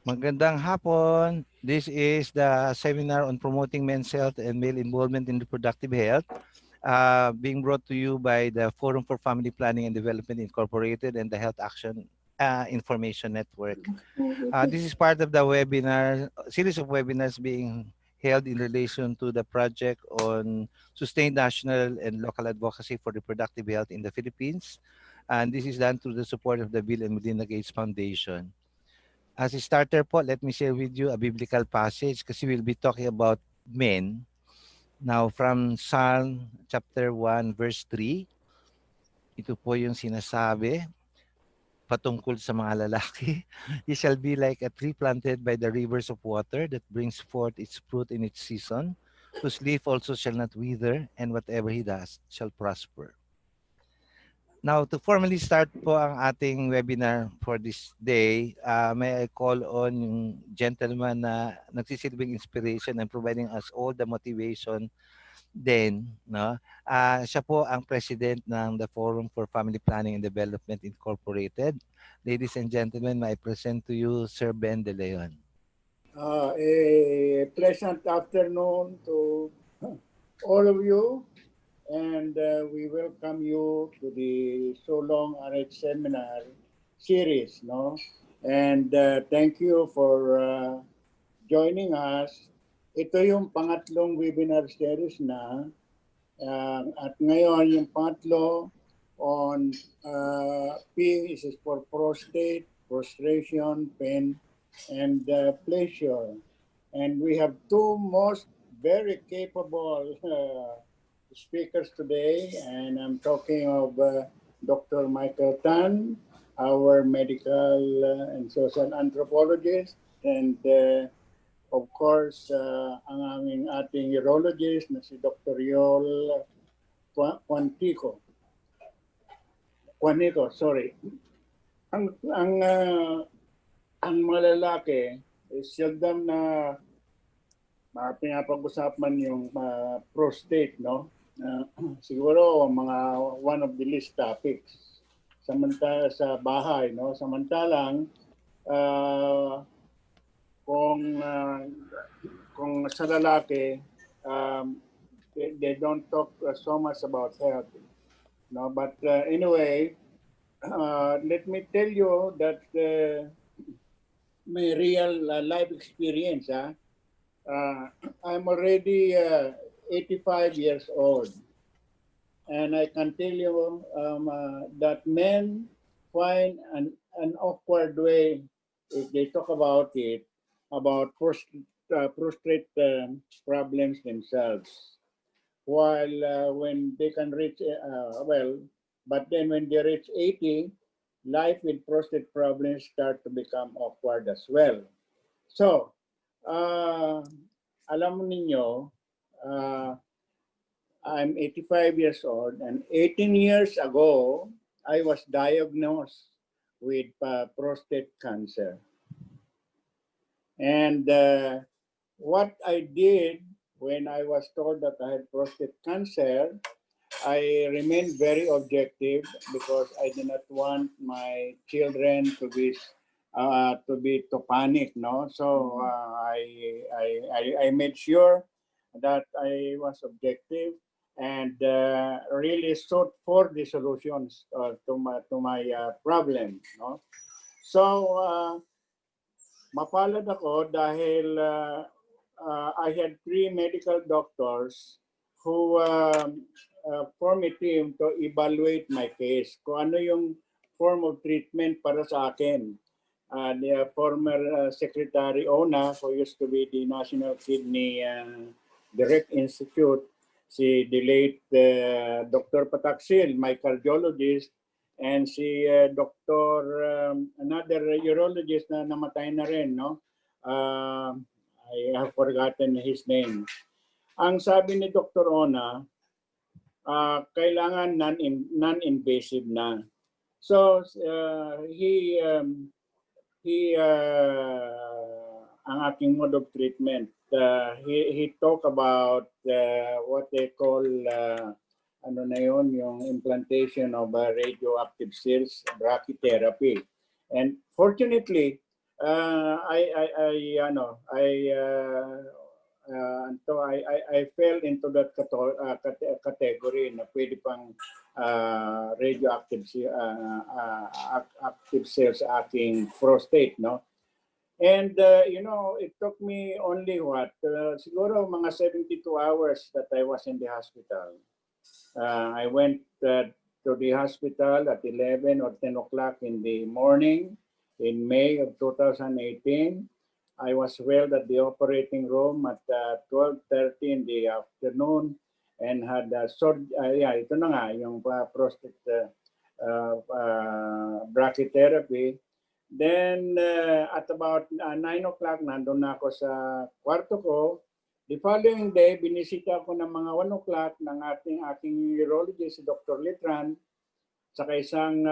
Magandang hapon. This is the seminar on promoting men's health and male involvement in reproductive health, being brought to you by the Forum for Family Planning and Development Incorporated and the Health Action Information Network. This is part of the webinar series of webinars being held in relation to the project on sustained national and local advocacy for reproductive health in the Philippines. And this is done through the support of the Bill and Melinda Gates Foundation. As a starter po, let me share with you a biblical passage kasi we'll be talking about men. Now from Psalm chapter 1 verse 3, ito po yung sinasabi patungkol sa mga lalaki. He shall be like a tree planted by the rivers of water that brings forth its fruit in its season, whose leaf also shall not wither, and whatever he does shall prosper. Now, to formally start po ang ating webinar for this day, may I call on yung gentleman na nagsisilbing inspiration and providing us all the motivation din. No? Siya po ang president ng the Forum for Family Planning and Development Incorporated. Ladies and gentlemen, may I present to you Sir Ben De Leon. A pleasant afternoon to all of you. And we welcome you to the SulongRH seminar series, no? And thank you for joining us. Ito yung pangatlong webinar series na at ngayon yung pangatlo on P is for prostate, prostration, pain, and pleasure. And we have two most very capable speakers today, and I'm talking of Dr. Michael Tan, our medical and social anthropologist, and of course, ang aming ating urologist na si Dr. Yol Quanico. Sorry. Ang mga lalaki, seldom na pinapag-usapan yung prostate, no? Siguro mga one of the least topics samantala sa bahay, no? Samantalang kung sa lalaki they don't talk so much about health, no? But anyway, let me tell you that my real life experience, I'm already 85 years old, and I can tell you that men find an awkward way if they talk about it, about prostate problems themselves. While when they can reach, but then when they reach 80, life with prostate problems start to become awkward as well. So, alam ninyo, I'm 85 years old, and 18 years ago, I was diagnosed with prostate cancer. And what I did when I was told that I had prostate cancer, I remained very objective because I did not want my children to panic, no. So I made sure that I was objective and really sought for the solutions to my problem, no. So mapalad ako dahil I had 3 medical doctors who formed a team to evaluate my case. Kung ano yung form of treatment para sa akin. The former Secretary Ona, who used to be the National Kidney Direct Institute, si the late Dr. Pataksil, my cardiologist, and si Dr. Another urologist na namatay na rin, no? I have forgotten his name. Ang sabi ni Dr. Ona, kailangan non-invasive na. So ang aking mode of treatment, he talked about what they call ano na yun, yung implantation of radioactive cells, brachytherapy. And fortunately, I fell into that category na pwede pang radioactive active cells sa aking prostate, no? And it took me only siguro mga 72 hours that I was in the hospital. I went to the hospital at 11 or 10 o'clock in the morning in May of 2018. I was well at the operating room at 12:30 in the afternoon and had ito na nga, yung prostate brachytherapy. Then at about 9 o'clock, nandun na ako sa kwarto ko. The following day, binisita ako ng mga 1 o'clock ng aking urologist, si Dr. Litran, saka isang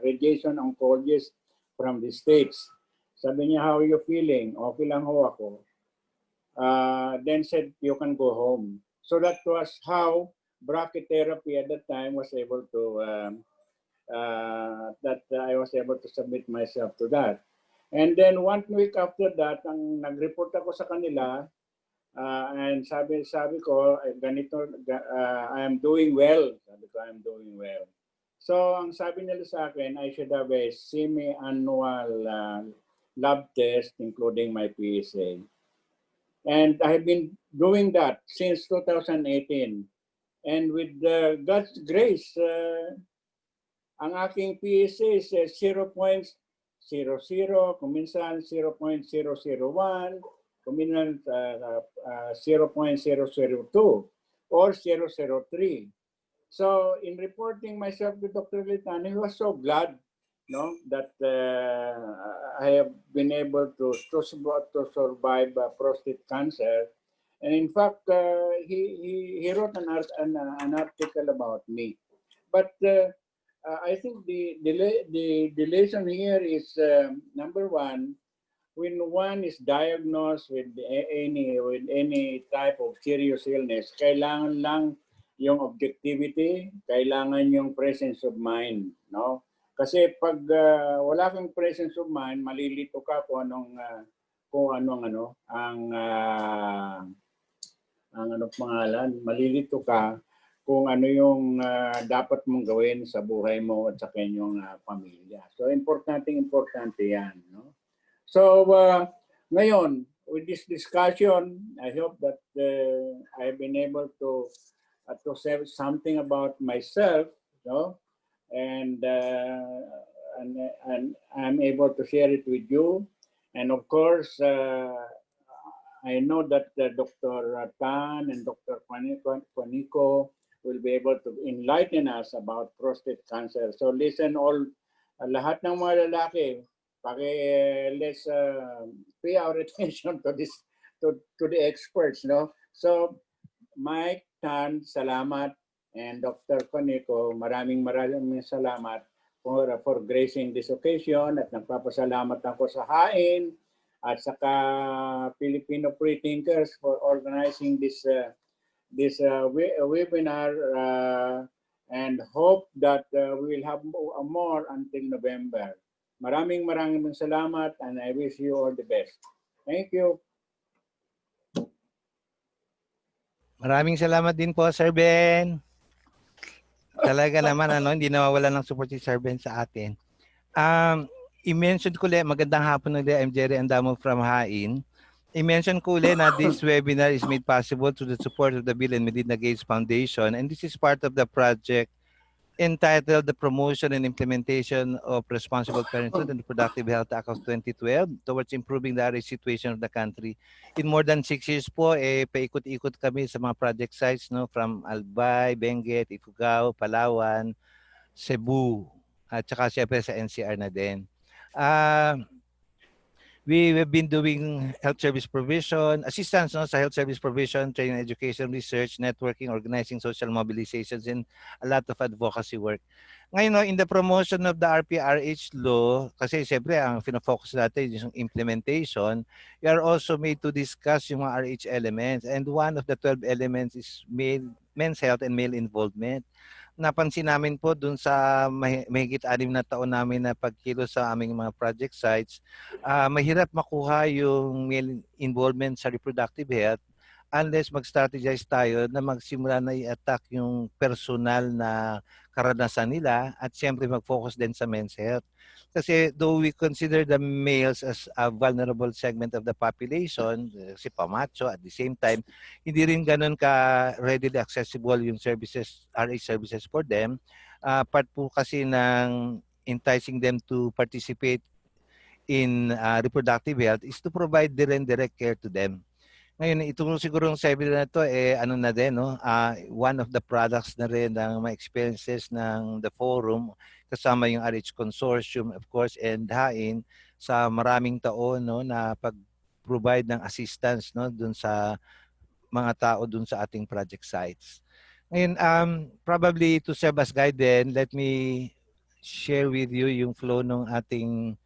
radiation oncologist from the States. Sabi niya, how are you feeling? Okay lang ho ako. Then said, you can go home. So that was how brachytherapy at that time was able to, I was able to submit myself to that. And then 1 week after that, nag-report ako sa kanila, and sabi ko, ganito, I am doing well. Sabi ko, I am doing well. So, ang sabi nila sa akin, I should have a semi-annual lab test, including my PSA. And I have been doing that since 2018. And with God's grace, ang aking PSA is 0.00, kuminsan 0.001, kuminsan 0.002 or 003. So in reporting myself to Dr. Litan, he was so glad, that I have been able to survive prostate cancer. And in fact, he wrote an article about me. But I think the lesson here is number one, when one is diagnosed with any type of serious illness, kailangan lang yung objectivity, kailangan yung presence of mind, no? Kasi pag wala kang presence of mind, malilito ka kung pangalan, malilito ka kung ano yung dapat mong gawin sa buhay mo at sa kanyang pamilya. So importante yan, no? So ngayon, with this discussion, I hope that I've been able to say something about myself, and I'm able to share it with you. And of course, I know that Dr. Tan and Dr. Quanico will be able to enlighten us about prostate cancer. So listen all, lahat ng mga lalaki, let's pay our attention to this, to the experts, no? So Mike Tan, salamat, and Dr. Quanico, maraming salamat for gracing this occasion, at nagpapasalamat ako sa HAIN at saka Filipino Pre-Thinkers for organizing this webinar, and hope that we will have more until November. Maraming salamat, and I wish you all the best. Thank you. Maraming salamat din po, Sir Ben. Talaga naman, hindi nawawala ng support si Sir Ben sa atin. I-mention ko ulit, magandang hapon ulit, I'm Jerry Andamo from HAIN. I-mention ko ulit na this webinar is made possible through the support of the Bill and Melinda Gates Foundation, and this is part of the project entitled The Promotion and Implementation of Responsible Parenthood and Reproductive Health Act of 2012 towards improving the RH situation of the country. In more than 6 years po, paikot-ikot kami sa mga project sites, from Albay, Benguet, Ifugao, Palawan, Cebu, at saka siyempre sa NCR na din. We've been doing health service provision, assistance sa health service provision, training, education, research, networking, organizing social mobilizations, and a lot of advocacy work. Ngayon, in the promotion of the RPRH law, kasi siyempre ang focus natin is yung implementation, we are also made to discuss yung mga RH elements. And one of the 12 elements is men's health and male involvement. napansin namin po dun sa mahigit 6 na taon namin na pagkilos sa aming mga project sites, mahirap makuha yung male involvement sa reproductive health unless mag-strategize tayo na magsimula na i-attack yung personal na karanasan nila at siyempre mag-focus din sa men's health. Kasi though we consider the males as a vulnerable segment of the population, si pamacho, at the same time, hindi rin ganun ka readily accessible yung services, RH services for them. Part po kasi ng enticing them to participate in reproductive health is to provide direct care to them. Ngayon, itong sigurong seminar na ito, ano na din, no? One of the products na rin ng mga experiences ng the forum, kasama yung RH Consortium, of course, and HAIN sa maraming taon, no, na pag-provide ng assistance, no, dun sa mga tao dun sa ating project sites. Ngayon, probably to serve as guide then, let me share with you yung flow ng ating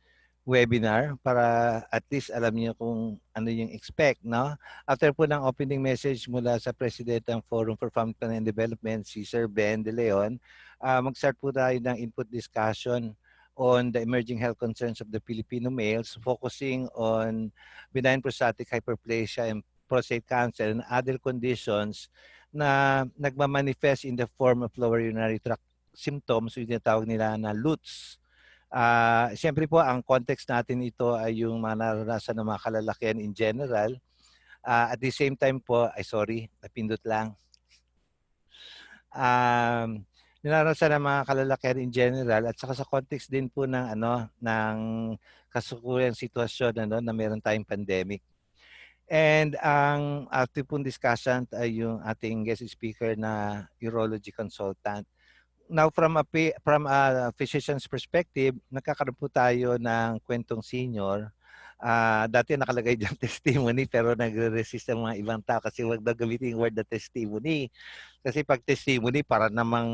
webinar para at least alam niyo kung ano yung expect, no? After po ng opening message mula sa President ng Forum for Family Planning and Development, si Sir Ben De Leon, mag-start po tayo ng input discussion on the emerging health concerns of the Filipino males, focusing on benign prostatic hyperplasia and prostate cancer and other conditions na nagmamanifest in the form of lower urinary tract symptoms, yung tinatawag nila na LUTS. Siyempre po, ang context natin ito ay yung mga naranasan ng mga kalalakihan in general. At the same time po, sorry, napindot lang. Naranasan ng mga kalalakihan in general at saka sa context din po ng ng kasukuyang sitwasyon na meron tayong pandemic. And ang active pong discussant ay yung ating guest speaker na urology consultant. Now, from a physician's perspective, nagkakaroon po tayo ng kwentong senior. Dati nakalagay dyan testimony pero nagre-resist ang mga ibang tao kasi wag daw gamitin yung word na testimony. Kasi pag testimony, para namang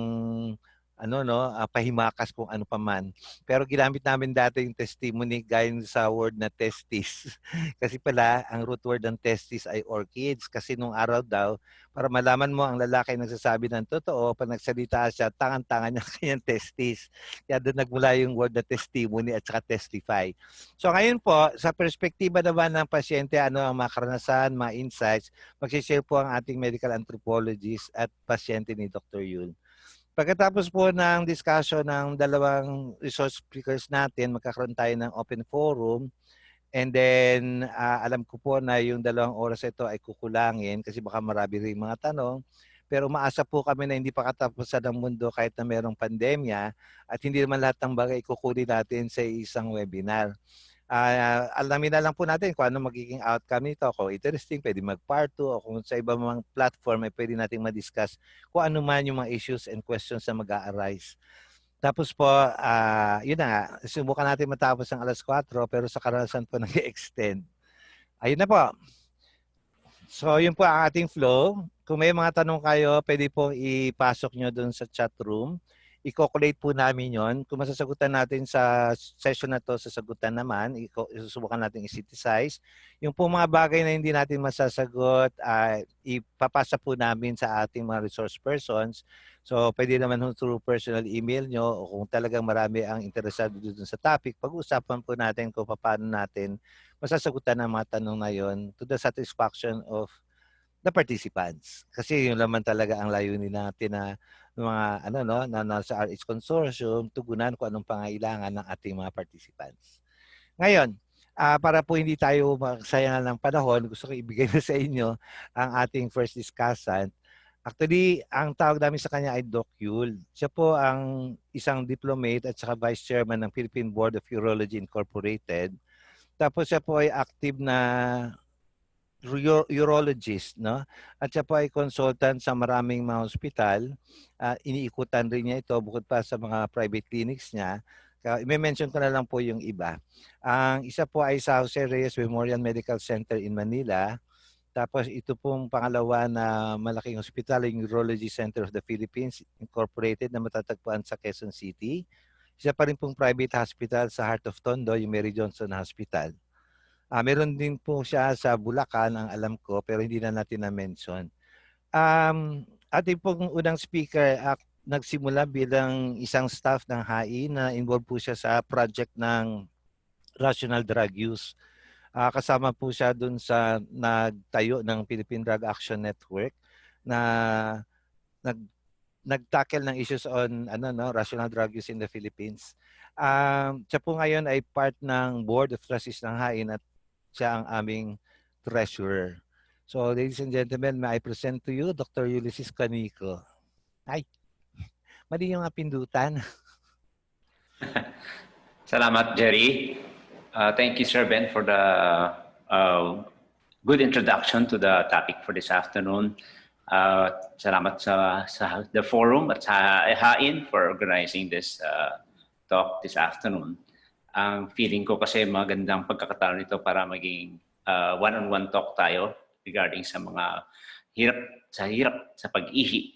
pahimakas kung ano pa man. Pero ginamit namin dati yung testimony gaya sa word na testis. Kasi pala, ang root word ng testis ay orchids. Kasi nung araw daw, para malaman mo ang lalaki nagsasabi ng totoo, pag nagsalita siya, tangan-tangan niya kanyang testis. Kaya doon nagmula yung word na testimony at saka testify. So ngayon po, sa perspektiba naman ng pasyente, ano ang mga karanasan, mga insights, mag-share po ang ating medical anthropologist at pasyente ni Dr. Yul. Pagkatapos po ng discussion ng dalawang resource speakers natin, magkakaroon tayo ng open forum. And then, alam ko po na yung 2 oras ito ay kukulangin kasi baka marami rin mga tanong. Pero umaasa po kami na hindi pa katapusan ng mundo kahit na mayroong pandemya at hindi naman lahat ng bagay kukunin natin sa isang webinar. Alamin na lang po natin kung ano magiging outcome nito. Kung interesting, pwede mag-part 2 o kung sa ibang mga platform ay pwede natin ma-discuss kung ano man yung mga issues and questions na mag-a-arise. Tapos po, yun na nga, subukan natin matapos ang 4:00 pero sa karanasan po nag-extend. Ayun na po. So, yun po ang ating flow. Kung may mga tanong kayo, pwede po ipasok nyo dun sa chat room. I-calculate po namin yon. Kung masasagutan natin sa session na to, sasagutan naman, isusubukan natin i-synthesize. Yung po mga bagay na hindi natin masasagot, ipapasa po namin sa ating mga resource persons. So, pwede naman through personal email nyo o kung talagang marami ang interesado dun sa topic, pag-uusapan po natin kung paano natin masasagutan ang mga tanong na yon to the satisfaction of the participants. Kasi yun naman talaga ang layunin natin na mga na nasa RH Consortium, tugunan kung anong pangailangan ng ating mga participants. Ngayon, para po hindi tayo magsayang ng panahon, gusto ko ibigay na sa inyo ang ating first discussant. Actually, ang tawag namin sa kanya ay Doc Yul. Siya po ang isang diplomate at saka vice chairman ng Philippine Board of Urology Incorporated. Tapos siya po ay active na urologist, no? At siya po ay consultant sa maraming mga hospital. Iniikutan rin niya ito bukod pa sa mga private clinics niya. I-mention ko na lang po yung iba. Ang isa po ay sa Jose Reyes Memorial Medical Center in Manila. Tapos ito pong pangalawa na malaking hospital, yung Urology Center of the Philippines Incorporated na matatagpuan sa Quezon City. Isa pa rin pong private hospital sa Heart of Tondo, yung Mary Johnson Hospital. Meron din po siya sa Bulacan, ang alam ko, pero hindi na natin na-mention. Ating pong unang speaker, nagsimula bilang isang staff ng HAI na involved po siya sa project ng rational drug use. Kasama po siya dun sa nagtayo ng Philippine Drug Action Network na nag-tackle ng issues on rational drug use in the Philippines. Siya po ngayon ay part ng Board of Trustees ng HAI at siya ang aming treasurer. So, ladies and gentlemen, may I present to you Dr. Ulysses Quanico. Ay, mali yung pindutan. Salamat, Jerry. Thank you, Sir Ben, for the good introduction to the topic for this afternoon. Salamat sa the forum at sa HAIN for organizing this talk this afternoon. Ang feeling ko kasi magandang pagkakataon ito para maging one-on-one talk tayo regarding sa mga hirap sa pag-ihi.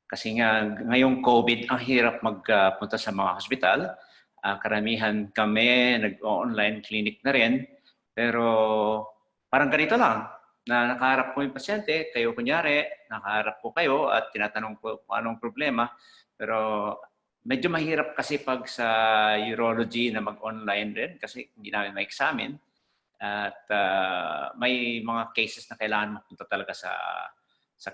Kasi nga ngayong COVID, ang hirap magpunta sa mga hospital. Karamihan kami nag-online clinic na rin. Pero parang ganito lang, na nakaharap ko yung pasyente, kayo kunyari, nakaharap ko kayo at tinatanong ko kung anong problema. Pero medyo mahirap kasi pag sa urology na mag-online rin kasi hindi namin ma-examine. At may mga cases na kailangan mapunta talaga sa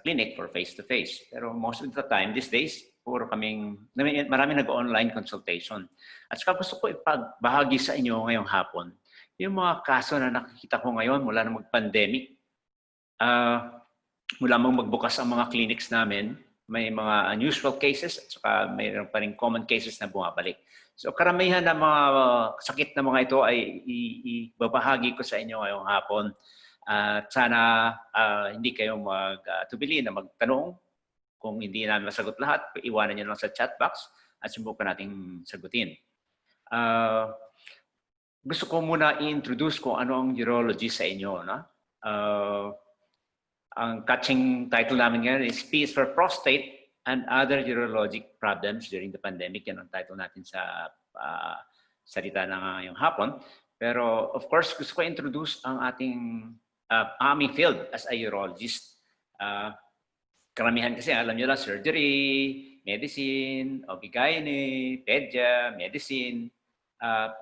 clinic or face-to-face. Pero most of the time, these days, marami nag-online consultation. At saka gusto ko ipagbahagi sa inyo ngayong hapon yung mga kaso na nakikita ko ngayon mula na mag-pandemic. Mula magbukas ang mga clinics namin, may mga unusual cases at saka mayroon pa rin common cases na bumabalik. So karamihan ng mga sakit na mga ito ay ibabahagi ko sa inyo ngayong hapon. Sana hindi kayo magtubili na magtanong. Kung hindi namin masagot lahat, iwanan nyo lang sa chat box at subukan nating sagutin. Gusto ko muna i-introduce kung ano ang urology sa inyo. No? Ang catching title namin ngayon is P is for Prostate and Other Urologic Problems During the Pandemic. Yan ang title natin sa salita na ngayong hapon. Pero of course, gusto ko i-introduce ang aming field as a urologist. Karamihan kasi alam nyo lang, surgery, medicine, OB-GYN, pedia, medicine.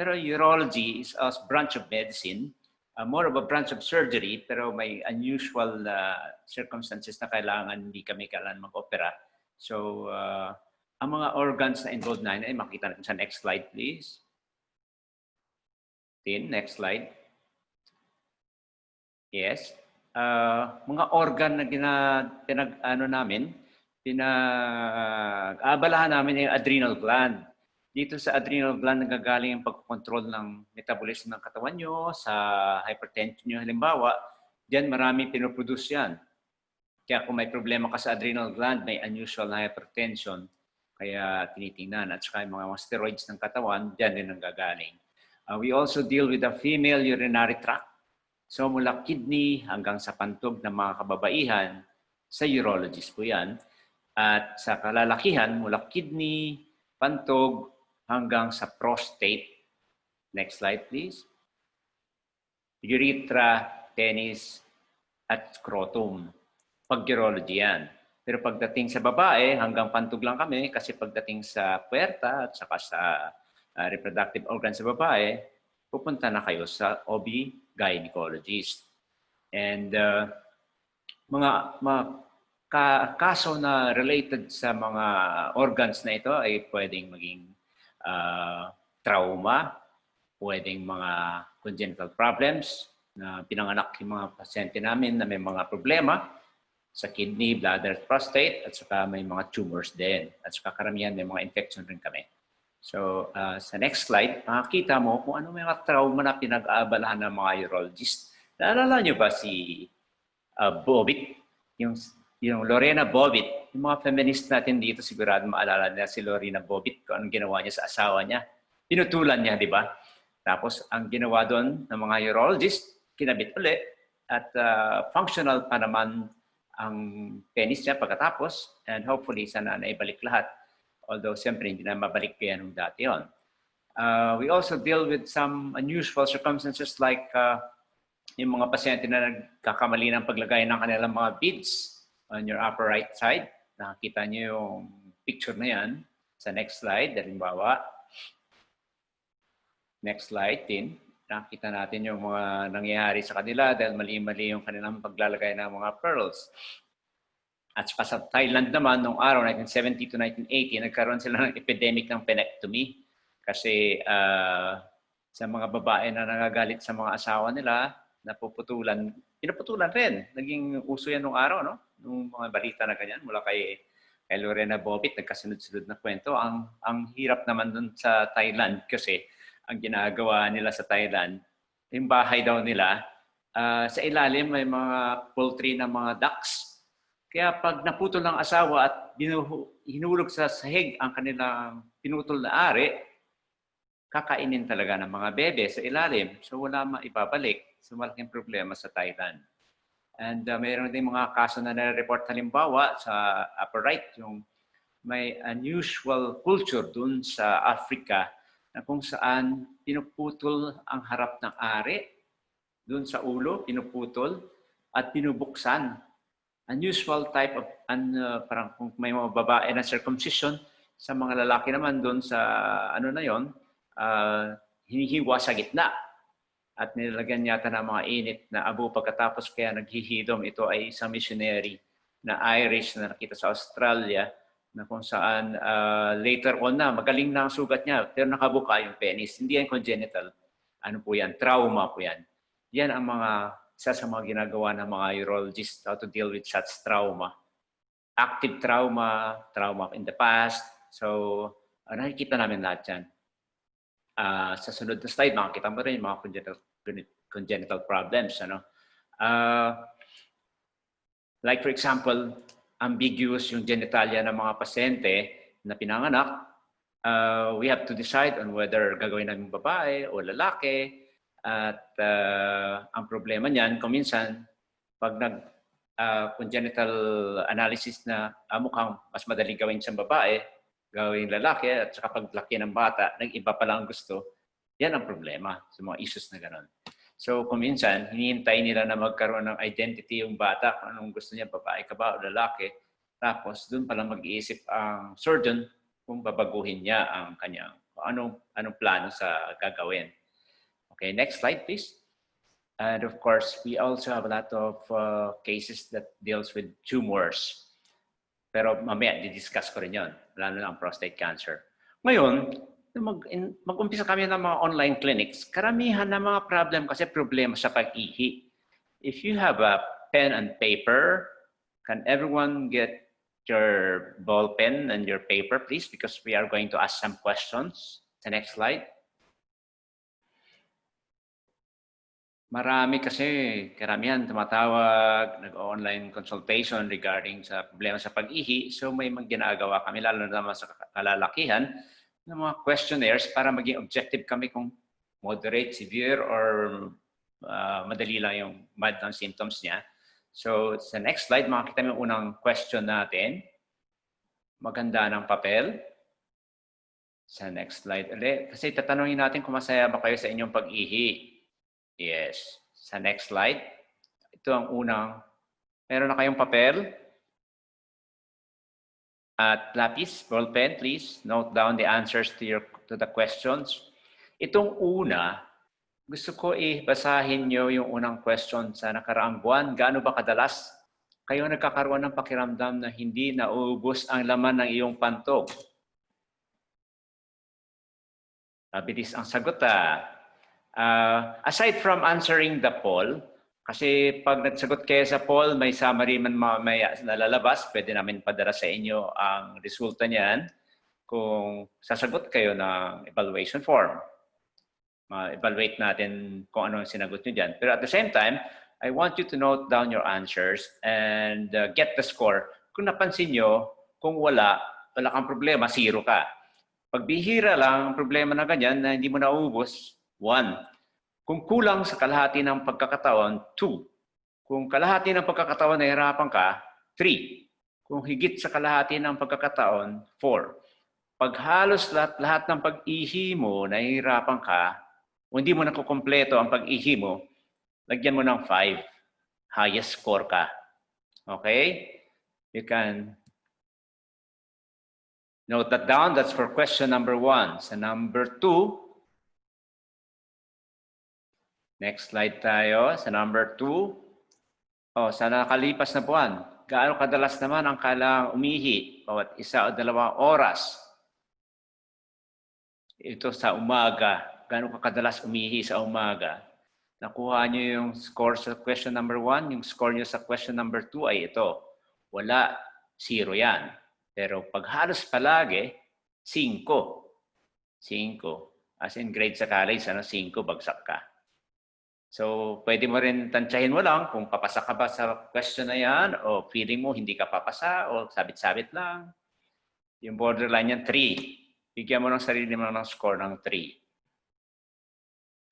Pero urology is a branch of medicine, more of a branch of surgery, pero may unusual circumstances na kailangan hindi kami kailangan mag-opera. So, ang mga organs na involved na ay makita natin sa next slide, please. Next slide. Yes. Mga organ na pinag-abalahan namin yung adrenal gland. Dito sa adrenal gland nagagaling ang pagkocontrol ng metabolism ng katawan nyo, sa hypertension nyo halimbawa, diyan marami pinoproduce yan. Kaya kung may problema ka sa adrenal gland, may unusual na hypertension, kaya tinitingnan. At saka yung mga steroids ng katawan, diyan din nanggagaling. We also deal with the female urinary tract. So mula kidney hanggang sa pantog ng mga kababaihan, sa urologist po yan. At sa kalalakihan, mula kidney, pantog, hanggang sa prostate. Next slide, please. Urethra, penis, at scrotum. Pag-urology yan. Pero pagdating sa babae, hanggang pantog lang kami kasi pagdating sa puwerta at saka sa reproductive organ sa babae, pupunta na kayo sa OB-gynecologist. And mga kaso na related sa mga organs na ito ay pwedeng maging trauma, pwedeng mga congenital problems na pinanganak yung mga pasyente namin na may mga problema sa kidney, bladder, prostate, at saka may mga tumors din. At saka karamihan may mga infection rin kami. So, sa next slide, makikita mo kung ano may mga trauma na pinag-aabalahan ng mga urologist. Naalala nyo ba si Bobbitt? Yung Lorena Bobbitt, yung mga feminist natin dito, sigurado maalala nila si Lorena Bobbitt kung anong ginawa niya sa asawa niya. Pinutulan niya, di ba? Tapos, ang ginawa doon ng mga urologist, kinabit ulit at functional pa naman ang penis niya pagkatapos and hopefully sana naibalik lahat. Although, siyempre, hindi na mabalik kaya nung dati yun. We also deal with some unusual circumstances like yung mga pasyente na nagkakamali ng paglagay ng kanilang mga beads on your upper right side. Nakikita niyo yung picture na yan. Sa next slide, halimbawa. Next slide din. Nakita natin yung mga nangyayari sa kanila dahil mali-mali yung kanilang paglalagay ng mga pearls. At saka sa Thailand naman, noong araw, 1970 to 1980, nagkaroon sila ng epidemic ng penectomy. Kasi sa mga babae na nagagalit sa mga asawa nila, napuputulan, pinuputulan rin. Naging uso yan noong araw, no? Nung mga balita na ganyan, mula kay Lorena Bobbitt, nagkasunod-sunod na kwento. Ang hirap naman dun sa Thailand kasi ang ginagawa nila sa Thailand, yung bahay daw nila, sa ilalim may mga poultry na mga ducks. Kaya pag naputol ng asawa at hinulog sa sahig ang kanilang pinutol na ari, kakainin talaga ng mga bebe sa ilalim. So wala maibabalik. So malaking problema sa Thailand. And mayroon din mga kaso na nare-report halimbawa sa upper right, yung may unusual culture dun sa Africa na kung saan pinuputol ang harap ng ari, dun sa ulo, pinuputol at pinubuksan. Unusual type of, parang kung may mga babae na circumcision, sa mga lalaki naman dun sa, ano na yon, hinihiwa sa gitna. At nilagyan yata ng mga init na abo pagkatapos kaya naghihidom. Ito ay isang missionary na Irish na nakita sa Australia na kung saan later on na, magaling na ang sugat niya, pero nakabuka yung penis. Hindi yan congenital. Ano po yan? Trauma po yan. Yan ang isa sa mga ginagawa ng mga urologist, how to deal with such trauma. Active trauma, trauma in the past. So, nakikita namin lahat yan. Sa sunod na slide, makikita mo rin yung mga congenital problems. Ano? Like for example, ambiguous yung genitalia ng mga pasyente na pinanganak, we have to decide on whether gagawin namin babae o lalaki. At ang problema niyan, kung minsan, pag congenital analysis na mukhang mas madali gawin siyang babae, gawing lalaki, at saka paglaki ng bata, nag-iba pa lang ang gusto, yan ang problema sa mga issues na gano'n. So kung minsan, hinihintay nila na magkaroon ng identity yung bata, kung anong gusto niya, babae ka ba o lalaki. Tapos doon pa lang mag-iisip ang surgeon kung babaguhin niya ang kanyang, anong plano sa gagawin. Okay, next slide please. And of course, we also have a lot of cases that deals with tumors. Pero mamaya, di-discuss ko rin yun, lalo na ang prostate cancer. Ngayon, mag-umpisa kami ng mga online clinics, karamihan ng mga problem kasi problema sa pag-ihi. If you have a pen and paper, can everyone get your ball pen and your paper, please? Because we are going to ask some questions. The next slide. Marami kasi, karamihan tumatawag, nag-online consultation regarding sa problema sa pag-ihi. So may ginagawa kami, lalo naman sa kalalakihan, ng mga questionnaires para maging objective kami kung moderate, severe, or madali lang yung mild ng symptoms niya. So sa next slide, makikita mo yung unang question natin. Maganda ng papel. Sa next slide ulit. Kasi tatanungin natin kung masaya ba kayo sa inyong pag-ihi. Yes. Sa next slide. Ito ang unang. Meron na kayong papel? At lapis, ball pen, please. Note down the answers to the questions. Itong una, gusto ko basahin nyo yung unang question sa nakaraang buwan. Gaano ba kadalas kayo nagkakaroon ng pakiramdam na hindi nauubos ang laman ng iyong pantog? Mabilis ang sagot aside from answering the poll, kasi pag nagsagot kayo sa poll, may summary man may nalalabas, pwede namin padala sa inyo ang resulta niyan kung sasagot kayo ng evaluation form. Ma-evaluate natin kung ano ang sinagot nyo dyan. Pero at the same time, I want you to note down your answers and get the score. Kung napansin nyo, kung wala kang problema, 0 ka. Pag bihira lang ang problema na ganyan na hindi mo naubos, 1. Kung kulang sa kalahati ng pagkakataon, 2. Kung kalahati ng pagkakataon nahihirapan ka, 3. Kung higit sa kalahati ng pagkakataon, 4. Pag halos lahat ng pag-ihi mo nahihirapan ka, o hindi mo nakukompleto ang pag-ihi mo, lagyan mo ng 5. Highest score ka. Okay? You can Note that down. That's for question number 1. Sa number 2, next slide tayo. Sa number 2, sa nakalipas na buwan, gaano kadalas naman ang kailangang umihi? Bawat 1 o 2 oras. Ito sa umaga. Gaano ka kadalas umihi sa umaga? Nakuha nyo yung score sa question number 1. Yung score nyo sa question number 2 ay ito. Wala. 0 yan. Pero pag halos palagi, 5. 5. As in grade sa college, 5 bagsak ka. So, pwede mo rin tansyahin mo lang kung papasa ka ba sa question na yan o feeling mo hindi ka papasa o sabit-sabit lang. Yung borderline yan, 3. Bigyan mo ng sarili mo ng score ng 3.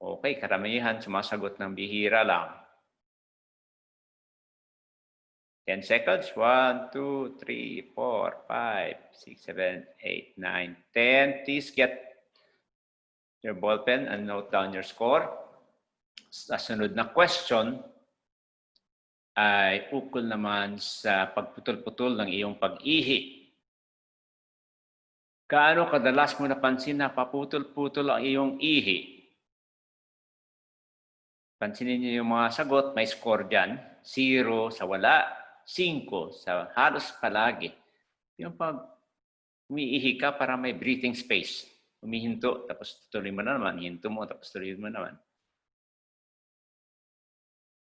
Okay, karamihan sumasagot ng bihira lang. 10 seconds. 1, 2, 3, 4, 5, 6, 7, 8, 9, 10. Please get your ballpen and note down your score. Sa sunod na question ay ukol naman sa pagputol-putol ng iyong pag-ihi. Gaano kadalas mo napansin na paputol-putol ang iyong ihi? Pansinin niyo yung mga sagot, may score dyan. 0 sa wala, 5 sa halos palagi. Yung pag umiihi ka para may breathing space. Umihinto, tapos tuloy mo na naman. Hinto mo, tapos tuloy mo naman.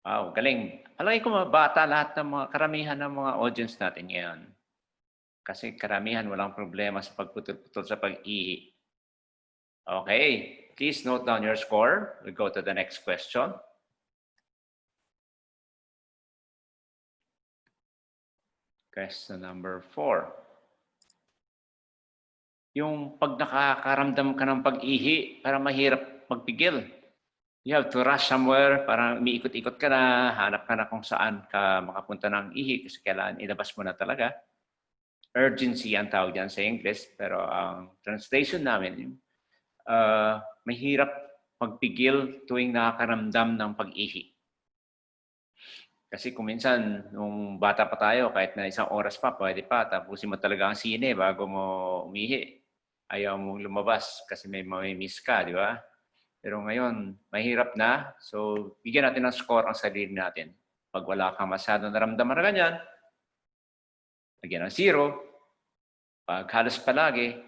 Wow, galing. Palagi ko mga bata, lahat ng mga karamihan ng mga audience natin ngayon. Kasi karamihan walang problema sa pagputol-putol sa pag-ihi. Okay, please note down your score. We'll go to the next question. Question number 4. Yung pag nakakaramdam ka ng pag-ihi, para mahirap magpigil. You have to rush somewhere, parang umiikot-ikot ka na, hanap ka na kung saan ka makapunta ng ihi kasi kailangan ilabas mo na talaga. Urgency ang tawag dyan sa English, pero ang translation namin, mahirap magpigil tuwing nakakaramdam ng pag-ihi. Kasi kung minsan, nung bata pa tayo, kahit na 1 oras pa, pwede pa, tapusin mo talaga ang sine bago mo umihi. Ayaw mong lumabas kasi may miss ka, di ba? Pero ngayon, mahirap na. So, bigyan natin ng score ang sarili natin. Pag wala kang masyadong naramdaman na ganyan, lagyan ng 0. Pag halos palagi,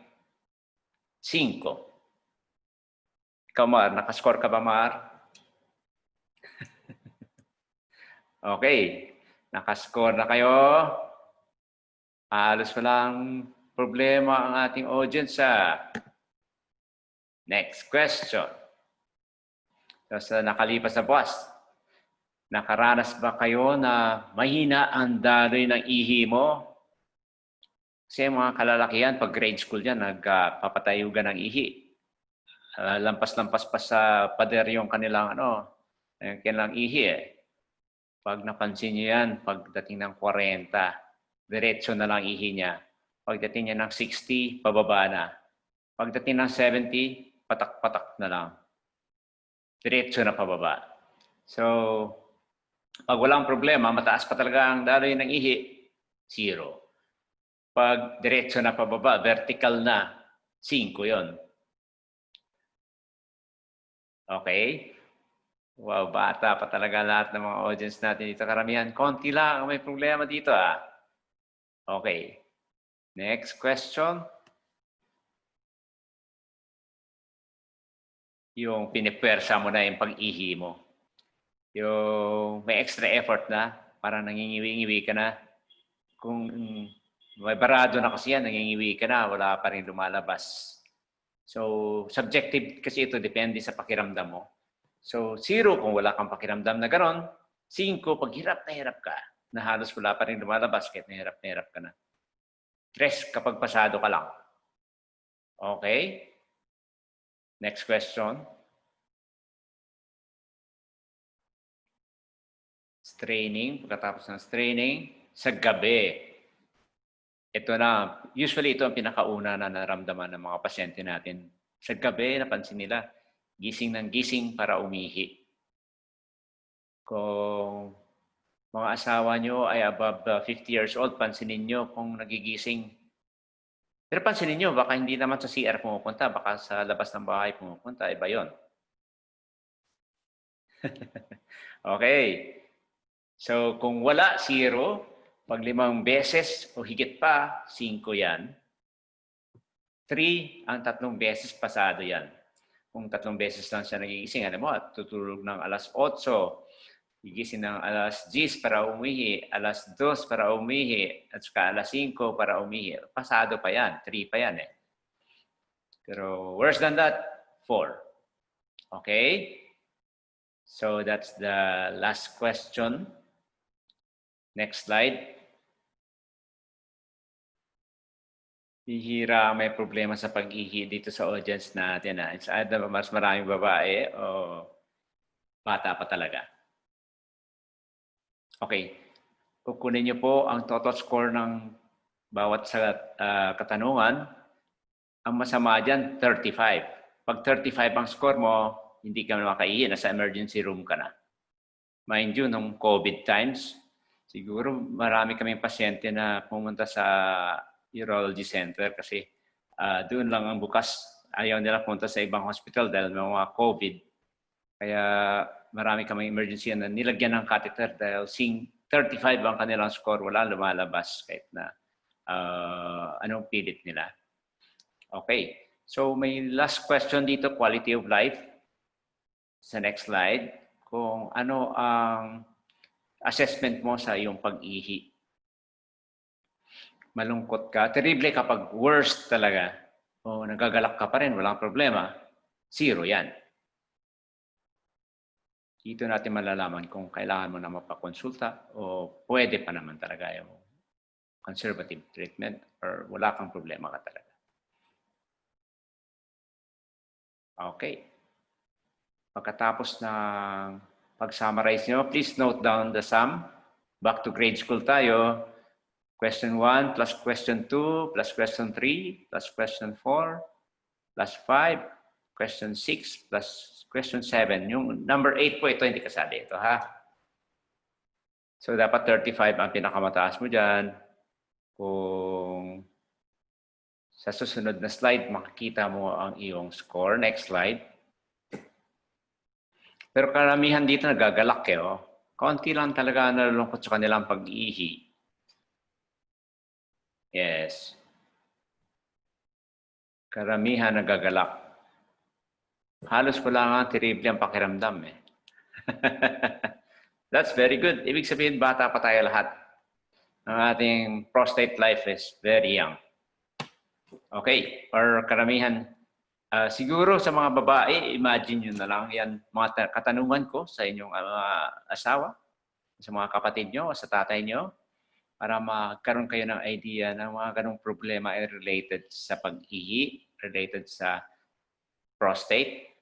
5. Ikaw, Mar, nakascore ka ba, Mar? Okay. Nakascore na kayo. Halos walang problema ang ating audience. Next question. Sa nakalipas na buwas, nakaranas ba kayo na mahina ang daloy ng ihi mo? Kasi mga kalalakihan, pag grade school yan, nagpapatayugan ng ihi. Lampas-lampas pa sa pader yung kanilang, kanilang ihi Pag napansin niyo yan, pagdating ng 40, diretso na lang ihi niya. Pagdating niya ng 60, pababa na. Pagdating ng 70, patak-patak na lang. Diretso na pababa. So, pag walang problema, mataas pa talaga ang daloy ng ihi, 0. Pag diretso na pababa, vertical na, 5 yon. Okay? Wow, bata pa talaga lahat ng mga audience natin dito. Karamihan, konti lang ang may problema dito. Okay. Next question. Yung pinipwersa mo na yung pag-ihi mo. Yung may extra effort na, parang nangingiwi-ngiwi ka na. Kung may barado na kasi yan, nangingiwi ka na, wala pa rin lumalabas. So, subjective kasi ito, depende sa pakiramdam mo. So, 0 kung wala kang pakiramdam na ganon. 5 pag hirap na hirap ka, na halos wala pa rin lumalabas kahit na hirap ka na. 3 kapag pasado ka lang. Okay? Next question. Straining, pagkatapos ng straining, sa gabi. Ito na, usually ito ang pinakauna na naramdaman ng mga pasyente natin. Sa gabi, napansin nila, gising ng gising para umihi. Kung mga asawa nyo ay above 50 years old, pansinin nyo kung nagigising. Pero pansinin nyo, baka hindi naman sa CR pumupunta, baka sa labas ng bahay pumupunta. Iba yun. Okay. So, kung wala, 0. Pag 5 beses o higit pa, 5 yan. 3, ang 3 beses pasado yan. Kung 3 beses lang siya nagigising, alam mo, tutulog ng alas 8, gigising ng alas 10 para umihi, alas 2 para umihi, at saka alas 5 para umihi. Pasado pa yan, 3 pa yan eh. Pero worse than that, 4. Okay? So that's the last question. Next slide. Bihira may problema sa pag-ihi dito sa audience natin. It's either mas maraming babae o bata pa talaga. Okay. Kukunin niyo po ang total score ng bawat sa katanungan. Ang masama dyan, 35. Pag 35 ang score mo, hindi ka makaihi. Nasa emergency room ka na. Mind you, nung COVID times, siguro marami kaming pasyente na pumunta sa urology center kasi doon lang ang bukas. Ayaw nila punta sa ibang hospital dahil may mga COVID. Kaya marami kaming emergency na nilagyan ng catheter dahil 35 ang kanilang score, wala lumalabas kahit na anong pilit nila. Okay. So may last question dito, quality of life. Sa next slide, kung ano ang assessment mo sa iyong pag-ihi. Malungkot ka. Terrible kapag worst talaga. O nagagalak ka pa rin, walang problema. 0 yan. Dito natin malalaman kung kailangan mo na mapakonsulta o pwede pa naman talaga yung conservative treatment or wala kang problema ka talaga. Okay. Pagkatapos ng pag-summarize nyo, please note down the sum. Back to grade school tayo. Question 1 plus question 2 plus question 3 plus question 4 plus 5, question 6 plus question 7. Yung number 8 po, ito hindi kasali. Ito ha. So dapat 35 ang pinakamataas mo dyan. Kung sa susunod na slide, makikita mo ang iyong score. Next slide. Pero karamihan dito nagagalak eh. Oh. Kaunti lang talaga nalulungkot sa kanilang pag-ihi. Yes. Karamihan nagagalak. Halos wala nga terrible ang pakiramdam eh. That's very good. Ibig sabihin, bata pa tayo lahat. Ang ating prostate life is very young. Okay. Or karamihan, siguro sa mga babae, imagine nyo na lang yan, mga katanungan ko sa inyong asawa, sa mga kapatid nyo, sa tatay nyo, para magkaroon kayo ng idea ng mga ganong problema ay related sa pag-ihi, related sa prostate.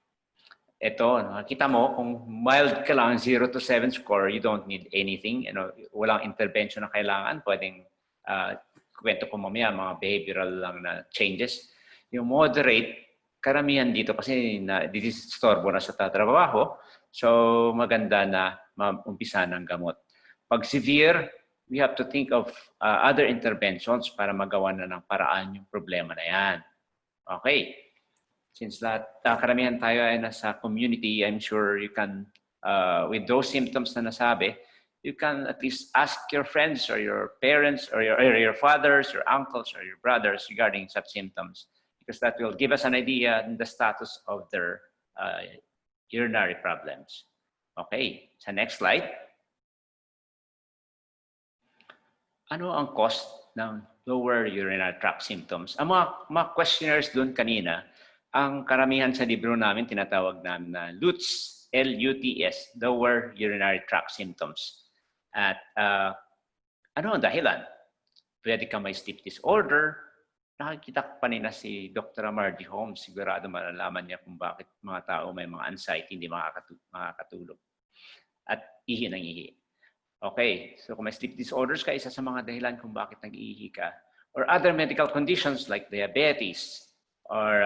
Ito, nakita mo, kung mild ka lang, 0 to 7 score, you don't need anything. You know, walang intervention na kailangan. Pwedeng, kwento ko mamaya, mga behavioral lang na changes. Yung moderate, karamihan dito kasi disturbo na sa tatrabaho. So, maganda na umpisa ng gamot. Pag severe, we have to think of other interventions para magawa na ng paraan yung problema na yan. Okay. Since karamihan tayo ay nasa community, I'm sure you can, with those symptoms na nasabi, you can at least ask your friends or your parents or your fathers, your uncles, or your brothers regarding such symptoms, because that will give us an idea in the status of their urinary problems. Okay. Sa next slide. Ano ang cause ng lower urinary tract symptoms? Ang mga questionnaires doon kanina, ang karamihan sa libro namin, tinatawag namin na LUTS, L-U-T-S, lower urinary tract symptoms. At ano ang dahilan? Pwede ka may sleep disorder. Nakikita ko pa nila si Dr. Margie Holmes. Sigurado malalaman niya kung bakit mga tao may mga anxiety, hindi makakatulog. At ihi ng ihi. Okay, so kung may sleep disorders ka, isa sa mga dahilan kung bakit nag-iihi ka. Or other medical conditions like diabetes, or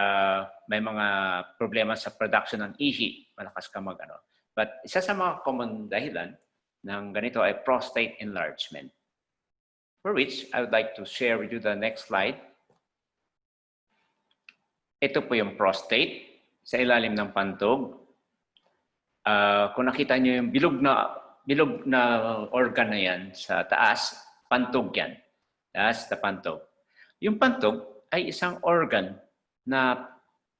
may mga problema sa production ng ihi, malakas ka mag-ano. But isa sa mga common dahilan ng ganito ay prostate enlargement. For which, I would like to share with you the next slide. Ito po yung prostate sa ilalim ng pantog. Kung nakita nyo yung bilog na organ na yan sa taas, pantog yan. That's the pantog. Yung pantog ay isang organ na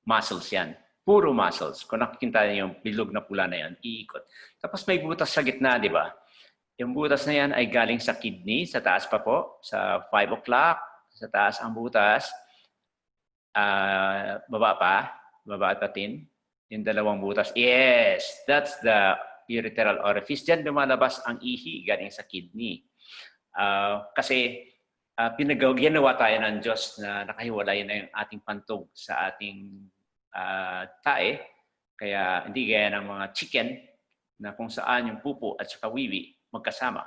muscles yan. Puro muscles. Kung nakikita nyo yung bilog na pula na yan, iikot. Tapos may butas sa gitna, di ba? Yung butas na yan ay galing sa kidney, sa taas pa po, sa 5 o'clock, sa taas ang butas. Baba at patin. Yung dalawang butas. Yes, that's the urethral orifice. Diyan lumalabas ang ihi galing sa kidney. Kasi ginawa tayo ng Diyos na nakahiwalay na yung ating pantog sa ating tae. Kaya hindi gaya ng mga chicken na kung saan yung pupo at saka wiwi magkasama.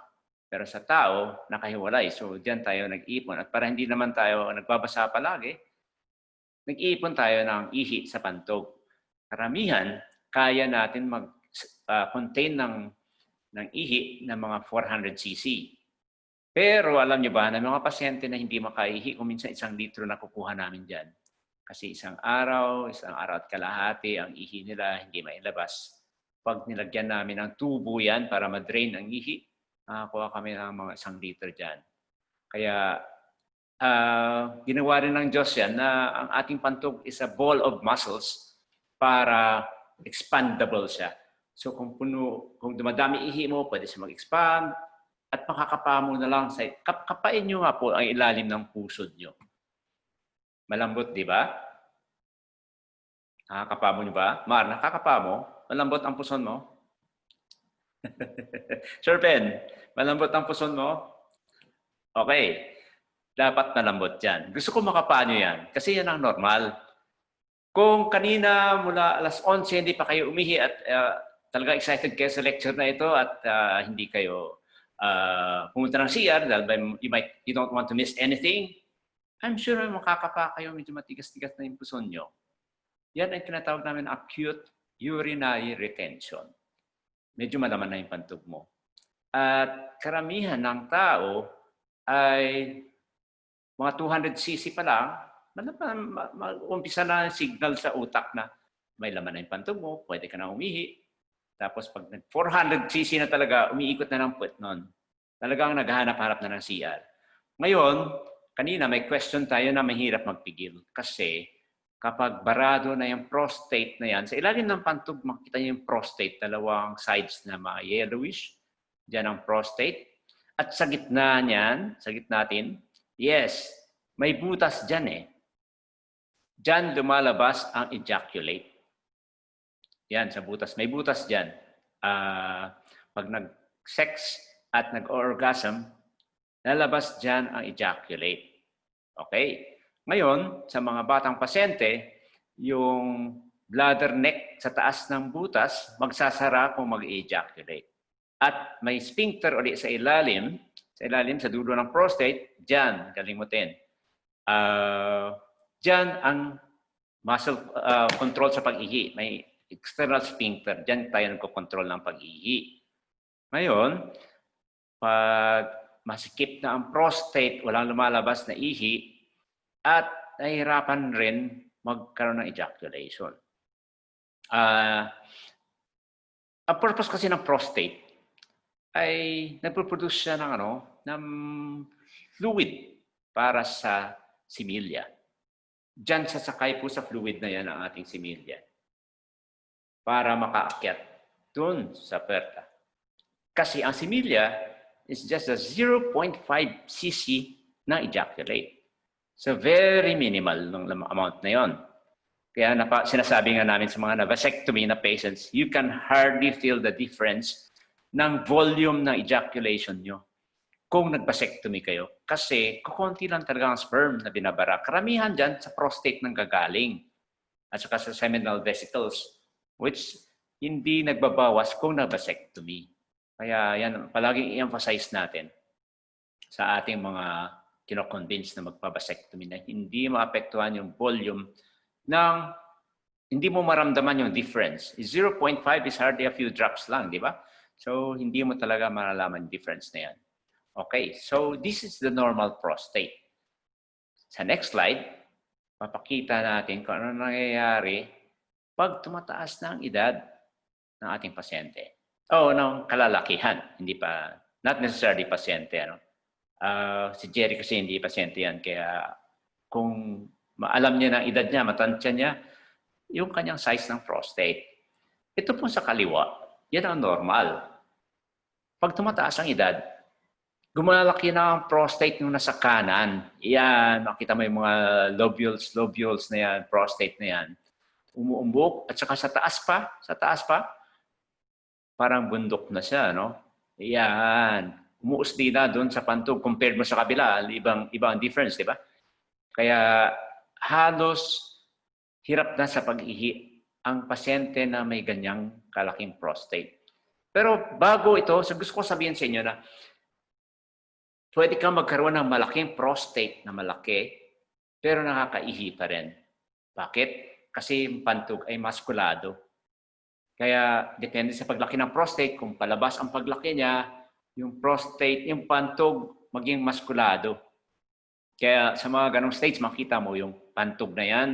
Pero sa tao, nakahiwalay. So diyan tayo nag-ipon. At para hindi naman tayo nagbabasa palagi, nag-iipon tayo ng ihi sa pantog. Karamihan, kaya natin mag-contain ng ihi ng mga 400 cc. Pero alam nyo ba na mga pasyente na hindi makaihi, kung minsan 1 litro na kukuha namin dyan. Kasi isang araw at kalahati, ang ihi nila hindi mailabas. Pag nilagyan namin ng tubo yan para ma-drain ang ihi, nakakuha kami ng mga 1 litro dyan. Kaya ginawa rin ng Diyos yan na ang ating pantog is a ball of muscles para expandable siya. So kung dumadami ihi mo, pwede siya mag-expand at makakapa mo na lang sa kapain nyo nga po ang ilalim ng pusod nyo. Malambot, di ba? Nakakapa mo nyo ba? Mar, nakakapa mo? Malambot ang puson mo? Sir Pen, malambot ang puson mo? Okay. Dapat malambot yan. Gusto ko makapa nyo yan. Kasi yan ang normal. Kung kanina mula alas 11 hindi pa kayo umihi at talaga excited kayo sa lecture na ito at hindi kayo pumunta ng CR dahil you don't want to miss anything, I'm sure makakapa kayo, medyo matigas-tigas na yung puson nyo. Yan ang tinatawag namin acute urinary retention. Medyo malaman na yung pantog mo. At karamihan ng tao ay mga 200 cc pa lang, mag-umpisa na ang signal sa utak na may laman na yung pantog mo, pwede ka na umihi. Tapos pag 400 cc na talaga, umiikot na ng puwet nun. Talagang naghahanap-harap na ng CR. Ngayon, kanina may question tayo na mahirap magpigil. Kasi kapag barado na yung prostate na yan, sa ilalim ng pantog, makikita niyo yung prostate, dalawang sides na mga yellowish. Diyan ang prostate. At sa gitna niyan, sa gitna natin, yes, may butas dyan eh. Dyan lumalabas ang ejaculate. Yan, sa butas. May butas dyan. Pag nag-sex at nag-orgasm, lalabas dyan ang ejaculate. Okay? Ngayon, sa mga batang pasyente, yung bladder neck sa taas ng butas, magsasara kung mag-ejaculate. At may sphincter ulit sa ilalim, sa dulo ng prostate, dyan, galimutin. Dyan ang muscle control sa pag-ihi. May external sphincter. Dyan tayo nagko-control ng pag-ihi. Ngayon, pag masikip na ang prostate, walang lumalabas na ihi, at nahihirapan rin magkaroon ng ejaculation. Ang purpose kasi ng prostate ay nagpo-produce siya ng fluid para sa similya. Diyan sasakay po sa fluid na yan ang ating similya para makaakyat dun sa puwerta. Kasi ang similya is just a 0.5 cc na ejaculate. So very minimal ng amount na yon. Kaya sinasabi nga namin sa mga vasectomy na patients, you can hardly feel the difference ng volume ng ejaculation nyo kung nag-vasectomy kayo. Kasi kukunti lang talaga ang sperm na binabara. Karamihan dyan sa prostate nang gagaling at saka sa seminal vesicles, which hindi nagbabawas kung nag-vasectomy. Kaya yan, palaging i-emphasize natin sa ating mga kino-convince na magpa-vasectomy na hindi maapektuhan yung volume ng hindi mo maramdaman yung difference. 0.5 is hardly a few drops lang, di ba? So, hindi mo talaga malalaman yung difference na yan. Okay, so this is the normal prostate. Sa next slide, papakita natin kung ano nangyayari pag tumataas na ang edad ng ating pasyente. O ng kalalakihan, hindi pa, not necessarily pasyente. Ano? Si Jerry kasi hindi pasyente yan, kaya kung maalam niya ng edad niya, matansya niya, yung kanyang size ng prostate. Ito po sa kaliwa, yan ang normal. Pag tumataas ang edad, gumalaki na ang prostate nung nasa kanan. Yan, makita mo yung mga lobules na yan, prostate na yan. Umuumbok at saka sa taas pa, parang bundok na siya, no? Yan. Umuusli na doon sa pantog compared mo sa kabila, iba ang difference, di ba? Kaya halos hirap na sa pag-ihi ang pasyente na may ganyang kalaking prostate. Pero bago ito, gusto ko sabihin sa inyo na pwede kang magkaroon ng malaking prostate na malaki, pero nakakaihi pa rin. Bakit? Kasi yung pantog ay maskulado. Kaya depende sa paglaki ng prostate, kung palabas ang paglaki niya, yung prostate, yung pantog maging maskulado. Kaya sa mga ganong stage, makita mo yung pantog na yan,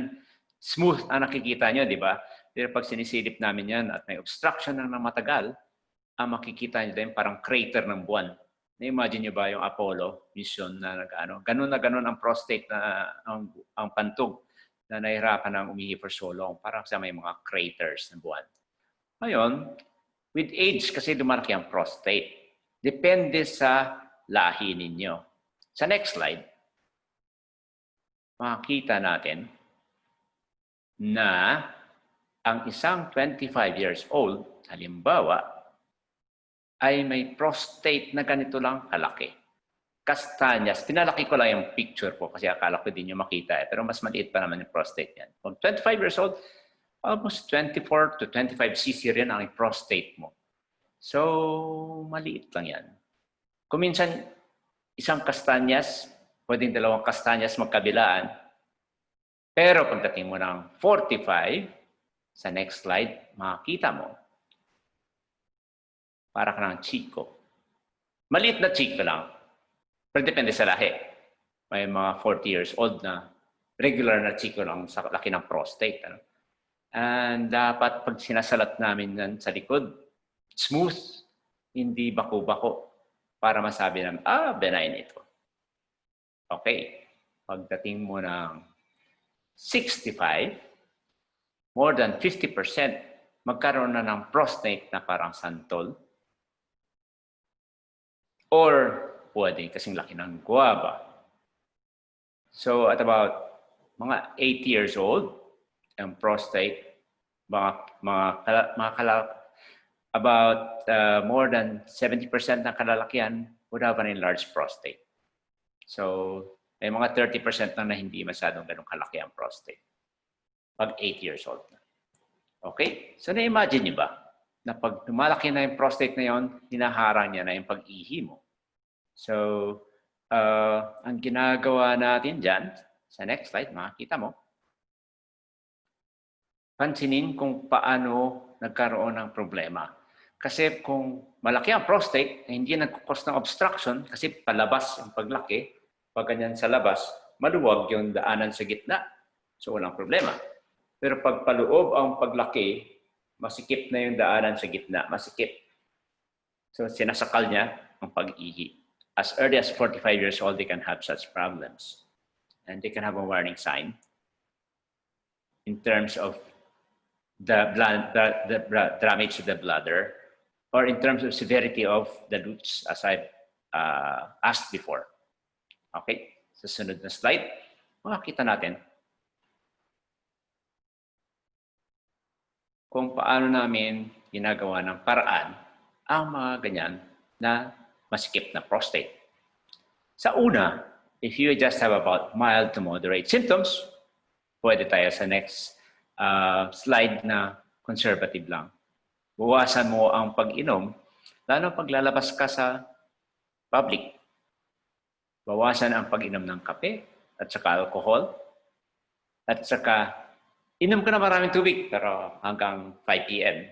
smooth ang nakikita nyo, di ba? Pero pag sinisilip namin yan at may obstruction ng matagal, ang makikita nyo din parang crater ng buwan. Na-imagine nyo ba yung Apollo mission na nag-ano? Ganun na ganun ang prostate na ang pantog na nahirapan ng umihi for so long. Parang sa may mga craters ng buwan. Ngayon, with age kasi lumalaki ang prostate. Depende sa lahi ninyo. Sa next slide, makikita natin na ang isang 25 years old, halimbawa, ay may prostate na ganito lang kalaki. Kastanyas. Pinalaki ko lang yung picture ko kasi akala ko din yung makita. Pero mas maliit pa naman yung prostate yan. Kung 25 years old, almost 24 to 25 cc rin ang prostate mo. So, maliit lang yan. Kung minsan, isang kastanyas, pwedeng dalawang kastanyas magkabilaan. Pero pagdating mo ng 45, sa next slide, makikita mo, para ka ng chiko. Maliit na chiko lang. Pero depende sa lahi. May mga 40 years old na regular na chiko lang sa laki ng prostate. Ano? And dapat pag sinasalat namin yan sa likod, smooth, hindi bako-bako. Para masabi namin, benign ito. Okay. Pagdating mo ng 65, more than 50% magkaroon na ng prostate na parang santol. Or pwede kasing laki ng guava. So at about mga 80 years old, ang prostate, about more than 70% ng kalalakihan would have an enlarged prostate. So may mga 30% na hindi masyadong ganun kalaki ang prostate. Pag 8 years old na. Okay? So na-imagine niyo ba? Na pag lumalaki na yung prostate na yon, hinaharang niya na yung pag-ihi mo. So, ang ginagawa natin dyan, sa next slide, makikita mo, pansinin kung paano nagkaroon ng problema. Kasi kung malaki ang prostate, hindi nagkukos ng obstruction, kasi palabas ang paglaki, pag ganyan sa labas, maluwag yung daanan sa gitna. So, walang problema. Pero pag paloob ang paglaki, masikip na yung daanan sa gitna, masikip. So, sinasakal niya ang pag-ihi. As early as 45 years old, they can have such problems. And they can have a warning sign in terms of the damage to the bladder or in terms of severity of the lutes, as I've asked before. Okay, sa sunod na slide, makikita natin kung paano namin ginagawa ng paraan ang mga ganyan na masikip na prostate. Sa una, if you just have about mild to moderate symptoms, pwede tayo sa next slide na conservative lang. Buwasan mo ang pag-inom, lalo pag lalabas ka sa public. Bawasan ang pag-inom ng kape at saka alcohol. At saka, inom ka na maraming tubig, pero hanggang 5 p.m.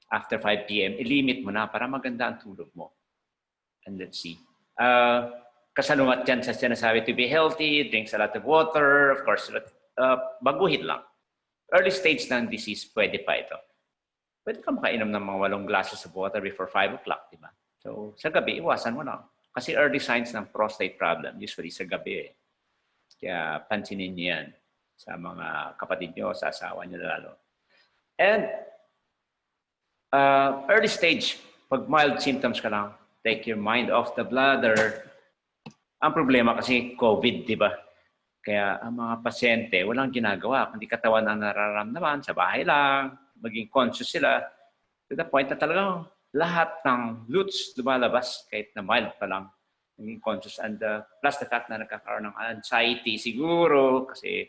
After 5 p.m., ilimit mo na para maganda ang tulog mo. And let's see. Kasalungat yan sa sinasabi to be healthy, drinks a lot of water, of course, baguhin lang. Early stage ng disease, pwede pa ito. Pwede ka makainom ng mga 8 glasses of water before 5 o'clock, di ba? So, sa gabi, iwasan mo na. Kasi early signs ng prostate problem, usually sa gabi eh. Kaya pansinin niyo yan sa mga kapatid niyo, sa asawa niyo lalo. And early stage, pag mild symptoms ka lang, take your mind off the bladder. Ang problema kasi COVID, di ba? Kaya ang mga pasyente, walang ginagawa. Kundi katawan ang nararamdaman, sa bahay lang, maging conscious sila. To the point na talagang lahat ng lutes lumalabas, kahit na mild pa lang, maging conscious. And plus the fact na nagkakaroon ng anxiety siguro, kasi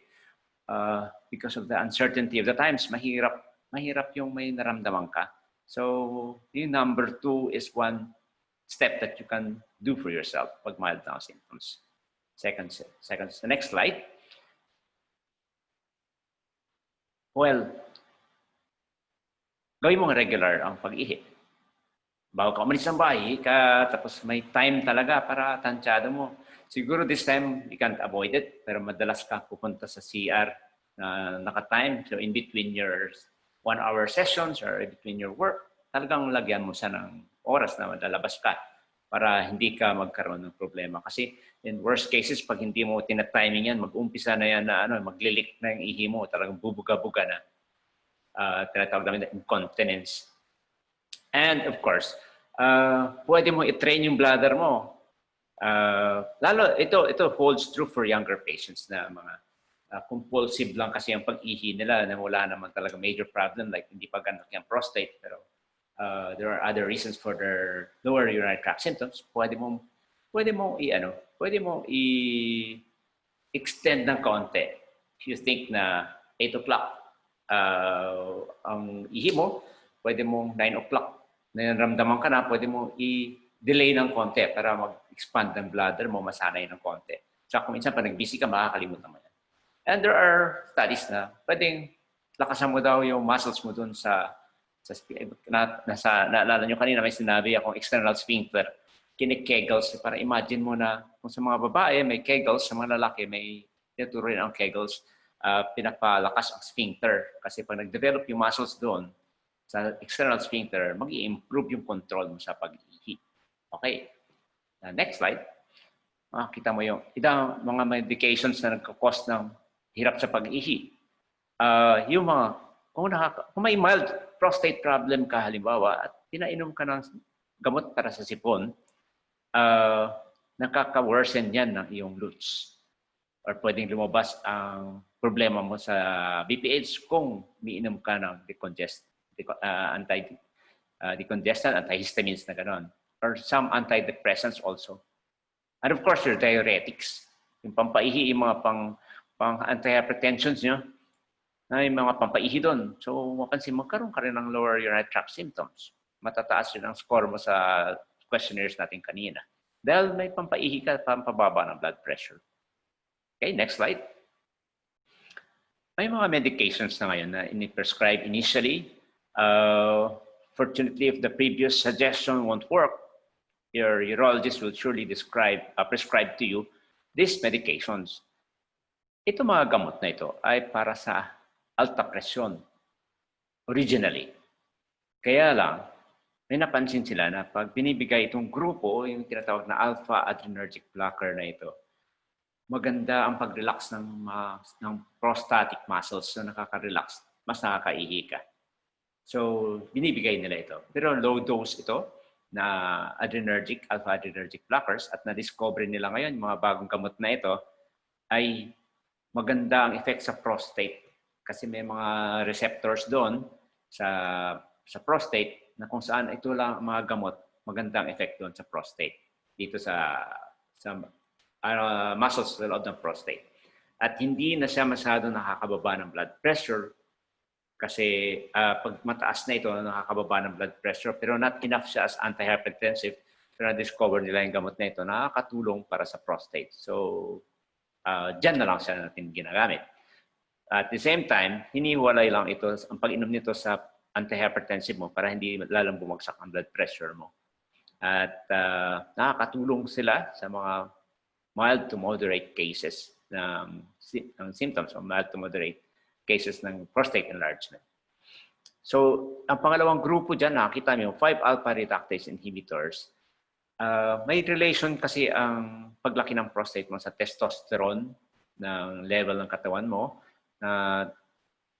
because of the uncertainty of the times, mahirap yung may naramdaman ka. So, yung number 2 is one step that you can do for yourself pag mild na symptoms. Second, the next slide. Well, gawin mong regular ang pag-ihi. Bago ka umalis ng bahay, tapos may time talaga para tansyado mo. Siguro this time, you can't avoid it, pero madalas ka pupunta sa CR na naka-time. So in between your 1-hour sessions or in between your work, talagang lagyan mo siya ng oras na madalabas ka para hindi ka magkaroon ng problema. Kasi in worst cases, pag hindi mo tina-timing yan, mag-umpisa na yan na maglilik na yung ihi mo, talagang bubuga-buga na. Tinatawag namin na incontinence. And of course, pwede mo i-train yung bladder mo. Lalo, ito holds true for younger patients na mga compulsive lang kasi ang pag-ihi nila na wala naman talaga major problem like hindi pa ganun yung prostate. Pero there are other reasons for their lower urinary tract symptoms. Pwede mo i-extend ng konti. If you think na 8 o'clock ang ihi mo, pwede mo 9 o'clock na ramdaman ka na, pwede mo i-delay ng konti para mag-expand ng bladder mo, masanay ng konti. Tsaka kung minsan pa nag-busy ka, makakalimutan mo yan. And there are studies na pwedeng lakasan mo daw yung muscles mo dun naalala nyo kanina may sinabi akong external sphincter, kinikegels, para imagine mo na kung sa mga babae may kegels, sa mga lalaki may tinuturo rin ang kegels, pinapalakas ang sphincter. Kasi pag nag-develop yung muscles doon, sa external sphincter, mag-i-improve yung control mo sa pag-ihi. Okay. Next slide. Makikita mo yung mga medications na nagkakos ng hirap sa pag-ihi. Yung mga, kung may mild prostate problem ka halimbawa at pinainom ka ng gamot para sa sipon, nakaka-worsen yan ng iyong lutes. Or pwedeng lumabas ang problema mo sa BPH kung umiinom ka ng antidecongestant, antihistamines na gano'n. Or some antidepressants also. And of course, your diuretics. Yung pampaihi, yung mga pang-antihypertensions nyo, na yung mga pampaihi doon. So, mapansin, magkaroon ka rin ng lower urinary tract symptoms. Matataas yun ang score mo sa questionnaires natin kanina. Dahil may pampaihi ka, pampababa ng blood pressure. Okay, next slide. May mga medications na ngayon na ini-prescribe initially. Fortunately, if the previous suggestion won't work, your urologist will surely prescribe to you these medications. Ito mga gamot na ito ay para sa alta presyon originally. Kaya lang, may napansin sila na pag binibigay itong grupo, yung tinatawag na alpha adrenergic blocker na ito, maganda ang pag-relax ng prostatic muscles na nakaka-relax, mas nakakaihi ka. So, binibigay nila ito. Pero low dose ito na alpha adrenergic blockers at na-discover nila ngayon, yung mga bagong gamot na ito, ay maganda ang effect sa prostate. Kasi may mga receptors doon sa prostate na kung saan ito lang ang mga gamot, magandang effect doon sa prostate. Dito sa muscles sa loob ng prostate. At hindi na siya masyado nakakababa ng blood pressure kasi pag mataas na ito, nakakababa ng blood pressure pero not enough siya as antihypertensive. Pero na-discover nila yung gamot na ito, nakakatulong para sa prostate. So, dyan na lang siya natin ginagamit. At the same time, hiniwalay lang ito, ang pag-inom nito sa antihypertensive mo para hindi lalong bumagsak ang blood pressure mo. At nakakatulong sila sa mga mild to moderate cases ng symptoms o mild to moderate cases ng prostate enlargement. So, ang pangalawang grupo dyan, nakita nyo, 5-alpha reductase inhibitors. May relation kasi ang paglaki ng prostate mo sa testosterone ng level ng katawan mo.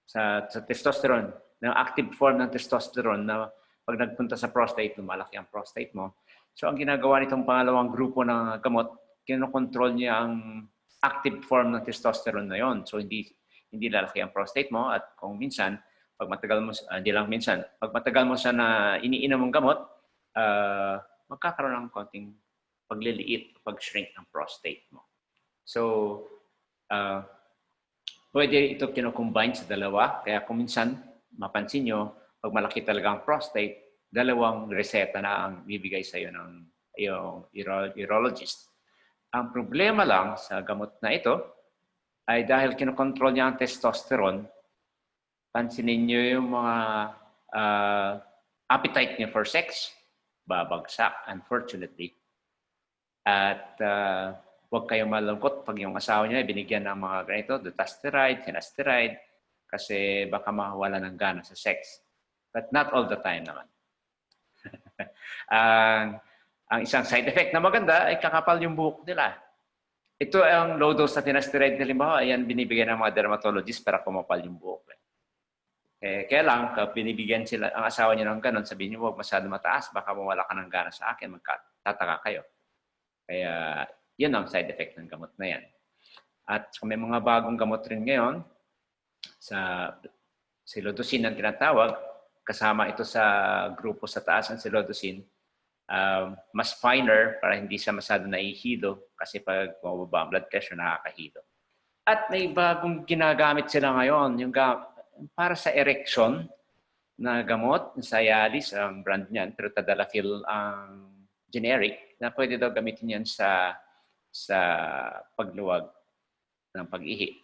Sa testosterone, ng active form ng testosterone na pag nagpunta sa prostate, lumalaki ang prostate mo. So, ang ginagawa nitong pangalawang grupo ng gamot, kinokontrol niya ang active form ng testosterone na yon. So, hindi lalaki ang prostate mo at kung minsan, pag matagal mo, hindi lang minsan, pag matagal mo siya na iniinom mong gamot, magkakaroon ng konting pagliliit, pag-shrink ng prostate mo. So, pwede ito kino-combine sa dalawa. Kaya kung minsan, mapansin nyo, pag malaki talaga ang prostate, dalawang reseta na ang bibigay sa iyo ng iyong urologist. Ang problema lang sa gamot na ito ay dahil kinokontrol niya ang testosterone, pansinin niyo yung mga appetite niya for sex, babagsak, unfortunately. At huwag kayong malungkot pag yung asawa niya binigyan ng mga ganito, dutasteride, finasteride, kasi baka mawala ng gana sa sex. But not all the time naman. Ang isang side effect na maganda ay kakapal yung buhok nila. Ito ang low dose na finasteride na halimbawa, ayan binibigyan ng mga dermatologist para kumapal yung buhok. Kaya lang, kapag binibigyan sila, ang asawa niya ng ganon, sabihin niyo, huwag masyado mataas, baka mawala ka ng gana sa akin, magtataka kayo. Kaya, yun ang side effect ng gamot na yan. At may mga bagong gamot rin ngayon, sa silodocin ang tinatawag, kasama ito sa grupo sa taas ng silodocin, mas finer para hindi siya masyado naihilo kasi pag mababa ang blood pressure, nakakahilo. At may bagong ginagamit sila ngayon, yung para sa erection na gamot, Cialis ang brand niyan, pero Tadalafil ang generic na pwede daw gamitin yan sa pagluwag ng pag-ihi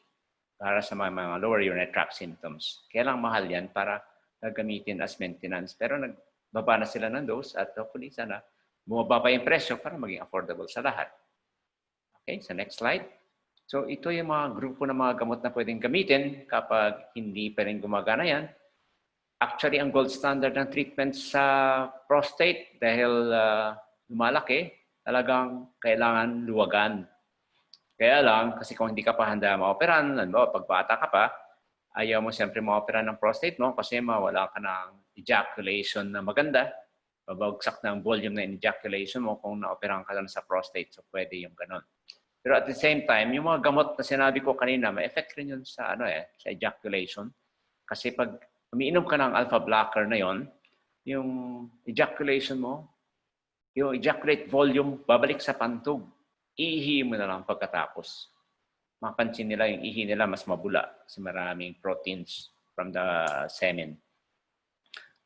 para sa mga lower urinary tract symptoms. Kaya lang mahal yan para gagamitin as maintenance. Pero nagbaba na sila ng dose at hopefully sana bumaba pa yung presyo para maging affordable sa lahat. Okay, sa next slide. So ito yung mga grupo ng mga gamot na pwedeng gamitin kapag hindi pa rin gumagana yan. Actually, ang gold standard ng treatment sa prostate dahil lumalaki, talagang kailangan luwagan. Kaya lang, kasi kung hindi ka pa handa maoperan, pag bata ka pa, ayaw mo siyempre maoperan ng prostate mo kasi mawala ka ng ejaculation na maganda. Babagsak na ang volume na ejaculation mo kung naoperan ka lang sa prostate. So pwede yung ganon. Pero at the same time, yung mga gamot na sinabi ko kanina, may effect rin yun sa, sa ejaculation. Kasi pag umiinom ka ng alpha blocker na yon, yung ejaculation mo, yung ejaculate volume, babalik sa pantog. Ihi mo na lang pagkatapos. Mapansin nila yung ihi nila mas mabula kasi maraming proteins from the semen.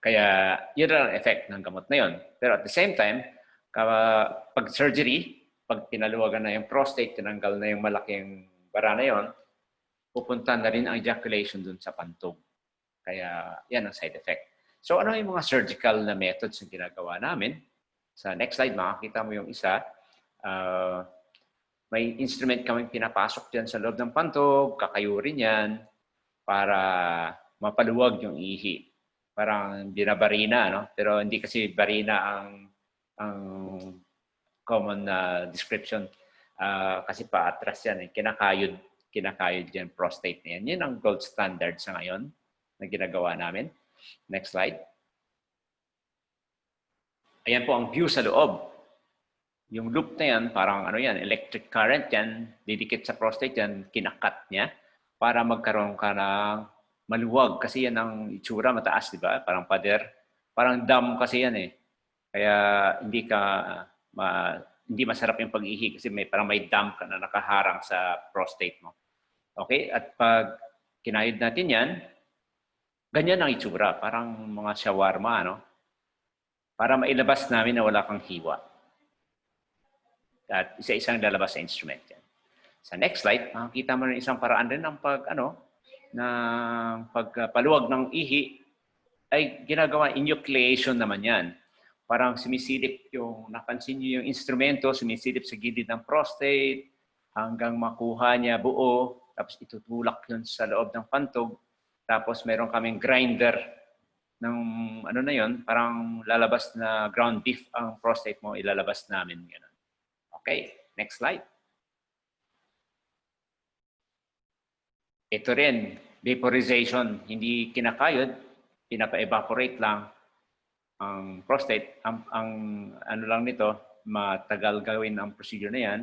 Kaya yun ang effect ng gamot na yon. Pero at the same time, pag surgery, pag pinaluwagan na yung prostate, tinanggal na yung malaking bara na yon, pupunta na rin ang ejaculation dun sa pantog. Kaya yan ang side effect. So ano yung mga surgical na methods na ginagawa namin? Sa next slide, makakita mo yung isa. May instrument kaming pinapasok dyan sa loob ng pantog, kakayurin yan para mapaluwag yung ihi. Parang binabarina, no? Pero hindi kasi barina ang common description. Kasi paatras yan. Kinakayod yan, prostate na yan. Yan ang gold standard sa ngayon na ginagawa namin. Next slide. Ayan po ang view sa loob. Yung loop na yan, parang electric current yan, didikit sa prostate yan, kinakat niya para magkaroon ka ng maluwag. Kasi yan ang itsura, mataas, di ba? Parang pader. Parang dam kasi yan eh. Kaya hindi masarap yung pag-ihi kasi parang may dam ka na nakaharang sa prostate mo. Okay? At pag kinayod natin yan, ganyan ang itsura. Parang mga shawarma, para mailabas namin na wala kang hiwa. At isa-isang lalabas sa instrument yan. Sa next slide, makikita mo rin isang paraan rin ng pagpaluwag ng ihi ay ginagawa enucleation naman yan. Parang sumisilip napansin niyo yung instrumento, sumisilip sa gilid ng prostate, hanggang makuha niya buo, tapos itutulak yun sa loob ng pantog. Tapos meron kaming grinder ng ano na yun, parang lalabas na ground beef ang prostate mo, ilalabas namin. Ganun. Okay, next slide. Ito rin, vaporization, hindi kinakayod, pinapa-evaporate lang ang prostate. Ang ano lang nito, matagal gawin ang procedure na yan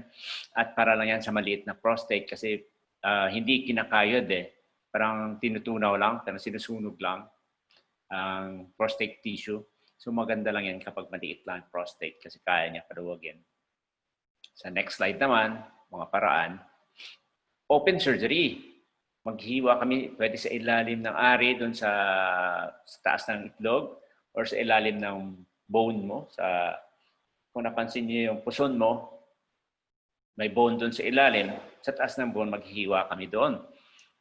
at para lang yan sa maliit na prostate kasi hindi kinakayod eh. Parang tinutunaw lang, parang sinusunog lang ang prostate tissue. So maganda lang yan kapag maliit lang prostate kasi kaya niya paluwagin. Sa next slide naman, mga paraan. Open surgery. Maghiwa kami, pwede sa ilalim ng ari, doon sa taas ng itlog, or sa ilalim ng bone mo. Kung napansin niyo yung puson mo, may bone doon sa ilalim. Sa taas ng bone, maghiwa kami doon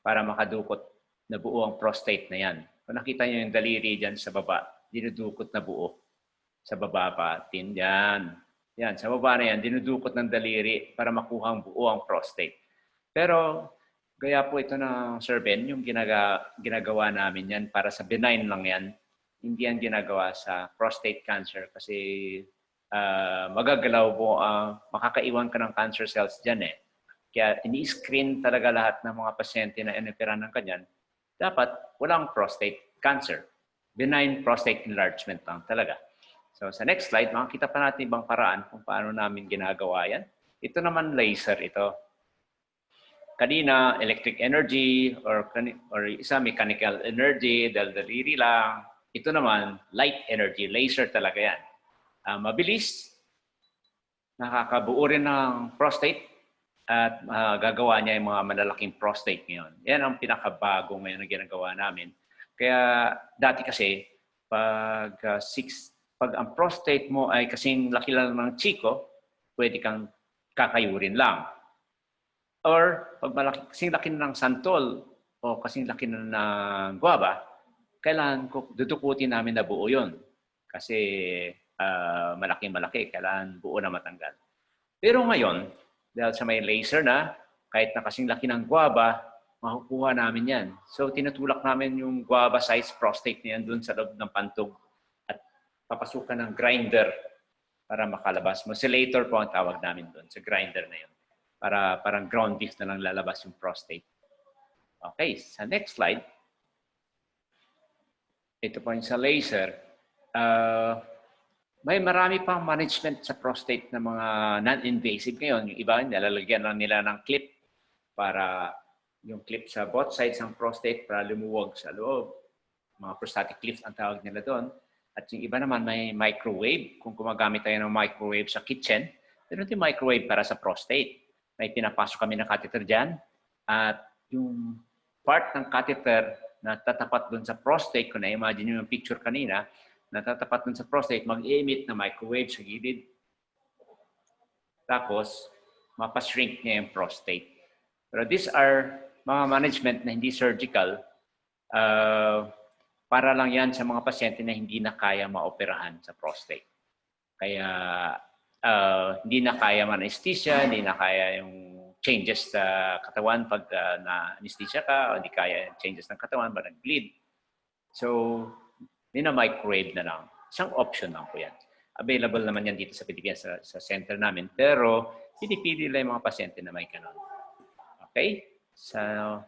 para makadukot na buo ang prostate na yan. Kung nakita niyo yung daliri dyan sa baba, dinudukot na buo. Sa baba pa, yan. Yan, sa baba na yan, dinudukot ng daliri para makuha ang buo ang prostate. Pero, gaya po ito ng Sir Ben, yung ginagawa namin yan para sa benign lang yan. Hindi yan ginagawa sa prostate cancer kasi magagalaw po, makakaiwan ka ng cancer cells dyan eh. Kaya ini-screen talaga lahat ng mga pasyente na inipiran ng kanyan. Dapat walang prostate cancer. Benign prostate enlargement lang talaga. So sa next slide, makikita pa natin ibang paraan kung paano namin ginagawa yan. Ito naman laser ito. Kanina, electric energy or isa mechanical energy, daliri lang. Ito naman, light energy, laser talaga yan. Mabilis, nakakabuo rin ng prostate at gagawa niya yung mga malalaking prostate ngayon. Yan ang pinakabago ngayon na ginagawa namin. Kaya dati kasi, pag ang prostate mo ay kasing laki lang ng chiko, pwede kang kakayurin lang. Or pag kasing laki ng santol o kasing laki ng guava, kailangan dudukutin namin na buo yun. Kasi malaki-malaki, kailangan buo na matanggal. Pero ngayon, dahil sa may laser na, kahit na kasing laki ng guava, makukuha namin yan. So tinutulak namin yung guava-sized prostate na yan dun sa loob ng pantog at papasukan ng grinder para makalabas. Moderator po ang tawag namin dun sa grinder na yun. Para parang ground beef na lang lalabas yung prostate. Okay, sa next slide. Ito po yung sa laser. May marami pang management sa prostate na mga non-invasive ngayon. Yung iba, nilalagyan lang nila ng clip para yung clip sa both sides ng prostate para lumuwag sa loob. Mga prostatic clips ang tawag nila doon. At yung iba naman may microwave. Kung gumagamit tayo ng microwave sa kitchen, meron din microwave para sa prostate. May pinapasok kami na catheter dyan. At yung part ng catheter na tatapat doon sa prostate, kung na-imagine nyo yung picture kanina, na tatapat doon sa prostate, mag-emit na microwave sa gilid. Tapos, mapashrink niya yung prostate. Pero these are mga management na hindi surgical. Para lang yan sa mga pasyente na hindi na kaya maoperahan sa prostate. Kaya, hindi na kaya man-anesthesia, hindi na kaya yung changes sa katawan pag na-anesthesia ka, o hindi kaya changes ng katawan pag nag-bleed. So, microwave na lang. Isang option lang po yan. Available naman yan dito sa Pilipinas sa center namin. Pero, pinipili lang yung mga pasyente na may ganon. Okay? Sa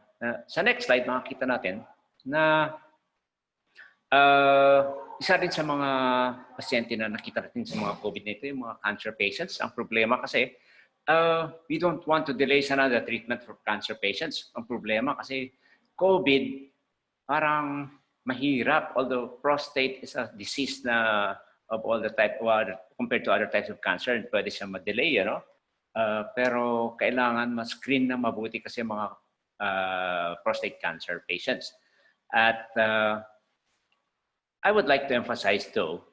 next slide, makikita natin na isa rin sa mga pasyente na nakita natin sa mga COVID na ito, yung mga cancer patients. Ang problema kasi, we don't want to delay sana the treatment for cancer patients. Ang problema kasi COVID, parang mahirap. Although prostate is a disease na of all the type, compared to other types of cancer, pwede siya ma-delay, you know? Pero kailangan ma-screen na mabuti kasi mga prostate cancer patients. At I would like to emphasize though,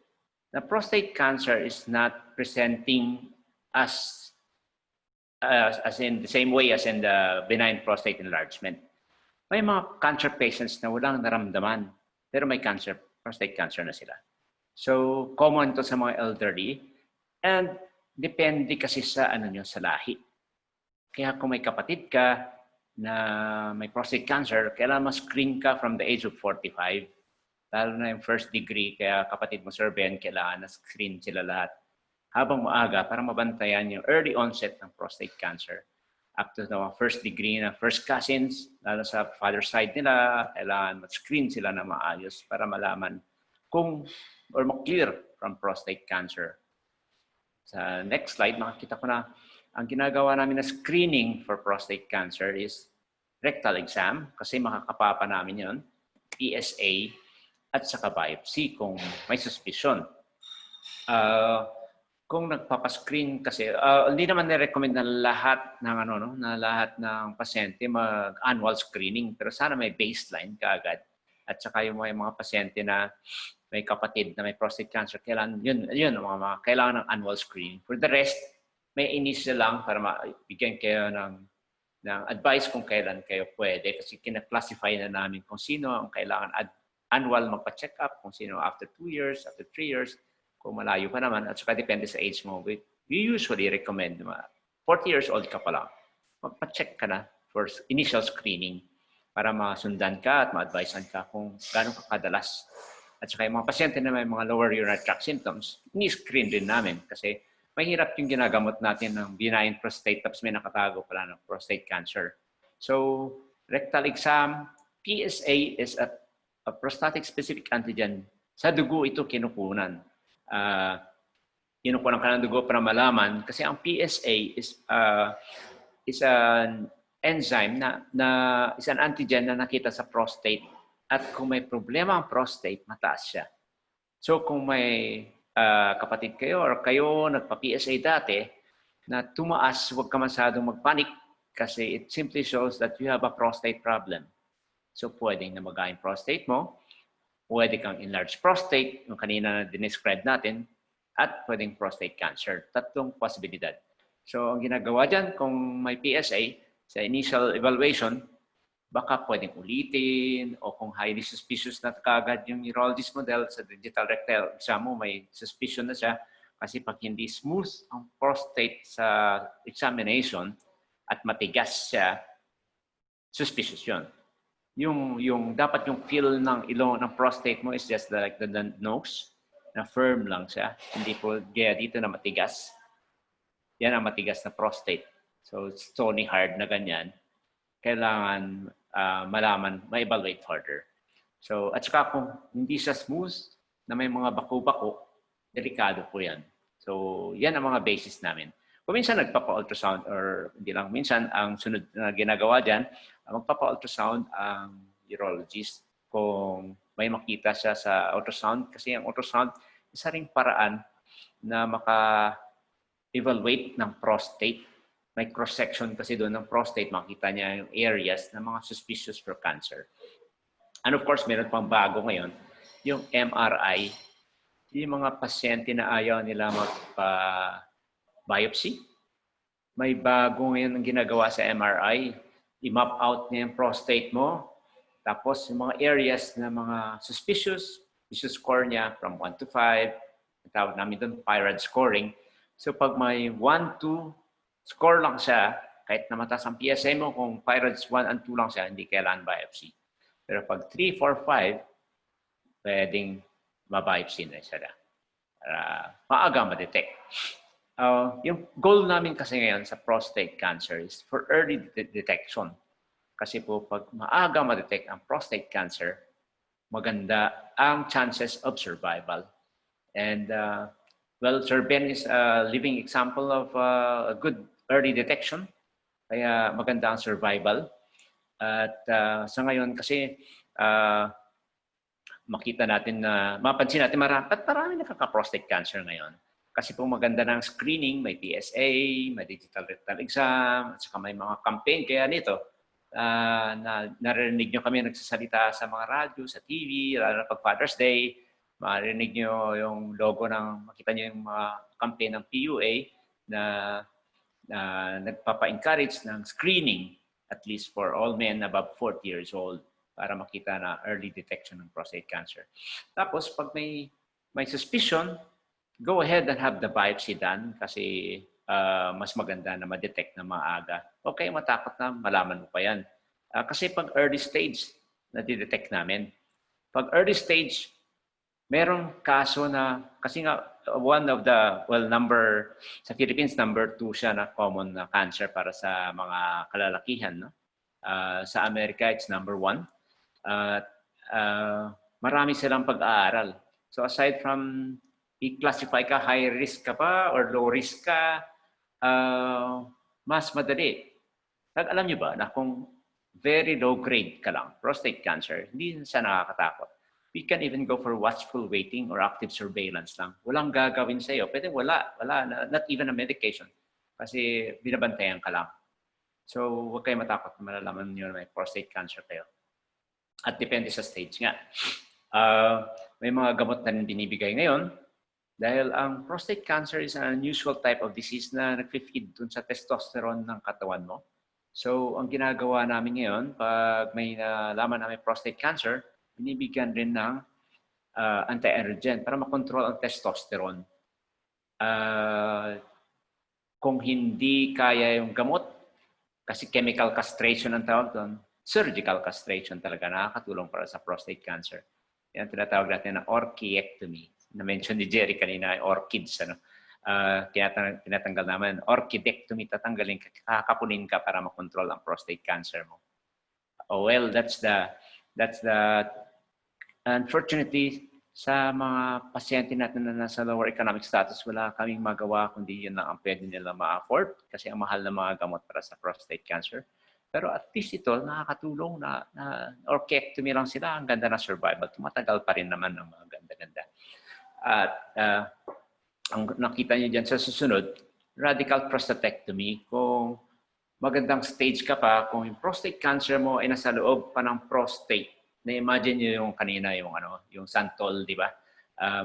na prostate cancer is not presenting as in the same way as in the benign prostate enlargement. May mga cancer patients na walang naramdaman, pero may cancer, prostate cancer na sila. So, common to sa mga elderly and depende kasi sa sa lahi. Kaya kung may kapatid ka na may prostate cancer, kailangan ma-screen ka from the age of 45. Lalo na yung first degree, kaya kapatid mo, Sir Ben, kailangan na-screen sila lahat habang maaga para mabantayan yung early onset ng prostate cancer. Up to the first degree na first cousins, lalo sa father side nila, kailangan ma-screen sila na maayos para malaman kung or ma-clear from prostate cancer. Sa next slide, makikita ko na ang ginagawa namin na screening for prostate cancer is rectal exam kasi makakapapa namin yon, PSA, at saka biopsy kung may suspicion. Kung nagpapascreen kasi, hindi naman ni-recommend na lahat ng na lahat ng pasyente mag-annual screening, pero sana may baseline kaagad. At saka yung mga pasyente na may kapatid na may prostate cancer, kailangan yun mga kailangan ng annual screening. For the rest, may initial lang para mabigyan kayo ng advice kung kailan kayo pwede kasi kina-classify na namin kung sino ang kailangan annual magpa-check up, kung sino after 2 years, after 3 years, kung malayo pa naman, at saka depende sa age mo. We usually recommend 40 years old ka pa lang, magpa-check ka na for initial screening para masundan ka at ma-advisean ka kung gano'ng kadalas. At saka yung mga pasyente na may mga lower urinary tract symptoms, ni-screen din namin kasi mahirap yung ginagamot natin ng benign prostate tapos may nakatago pala ng prostate cancer. So, rectal exam, PSA is a prostatic specific antigen. Sa dugo ito kinukunan. Kinukunan ka ng dugo para malaman kasi ang PSA is an enzyme is an antigen na nakita sa prostate at kung may problema ang prostate, mataas siya. So kung may kapatid kayo or kayo nagpa-PSA dati na tumaas, huwag ka masyadong magpanik kasi it simply shows that you have a prostate problem. So pwedeng na magaling prostate mo, pwede kang enlarged prostate, yung kanina na dinescribe natin, at pwedeng prostate cancer. Tatlong posibilidad. So, ang ginagawa dyan, kung may PSA, sa initial evaluation, baka pwedeng ulitin, o kung highly suspicious na kagad yung urologist model sa digital rectal exam mo, may suspicion na siya, kasi pag hindi smooth ang prostate sa examination at matigas siya, suspicious yun. Yung dapat yung feel ng ilong ng prostate mo is just like the nose na firm lang siya, hindi po gaya dito na matigas. Yan ang matigas na prostate. So stony hard na ganyan. Kailangan malaman, ma-evaluate further. So at saka kung hindi siya smooth na may mga bako-bako, delikado po yan. So yan ang mga basis namin. Kung minsan nagpapa-ultrasound or hindi lang minsan, ang sunod na ginagawa dyan, magpapa-ultrasound ang urologist kung may makita siya sa ultrasound. Kasi ang ultrasound, isa ring paraan na maka-evaluate ng prostate. May cross-section kasi doon ng prostate, makita niya yung areas na mga suspicious for cancer. And of course, meron pang bago ngayon, yung MRI. Yung mga pasyente na ayaw nila magpa-biopsy. May bago ngayon ang ginagawa sa MRI. I-map out niya yung prostate mo. Tapos yung mga areas na mga suspicious, score niya from 1 to 5. Tawag namin doon, PIRAD scoring. So pag may 1, 2, score lang siya, kahit na mataas ang PSA mo, kung PIRADs 1 and 2 lang siya, hindi kailangan biopsy. Pero pag 3, 4, 5, pwedeng ma-biopsy na siya para maaga ma-detect. Yung goal namin kasi ngayon sa prostate cancer is for early detection. Kasi po pag maaga ma-detect ang prostate cancer, maganda ang chances of survival. And well, Sir Ben is a living example of a good early detection. Kaya maganda ang survival. At sa ngayon kasi makita natin na, mapansin natin marami nakaka-prostate cancer ngayon. Kasi po maganda ng screening, may PSA, may digital rectal exam, at saka may mga campaign. Kaya nito, narinig nyo kami nagsasalita sa mga radyo, sa TV, lalo na pag Father's Day, marinig nyo yung logo makita nyo yung mga campaign ng PUA na nagpapa-encourage ng screening, at least for all men above 40 years old, para makita na early detection ng prostate cancer. Tapos, pag may suspicion, go ahead and have the biopsy done kasi mas maganda na ma-detect na maaga. Huwag kayong matakot na malaman mo pa yan. Kasi pag early stage, na-detect namin. Pag early stage, merong kaso na, kasi nga, one of the, well, sa Philippines, number 2 siya na common na cancer para sa mga kalalakihan. No? Sa Amerika, it's number 1. Marami silang pag-aaral. So aside from i-classify ka, high risk ka pa or low risk ka, mas madali. Alam niyo ba na kung very low grade ka lang, prostate cancer, hindi siya nakakatakot. We can even go for watchful waiting or active surveillance lang. Walang gagawin sa'yo. Pwede wala, not even a medication. Kasi binabantayan ka lang. So huwag kayo matakot na malalaman niyo na may prostate cancer kayo. At depende sa stage nga. May mga gamot na binibigay ngayon dahil ang prostate cancer is an unusual type of disease na nag-feed dun sa testosterone ng katawan mo. So, ang ginagawa namin ngayon, pag may nalaman na may prostate cancer, binibigyan rin ng anti-androgen para makontrol ang testosterone. Kung hindi kaya yung gamot, kasi chemical castration ang tawag doon, surgical castration talaga nakakatulong para sa prostate cancer. Yan tinatawag natin na orchiectomy. Na-mention ni Jerry kanina, orchids. Tinatanggal naman, orchidectomy, tatanggalin ka, kakapunin ka para makontrol ang prostate cancer mo. Oh, well, that's the unfortunately, sa mga pasyente natin na nasa lower economic status, wala kaming magawa kundi yun lang ang pwede nila ma-afford kasi ang mahal na mga gamot para sa prostate cancer. Pero at least ito, nakakatulong na orchiectomy lang sila, ang ganda na survival. Tumatagal pa rin naman ng mga ganda-ganda. At ang nakita niyo dyan sa susunod, radical prostatectomy. Kung magandang stage ka pa, kung yung prostate cancer mo ay nasa loob pa ng prostate, na-imagine niyo yung kanina, yung santol, di ba?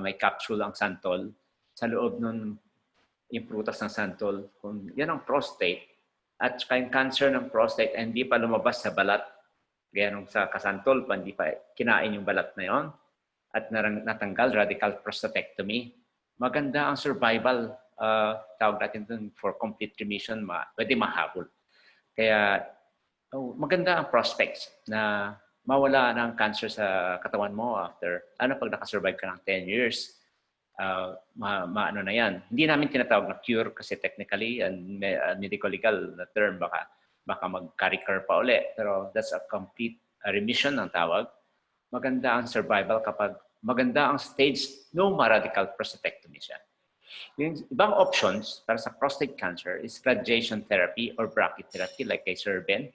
May capsule ang santol. Sa loob nun, yung prutas ng santol, kung yan ang prostate, at saka yung cancer ng prostate ay hindi pa lumabas sa balat, gaya nung sa kasantol pa, hindi pa kinain yung balat na yon, at natanggal, radical prostatectomy, maganda ang survival, tawag natin dun, for complete remission, pwede mahabol. Kaya maganda ang prospects na mawala ng cancer sa katawan mo after, pag nakasurvive ka ng 10 years, maano na yan. Hindi namin tinatawag na cure kasi technically and medical legal na term, baka mag-recur pa uli. Pero that's a complete remission ang tawag. Maganda ang survival kapag maganda ang stage no radical prostatectomy siya. Yung ibang options para sa prostate cancer is radiation therapy or brachytherapy like kay Sir Ben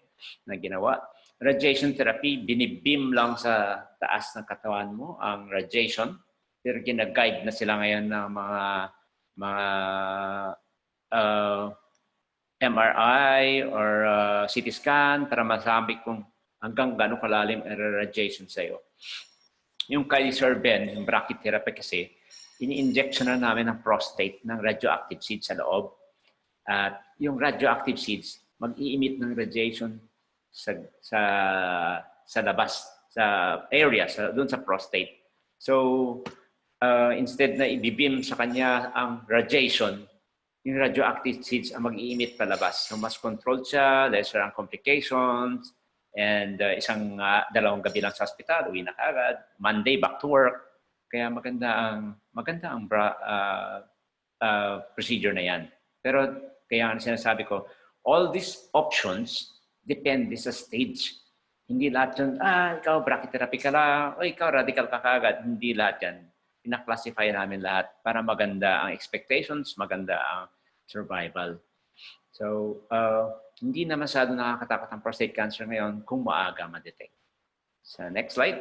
na ginawa. Radiation therapy, binibim lang sa taas ng katawan mo ang radiation. Pero gina-guide na sila ngayon ng mga MRI or CT scan para masabi kung hanggang gano'ng kalalim ang radiation sa'yo. Yung kay Sir Ben, yung brachytherapy kasi, ini-injection na namin ng prostate ng radioactive seeds sa loob. At yung radioactive seeds, mag-i-emit ng radiation sa labas, sa area, doon sa prostate. So, instead na ibibim sa kanya ang radiation, yung radioactive seeds ang mag-i-emit palabas. So, mas controlled siya, lesser ang complications, and dalawang gabi lang sa hospital, uwi na agad, Monday back to work. Kaya maganda ang procedure na yan. Pero kaya sinasabi ko, all these options depende sa stage. Hindi lahat yun, ikaw brachytherapy ka lang, o ikaw radical ka kaagad. Hindi lahat yan. Pina-classify namin lahat para maganda ang expectations, maganda ang survival. So, hindi na masyado nakakatakot ang prostate cancer ngayon kung maaga ma-detect. So, next slide.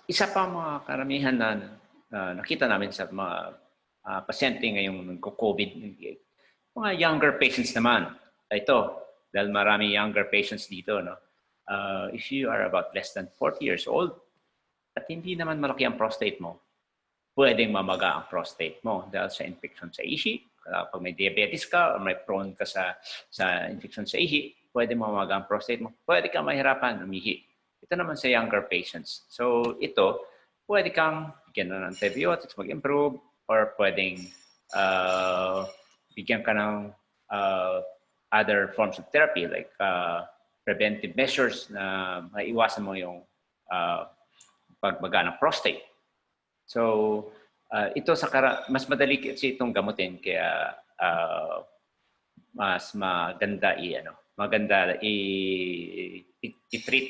Isa pa mga karamihan na nakita namin sa mga pasyente ngayong nagko-COVID, mga younger patients naman. Ito, dahil marami younger patients dito, no? If you are about less than 40 years old at hindi naman malaki ang prostate mo, pwedeng mamaga ang prostate mo dahil sa infection sa ihi. Pag may diabetes ka o may prone ka sa infection sa ihi, pwede mamaga ang prostate mo. Pwede ka mahirapan umihi. Ito naman sa younger patients. So ito, pwede kang bigyan ng antibiotics, mag-improve, or pwedeng bigyan ka ng other forms of therapy like preventive measures na maiwasan mo yung pagbaga ng prostate. So, ito mas madali kasi itong gamutin kaya mas maganda i-treat.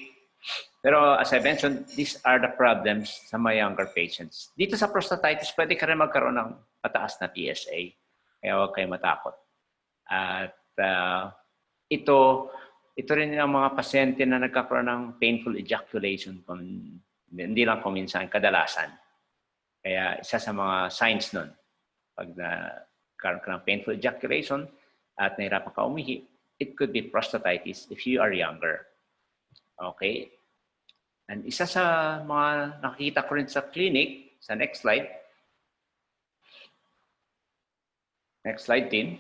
Pero as I mentioned, these are the problems sa mga younger patients. Dito sa prostatitis, pwede ka rin magkaroon ng mataas na PSA. Kaya huwag kayo matakot. At ito rin ang mga pasyente na nagkakaroon ng painful ejaculation. Hindi lang kung minsan, kadalasan. Kaya isa sa mga signs nun, pag nagkaroon ka ng painful ejaculation at nahirapan ka umihi, it could be prostatitis if you are younger. Okay? And isa sa mga nakikita ko rin sa clinic, sa next slide. Next slide din.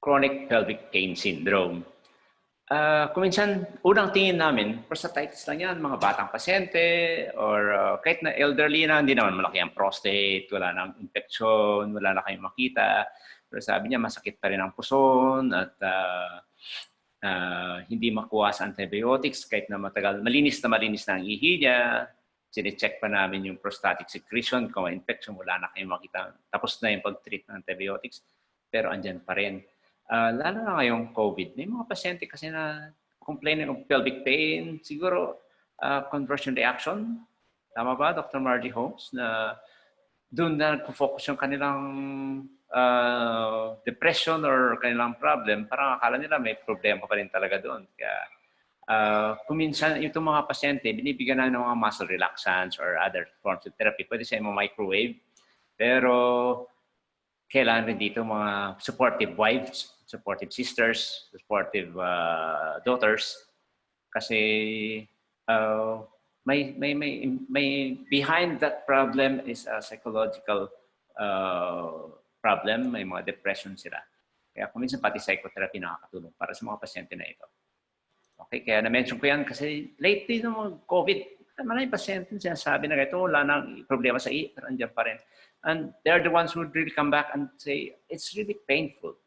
Chronic pelvic pain syndrome. Kung minsan, unang tingin namin, prostatitis lang yan, mga batang pasyente, or kahit na elderly na, hindi naman malaki ang prostate, wala nang infection, wala na kayong makita. Pero sabi niya, masakit pa rin ang puson, at hindi makuha sa antibiotics kahit na matagal. Malinis na ang ihi niya. Sine-check pa namin yung prostatic secretion. Kung may infection, wala na kayong makita. Tapos na yung pag-treat ng antibiotics. Pero andyan pa rin. Lalo na ngayong COVID. May mga pasyente kasi na complaining of pelvic pain. Siguro, conversion reaction. Tama ba, Dr. Margie Holmes? Na doon na nagpo-focus yung kanilang depression or kanilang problem, parang akala nila may problema pa rin talaga doon. Kaya kung minsan itong mga pasyente, binibigyan na ng mga muscle relaxants or other forms of therapy. Pwede sa mga microwave. Pero kailangan rin dito mga supportive wives, supportive sisters, supportive daughters. Kasi may behind that problem is a psychological problem, may mga depression sila. Kaya kung minsan pati psychotherapy nakakatulong para sa mga pasyente na ito. Okay, kaya na-mention ko yan kasi lately ng COVID, maraming pasyente sinasabi na ito, wala nang problema sa pero andyan pa rin. And they're the ones who would really come back and say, it's really painful.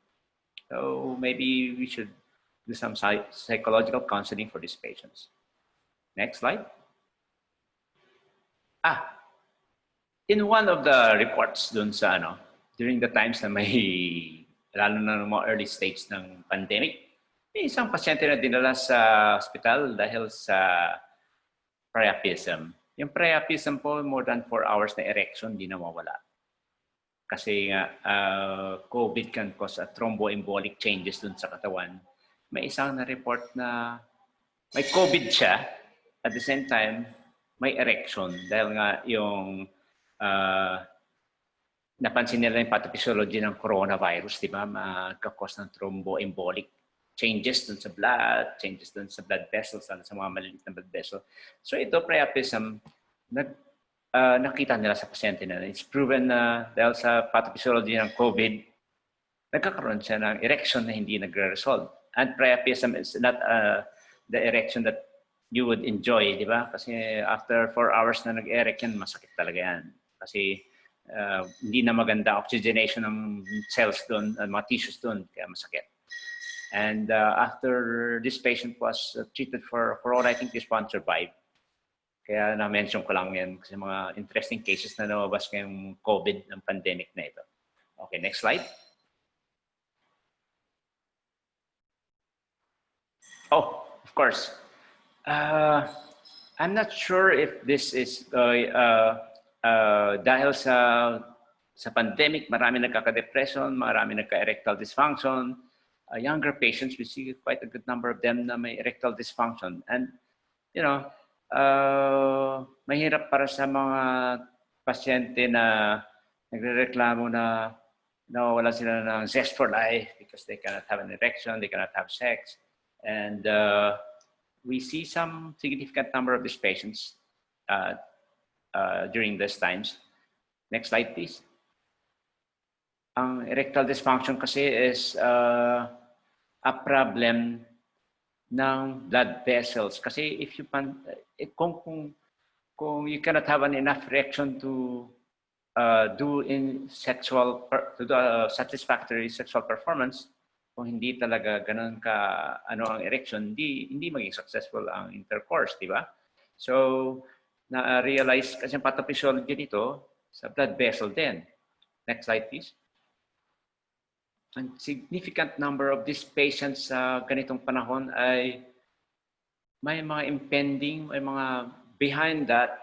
So maybe we should do some psychological counseling for these patients. Next slide. In one of the reports dun sa during the times na may, lalo na ng mga early stage ng pandemic, may isang pasyente na dinala sa hospital dahil sa priapism. Yung priapism po, more than 4 hours na erection, di nawawala. Kasi nga, COVID can cause a thromboembolic changes dun sa katawan. May isang na-report na may COVID siya, at the same time, may erection. Dahil nga yung napansin nila yung pathophysiology ng coronavirus, di ba? Magkakos ng thromboembolic changes dun sa blood, changes dun sa blood vessels, sa mga maliliit na blood vessel. So ito, priapism, nakita nila sa pasyente na it's proven na dahil sa pathophysiology ng COVID, nagkakaroon siya ng erection na hindi nagre-resolve. And priapism is not the erection that you would enjoy, di ba? Kasi after 4 hours na nag-erect yan, masakit talaga yan. Kasi hindi na maganda oxygenation ng cells doon, mga tissues doon, kaya masakit. And after this patient was treated for corona, I think this one survived. Kaya na-mention ko lang yan kasi mga interesting cases na lumabas ngayong COVID ng pandemic na ito. Okay, next slide. Oh, of course. I'm not sure if this is dahil sa pandemic, marami nagkaka-depression, marami nagka-erectile dysfunction. Younger patients, we see quite a good number of them na may erectile dysfunction. And, mahirap para sa mga pasyente na nagrereklamo na nawawala sila ng zest for life because they cannot have an erection, they cannot have sex. And we see some significant number of these patients during these times. Next slide, please. Ang erectile dysfunction kasi is a problem ng blood vessels. Kasi if you kung kung you cannot have an enough erection to do in sexual, to do a satisfactory sexual performance, kung hindi talaga ganun ka ano ang erection, hindi maging successful ang intercourse, di ba? So, na-realize kasi ang pathophysiology dito sa blood vessel din. Next slide, please. A significant number of these patients sa ganitong panahon ay may mga impending, may mga behind that.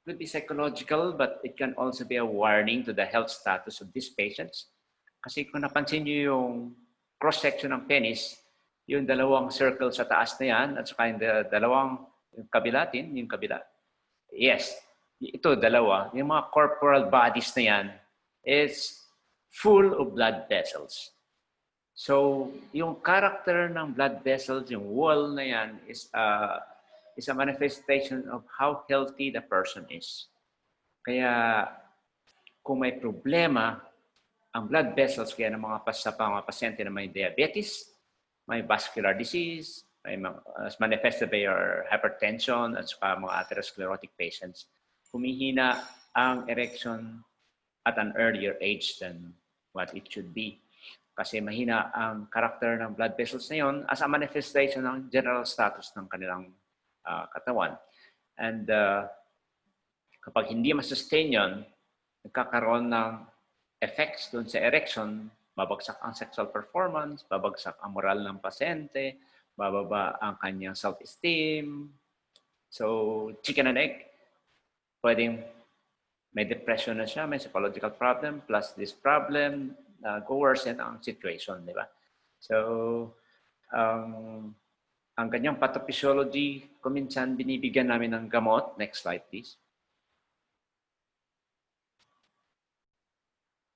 Could be psychological, but it can also be a warning to the health status of these patients. Kasi kung napansin niyo yung cross-section ng penis, yung dalawang circle sa taas na yan, at saka yung dalawang yung kabilatin, yung kabila. Yes, ito dalawa. Yung mga corporal bodies na yan is full of blood vessels. So, yung character ng blood vessels, yung wall na yan is a manifestation of how healthy the person is. Kaya, kung may problema, ang blood vessels kaya ng mga pasyente na may diabetes, may vascular disease, may as manifested by your hypertension at saka mga atherosclerotic patients, humihina ang erection at an earlier age than what it should be. Kasi mahina ang karakter ng blood vessels na yun as a manifestation ng general status ng kanilang katawan. And kapag hindi masustain yun, nagkakaroon ng effects doon sa erection, babagsak ang sexual performance, babagsak ang moral ng pasyente, bababa ang kanyang self-esteem. So, chicken and egg, pwedeng may depression na siya, may psychological problem, plus this problem, go worsen ang situation, di ba? So, ang kanyang pathophysiology, kuminsan binibigyan namin ng gamot. Next slide, please.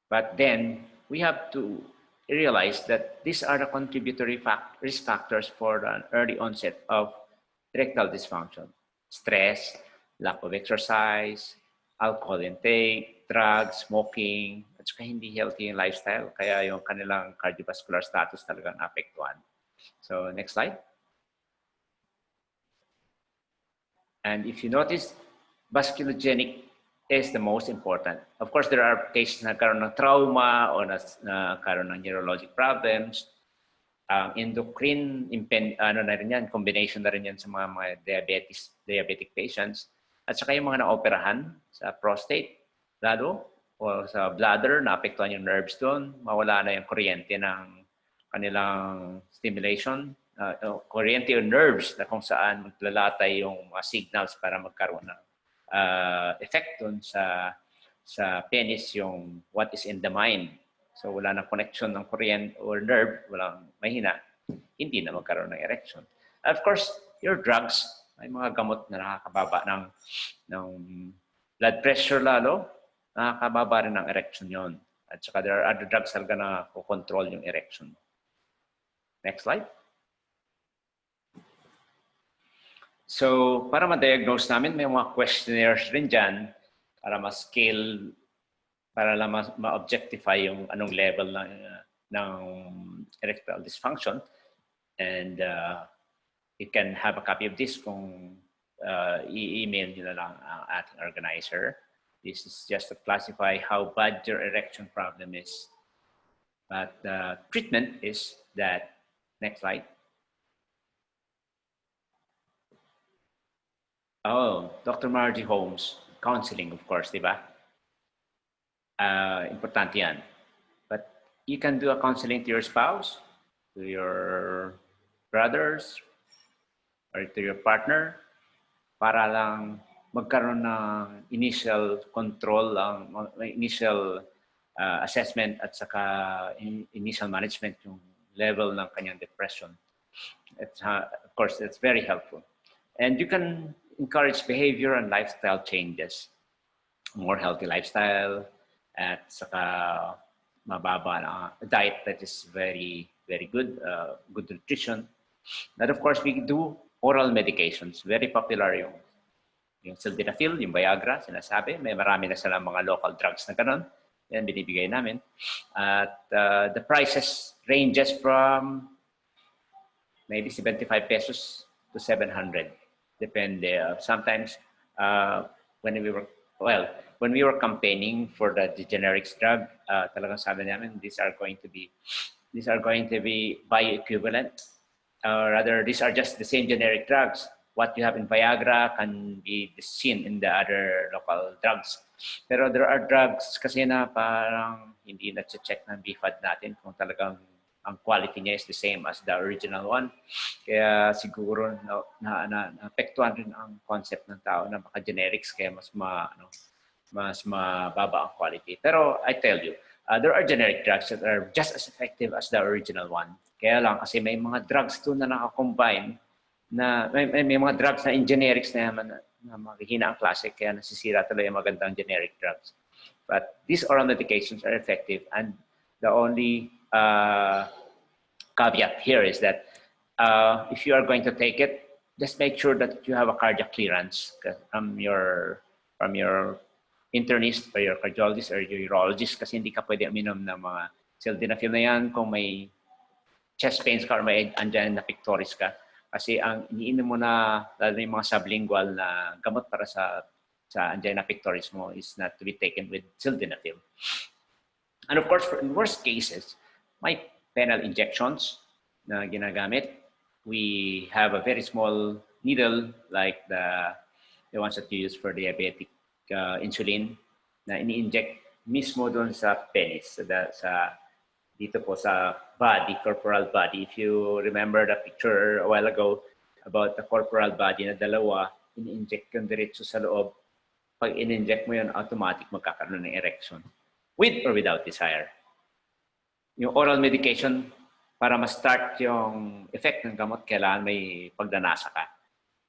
But then, we have to realize that these are the contributory risk factors for an early onset of erectile dysfunction. Stress, lack of exercise, alcohol intake, drugs, smoking, at saka hindi healthy yung lifestyle. Kaya yung kanilang cardiovascular status talagang naapektuhan. So, next slide. And if you notice, vasculogenic is the most important. Of course, there are cases na nagkaroon ng trauma o nagkaroon ng neurologic problems. Endocrine, ano na rin yan, combination na rin yan sa mga diabetic patients. At saka yung mga naoperahan sa prostate, lalo, o sa bladder, naapektuhan yung nerves doon, mawala na yung kuryente ng kanilang stimulation, kuryente yung nerves na kung saan maglalatay yung mga signals para magkaroon ng effect doon sa penis, yung what is in the mind. So wala na connection ng kuryente or nerve, walang mahina, hindi na magkaroon ng erection. Of course, your drugs, may mga gamot na nakakababa ng blood pressure lalo, nakakababa rin ng erection yon. At saka there are other drugs talaga na control yung erection. Next slide. So, para ma-diagnose namin, may mga questionnaires rin dyan para ma-scale, para lang ma-objectify yung anong level ng erectile dysfunction. And you can have a copy of this kung i-email nyo na lang ang ating organizer. This is just to classify how bad your erection problem is. But the treatment is that, next slide. Oh, Dr. Margie Holmes, counseling, of course, di ba? Importante yan. But you can do a counseling to your spouse, to your brothers, or to your partner, para lang magkaroon ng initial control, initial assessment at saka initial management yung level ng kanyang depression. Of course, it's very helpful. And you can encourage behavior and lifestyle changes. More healthy lifestyle at saka mababa na diet that is very, very good, good nutrition. And of course, we do oral medications. Very popular yung sildenafil, yung Viagra, sinasabi. May marami na silang mga local drugs na ganun. Yan, binibigay namin. At the prices ranges from maybe 75 pesos to 700. Depende. Sometimes when we were, well, when we were campaigning for the generics drug, talagang sabi namin, these are going to be bioequivalent. Rather, these are just the same generic drugs. What you have in Viagra can be seen in the other local drugs. Pero there are drugs kasi na parang hindi na-check ng BFAD natin kung talagang ang quality niya is the same as the original one. Kaya siguro na-apektuhan rin ang concept ng tao na baka generics kaya mas mababa ang quality. Pero I tell you, there are generic drugs that are just as effective as the original one. Kaya lang kasi may mga drugs doon na nakakombine na may mga drugs na in generics na mahina ang klase kaya nasisira tuloy ang magandang generic drugs. But these oral medications are effective, and the only caveat here is that if you are going to take it, just make sure that you have a cardiac clearance from your internist or your cardiologist or your urologist, kasi hindi ka pwede uminom ng mga sildenafil na yan kung may chest pains ka or may angina pectoris ka. Kasi ang iniinom mo na, lalo yung mga sublingual na gamot para sa angina pectoris mo is not to be taken with sildenafil. And of course, in worst cases, may penile injections na ginagamit. We have a very small needle like the ones that you use for diabetic insulin na ini-inject mismo doon sa penis, dito po sa body, corporal body. If you remember the picture a while ago about the corporal body na dalawa, ini-inject yung diretso sa loob. Pag in-inject mo yun, automatic magkakaroon ng erection. With or without desire. Yung oral medication, para ma-start yung effect ng gamot, kailangan may pagnanasa ka.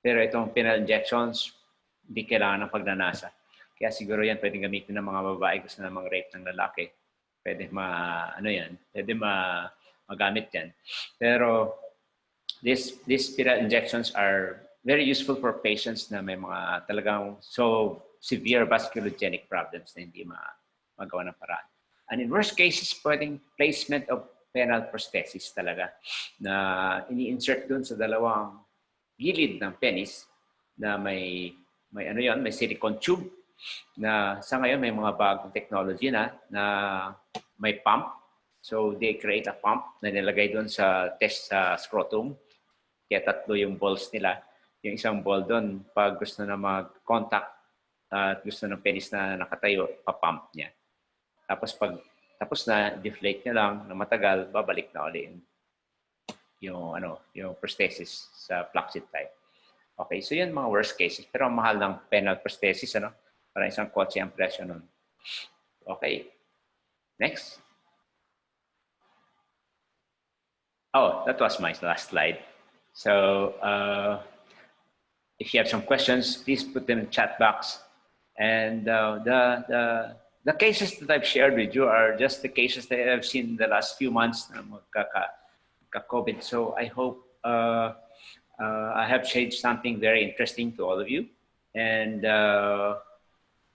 Pero itong penile injections, hindi kailangan ng pagnanasa. Kaya siguro yan pwedeng gamitin ng mga babae gusto na mang-rape ng lalaki. Pwede magamit yan. Pero these penile injections are very useful for patients na may mga talagang so severe vasculogenic problems na hindi magawa ng paraan. And in worst cases, pwedeng placement of penile prosthesis talaga na ini-insert dun sa dalawang gilid ng penis na may silicone tube na sa ngayon may mga bagong technology na may pump. So they create a pump na nilagay dun sa test sa scrotum. Kaya tatlo yung balls nila. Yung isang ball dun, pag gusto na mag-contact at gusto ng penis na nakatayo, pa-pump niya. Tapos na deflate niya lang na matagal, babalik na ulit yung prosthesis sa flaccid type. Okay, so yun mga worst cases. Pero ang mahal ng penile prosthesis, para isang kotse ang presyo nun. Okay. Next. Oh, that was my last slide. So if you have some questions, please put them in the chat box. And the cases that I've shared with you are just the cases that I've seen in the last few months na magka-COVID. So I hope I have shared something very interesting to all of you. And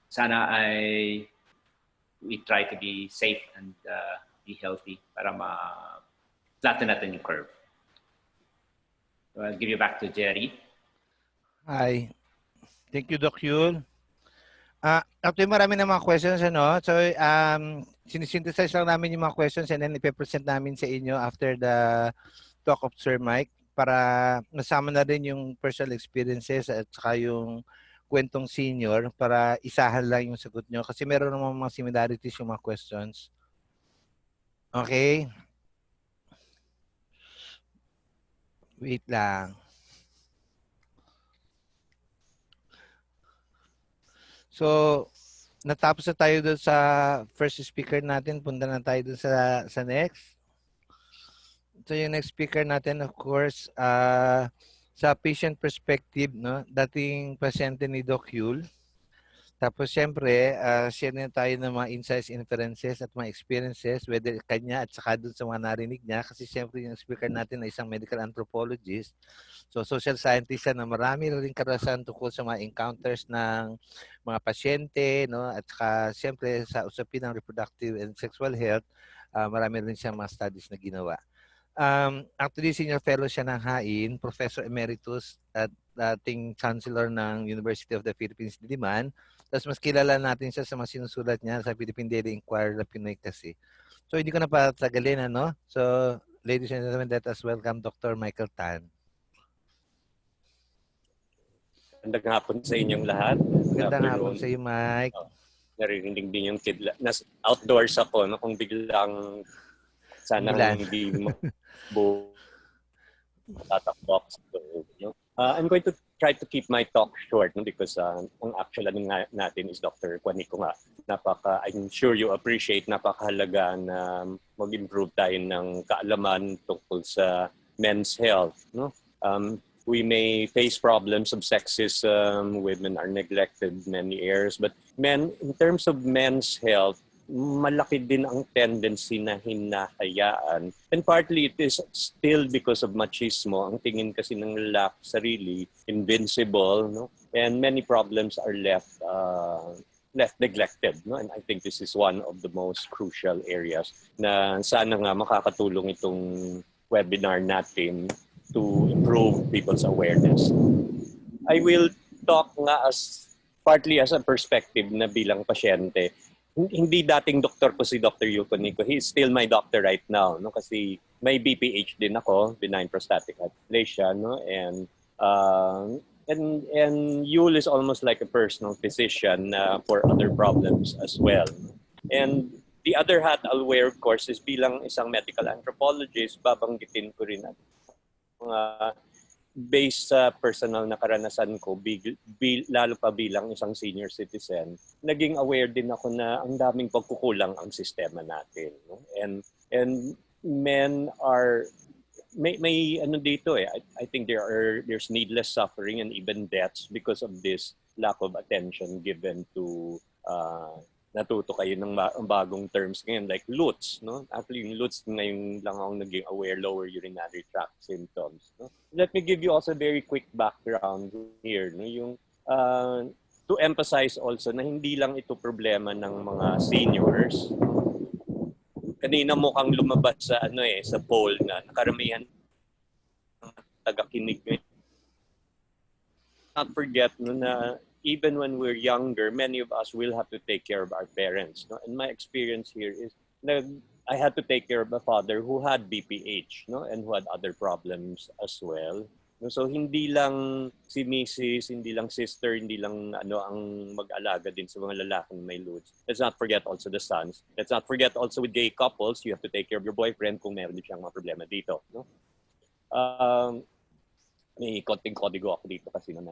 sana we try to be safe and be healthy para ma-flatten natin yung curve. So I'll give you back to Jerry. Hi. Thank you, Doc Yul. Actually, marami na mga questions, So, sinisynthesize lang namin yung mga questions and then ipe-present namin sa inyo after the talk of Sir Mike para nasama na rin yung personal experiences at saka yung kwentong senior para isahan lang yung sagot nyo kasi meron naman mga similarities yung mga questions. Okay? Wait lang. So, natapos na tayo doon sa first speaker natin. Punta na tayo doon sa next. So, yung next speaker natin, of course, sa patient perspective, dating pasyente ni Doc Yul. Tapos, syempre, share na tayo ng mga insights, inferences at mga experiences, whether kanya at saka doon sa mga narinig niya. Kasi, syempre, yung speaker natin ay isang medical anthropologist. So, social scientist na marami rin karanasan tungkol sa mga encounters ng mga pasyente, at saka, syempre, sa usapin ng reproductive and sexual health, marami rin siyang mga studies na ginawa. Actually, senior fellow siya ng HAIN, Professor Emeritus at dating Chancellor ng University of the Philippines, Diliman. Tapos mas kilala natin siya sa mga sinusulat niya sa Philippine Daily Inquirer na Pinoy kasi. So hindi ko na patagalin, ano? So, ladies and gentlemen, let us welcome Dr. Michael Tan. Magandang hapon sa inyong lahat. Magandang hapon sa iyo, Mike. Naririnig din yung kid. Outdoors ako, no? Kung biglang sana hindi tatakbo sa loob. No? I'm going to try to keep my talk short, no? Because ang actual natin is Dr. Quanico nga. I'm sure you appreciate, napakahalaga na mag-improve tayo ng kaalaman tungkol sa men's health. No? We may face problems of sexism, women are neglected many areas, but men, in terms of men's health, malaki din ang tendency na hinahayaan. And partly it is still because of machismo. Ang tingin kasi ng lalaki sarili, invincible, no? And many problems are left neglected. No? And I think this is one of the most crucial areas na sana nga makakatulong itong webinar natin to improve people's awareness. I will talk nga partly as a perspective na bilang pasyente. Hindi dating doktor ko si Dr. Quanico. He is still my doctor right now, no? Kasi may BPH din ako, benign prostatic hyperplasia, no? And Yul is almost like a personal physician for other problems as well. And the other hat I'll wear, of course, is bilang isang medical anthropologist, babanggitin ko rin based sa personal na karanasan ko, lalo pa bilang isang senior citizen, naging aware din ako na ang daming pagkukulang ang sistema natin. No? And men are, may ano dito I think there's needless suffering and even deaths because of this lack of attention given to natuto kayo ng bagong terms ngayon like LUTS, no? Actually, yung LUTS ngayon lang ako naging aware, lower urinary tract symptoms. No? Let me give you also a very quick background here, no? Yung to emphasize also na hindi lang ito problema ng mga seniors. Kanina mukhang lumabas sa sa poll na nakaramihan ng tagakinig. Not forget na even when we're younger, many of us will have to take care of our parents. No? And my experience here is that I had to take care of a father who had BPH, no? And who had other problems as well. No? So hindi lang si Mrs., hindi lang sister, hindi lang ang mag-alaga din sa mga lalaking may LUTS. Let's not forget also the sons. Let's not forget also with gay couples, you have to take care of your boyfriend kung meron din siyang mga problema dito. No? May konting kodigo ako dito kasi na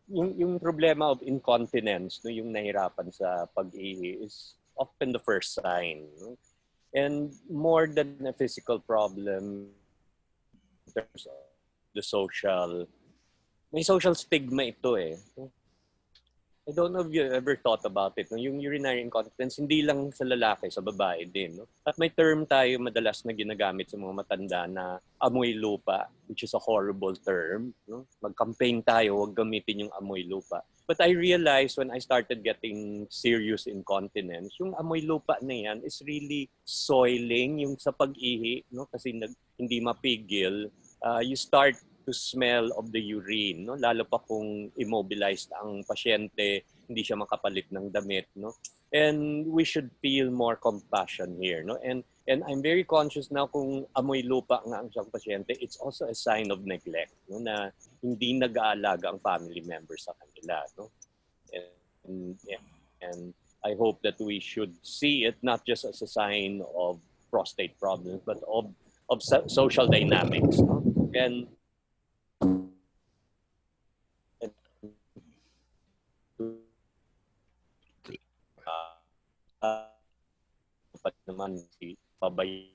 yung problema of incontinence, no, yung nahirapan sa pag-ihi is often the first sign. No? And more than a physical problem, in terms of the may social stigma ito . I don't know if you ever thought about it. No? Yung urinary incontinence, hindi lang sa lalaki, sa babae din. No? At may term tayo madalas na ginagamit sa mga matanda na amoy lupa, which is a horrible term. No? Mag-campaign tayo, huwag gamitin yung amoy lupa. But I realized when I started getting serious incontinence, yung amoy lupa na yan is really soiling, yung sa pag-ihi, no? Kasi hindi mapigil. You start to smell of the urine, no? Lalo pa kung immobilized ang pasyente, hindi siya makapalit ng damit, no? And we should feel more compassion here, no? And I'm very conscious now kung amoy lupa nga ang siyang pasyente, it's also a sign of neglect, no? Na hindi nag-aalaga ang family members sa kanila, no? And I hope that we should see it not just as a sign of prostate problems, but of social dynamics, no? And naman si pabay,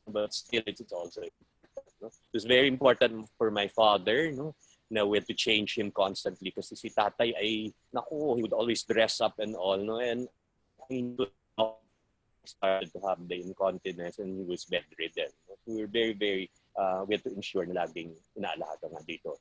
but still it's also important, no? It was very important for my father, no? Na we had to change him constantly kasi si tatay ay he would always dress up and all, no? And I started to have the incontinence and he was bedridden. So we were very, very we had to ensure na laging inaalaga nga dito.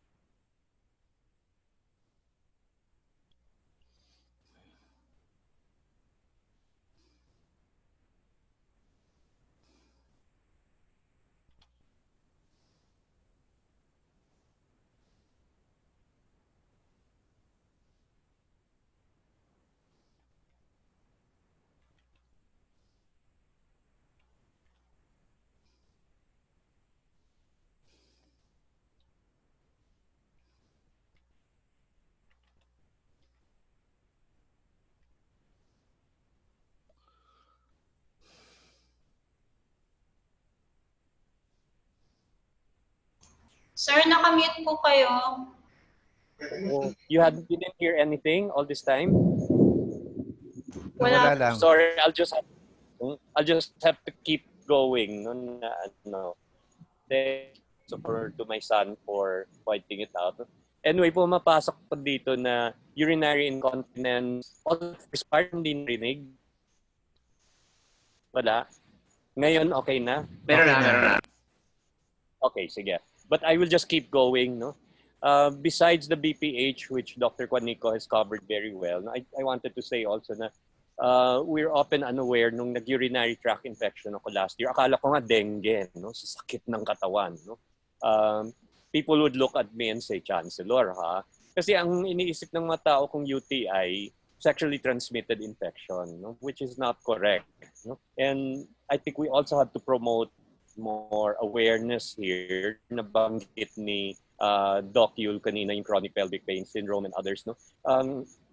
Sir, nakamute po kayo. Oh, you didn't hear anything all this time? Nawala Wala. lang. Sorry, I'll just have to keep going. No, no. So to my son for pointing it out. Anyway, pumapasok po dito na urinary incontinence. All the first part hindi narinig. Wala. Ngayon, okay na? Meron na, meron na. Okay, sige. But I will just keep going, no? Besides the BPH, which Dr. Quanico has covered very well, no, I wanted to say also na we're often unaware nung nag-urinary tract infection ako last year. Akala ko nga dengue, no? Sa sakit ng katawan, no? People would look at me and say, Chancellor, ha? Kasi ang iniisip ng mga tao kung UTI, sexually transmitted infection, no? Which is not correct. No? And I think we also have to promote more awareness here. Nabanggit ni Doc Yul kanina yung chronic pelvic pain syndrome and others, no?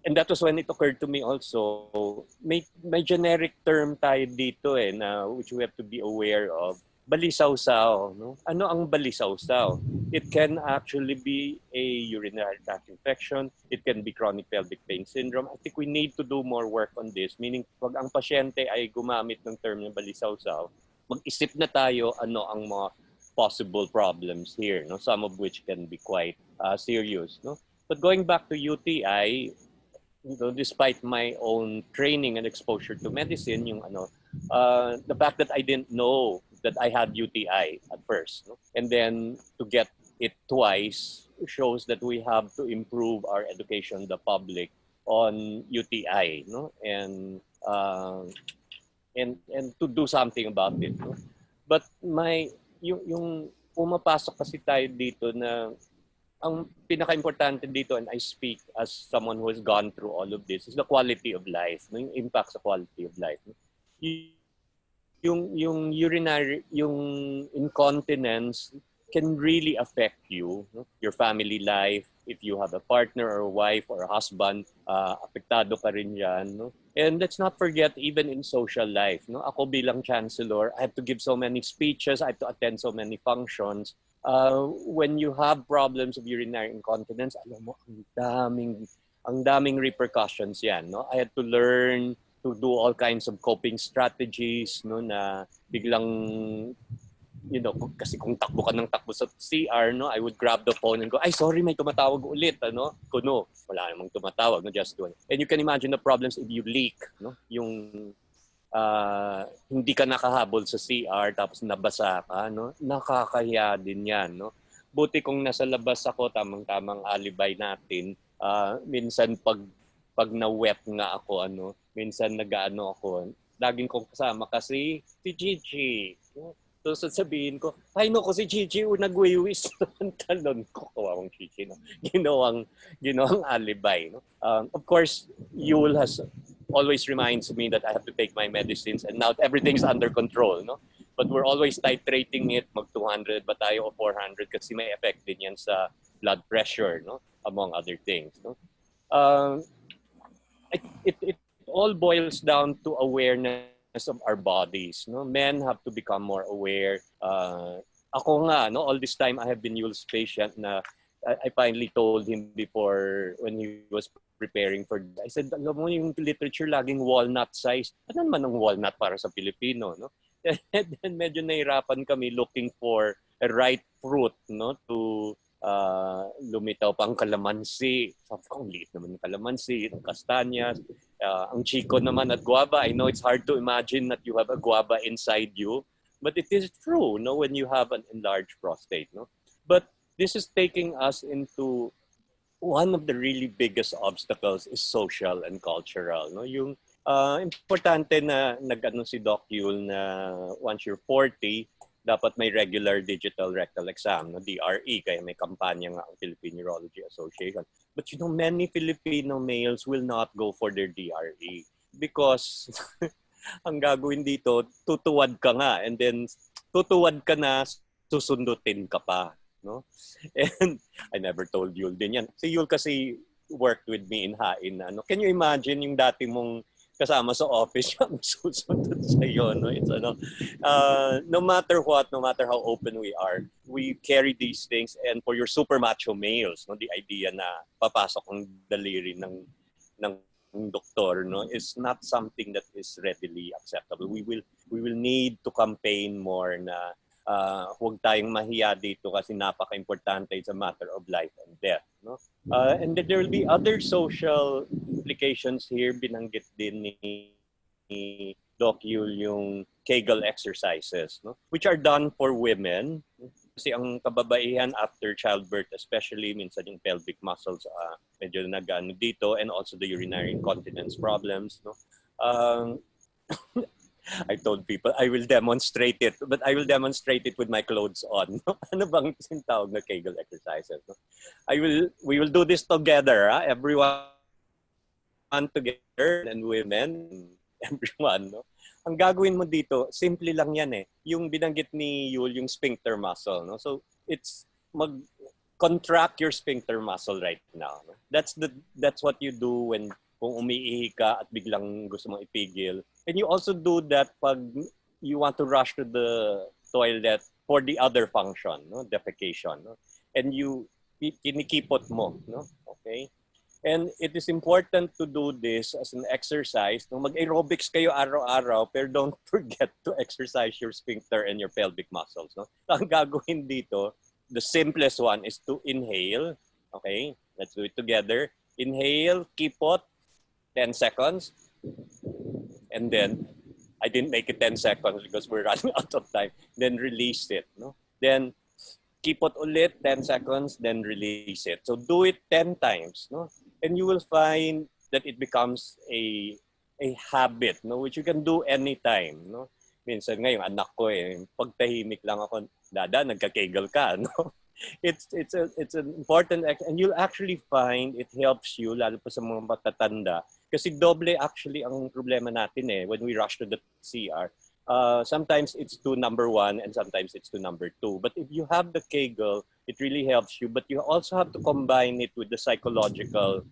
And that was when it occurred to me also, may generic term tayo dito na which we have to be aware of. Balisaw-saw, no? Ano ang balisaw-saw? It can actually be a urinary tract infection. It can be chronic pelvic pain syndrome. I think we need to do more work on this. Meaning, pag ang pasyente ay gumamit ng term ng balisaw-saw, mag-isip na tayo ano ang mga possible problems here, no? Some of which can be quite serious, no? But going back to UTI, despite my own training and exposure to medicine, the fact that I didn't know that I had UTI at first, no? And then to get it twice shows that we have to improve our education, the public, on UTI, no? And to do something about it, no? But yung pumapasok kasi tayo dito na ang pinaka-importante dito, and I speak as someone who has gone through all of this, is the quality of life, no? Yung impact sa quality of life, no? Yung urinary, yung incontinence can really affect you, no? Your family life. If you have a partner or a wife or a husband, apektado ka rin yan, no? And let's not forget, even in social life, no? Ako bilang chancellor, I have to give so many speeches, I have to attend so many functions. When you have problems of urinary incontinence, alam mo, ang daming repercussions yan, no? I had to learn to do all kinds of coping strategies, no, na biglang, kasi kung takbo ka ng takbo sa CR, no, I would grab the phone and go, ay, sorry, may tumatawag ulit, ano? Kuno, wala namang tumatawag, no, just do it. And you can imagine the problems if you leak, no? Yung hindi ka nakahabol sa CR tapos nabasa ka, no? Nakakahiya din yan, no? Buti kung nasa labas ako, tamang-tamang alibay natin, minsan pag na-wet nga ako, minsan nag-ano ako, laging kong kasama kasi si Gigi. So sasabihin ko, ay no, ko si Gigi, nagwiwis ng talon ko. Kawawang Gigi, no? Ginawang alibay, no? Of course, Yul has always reminds me that I have to take my medicines and now everything's under control, no? But we're always titrating it, mag 200 ba tayo o 400 kasi may effect din yan sa blood pressure, no? Among other things, no? It all boils down to awareness of our bodies, no? Men have to become more aware. Ako nga, no, all this time I have been Yul's patient na I finally told him before when he was preparing for, I said, alam mo yung literature laging walnut size. Ano naman ang walnut para sa Pilipino, no? And then medyo nahirapan kami looking for a right fruit, no, to lumitaw pang kalamansi. Sabi ko, ang liit naman ng kalamansi, ng kastanyas. Ang chiko naman at guava. I know it's hard to imagine that you have a guava inside you, but it is true, no, when you have an enlarged prostate, no? But this is taking us into one of the really biggest obstacles is social and cultural, no? Yung importante na nag-ano si Doc Yul na once you're 40, dapat may regular digital rectal exam, no? DRE, kaya may kampanya nga ang Philippine Urology Association. But many Filipino males will not go for their DRE because ang gagawin dito, tutuwad ka nga and then tutuwad ka na, susundutin ka pa, no? And I never told Yul din yan. Si Yul kasi worked with me in Hain. Can you imagine yung dati mong kasama sa office yung susunod sa iyo, no? It's no matter what, no matter how open we are, we carry these things. And for your super macho males, no, the idea na papasok ang daliri ng doktor, no, is not something that is readily acceptable. We will need to campaign more na huwag tayong mahiya dito kasi napaka-importante. It's a matter of life and death, no? And then there will be other social implications here. Binanggit din ni Doc Yul yung Kegel exercises, no, which are done for women. Kasi ang kababaihan after childbirth, especially minsan yung pelvic muscles medyo nag-ano dito, and also the urinary incontinence problems, no. I told people I will demonstrate it, but I will demonstrate it with my clothes on. No? Ano bang tawag na Kegel exercises? No? We will do this together, everyone together, and women, everyone, no. Ang gagawin mo dito, simple lang yan eh. Yung binanggit ni Yul, yung sphincter muscle, no. So it's contract your sphincter muscle right now. No? That's what you do when kung umiihi ka at biglang gusto mong ipigil. And you also do that pag you want to rush to the toilet for the other function, no, defecation, no? And you kinikipot mo, no? Okay? And it is important to do this as an exercise. No, mag-aerobics kayo araw-araw, pero don't forget to exercise your sphincter and your pelvic muscles, no? Ang gagawin dito, the simplest one is to inhale. Okay? Let's do it together. Inhale, kipot, 10 seconds. And then, I didn't make it 10 seconds because we're running out of time. Then release it, no? Then, kipot ulit, 10 seconds, then release it. So do it 10 times, no? And you will find that it becomes a habit, no, which you can do anytime, no. Minsan ngayon anak ko pag tahimik lang ako, dada nagka-kegel ka, no. It's an important and you'll actually find it helps you lalo pa sa mga matatanda kasi doble actually ang problema natin when we rush to the CR. Sometimes it's to number 1 and sometimes it's to number 2. But if you have the Kegel, it really helps you. But you also have to combine it with the psychological,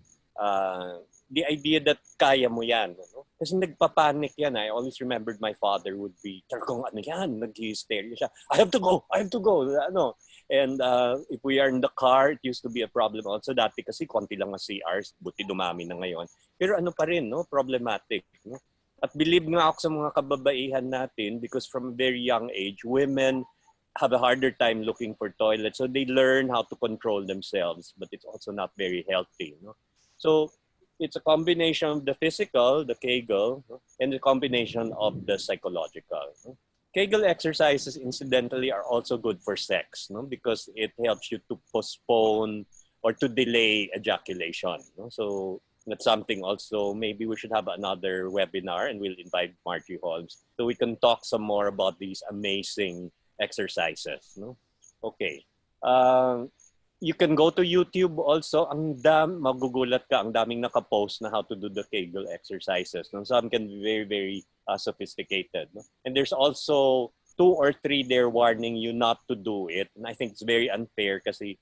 the idea that kaya mo yan. No? Kasi nagpapanik yan. I always remembered my father would be, kung ano yan, nag-hysteria siya. I have to go. Ano? And if we are in the car, it used to be a problem also. Dati kasi konti lang ang CRs, buti dumami na ngayon. Pero ano pa rin, no? Problematic. No? At believe nga ako sa mga kababaihan natin because from a very young age, women have a harder time looking for toilets. So they learn how to control themselves, but it's also not very healthy. No? So it's a combination of the physical, the Kegel, no? And the combination of the psychological. No? Kegel exercises, incidentally, are also good for sex, no? Because it helps you to postpone or to delay ejaculation. No? So that's something also, maybe we should have another webinar and we'll invite Margie Holmes so we can talk some more about these amazing exercises. No? Okay. You can go to YouTube also. Magugulat ka, ang daming nakapost na how to do the Kegel exercises. No? Some can be very, very sophisticated. No? And there's also 2 or 3 there warning you not to do it. And I think it's very unfair kasi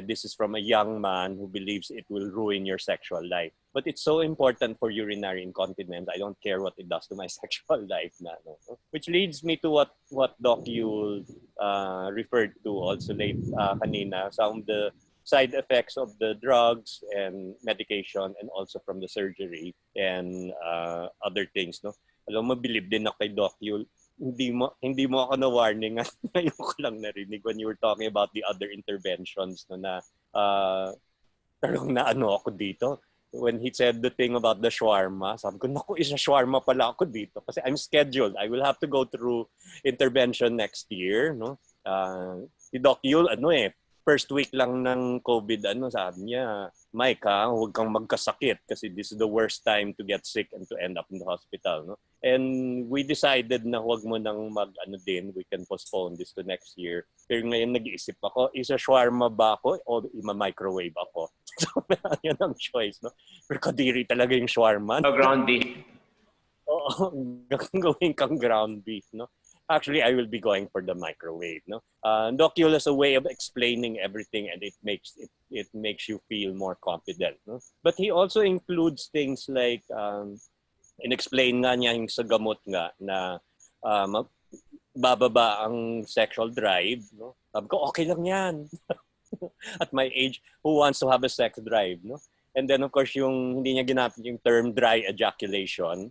this is from a young man who believes it will ruin your sexual life. But it's so important for urinary incontinence. I don't care what it does to my sexual life. No? Which leads me to what Doc Yul referred to also late kanina. Some of the side effects of the drugs and medication and also from the surgery and other things. No? Alam mo, bilib din ako kay Doc Yul. Hindi mo ako na-warning. Ngayon ko lang narinig when you were talking about the other interventions na tarong na ano ako dito. When he said the thing about the shawarma, sabi ko, naku, isa shawarma pala ako dito. Kasi I'm scheduled. I will have to go through intervention next year. No? Si Doc Yul, first week lang ng COVID, sabi niya, Mike, huwag kang magkasakit kasi this is the worst time to get sick and to end up in the hospital. No? And we decided na huwag mo nang we can postpone this to next year. Pero ngayon nag-iisip ako, isa shawarma ba ako o ima-microwave ako? So, yan ang choice. No? Pero kadiri talaga yung shawarma. No ground beef. Oo, gawin kang ground beef. No? Actually, I will be going for the microwave. No, Doc Yul has a way of explaining everything, and it makes you feel more confident. No? But he also includes things like in-explain nga niya yung sa gamot nga na bababa ang sexual drive, no? Sabi ko, okay lang yan. At my age, who wants to have a sex drive, no? And then of course, yung hindi niya ginamit yung term dry ejaculation,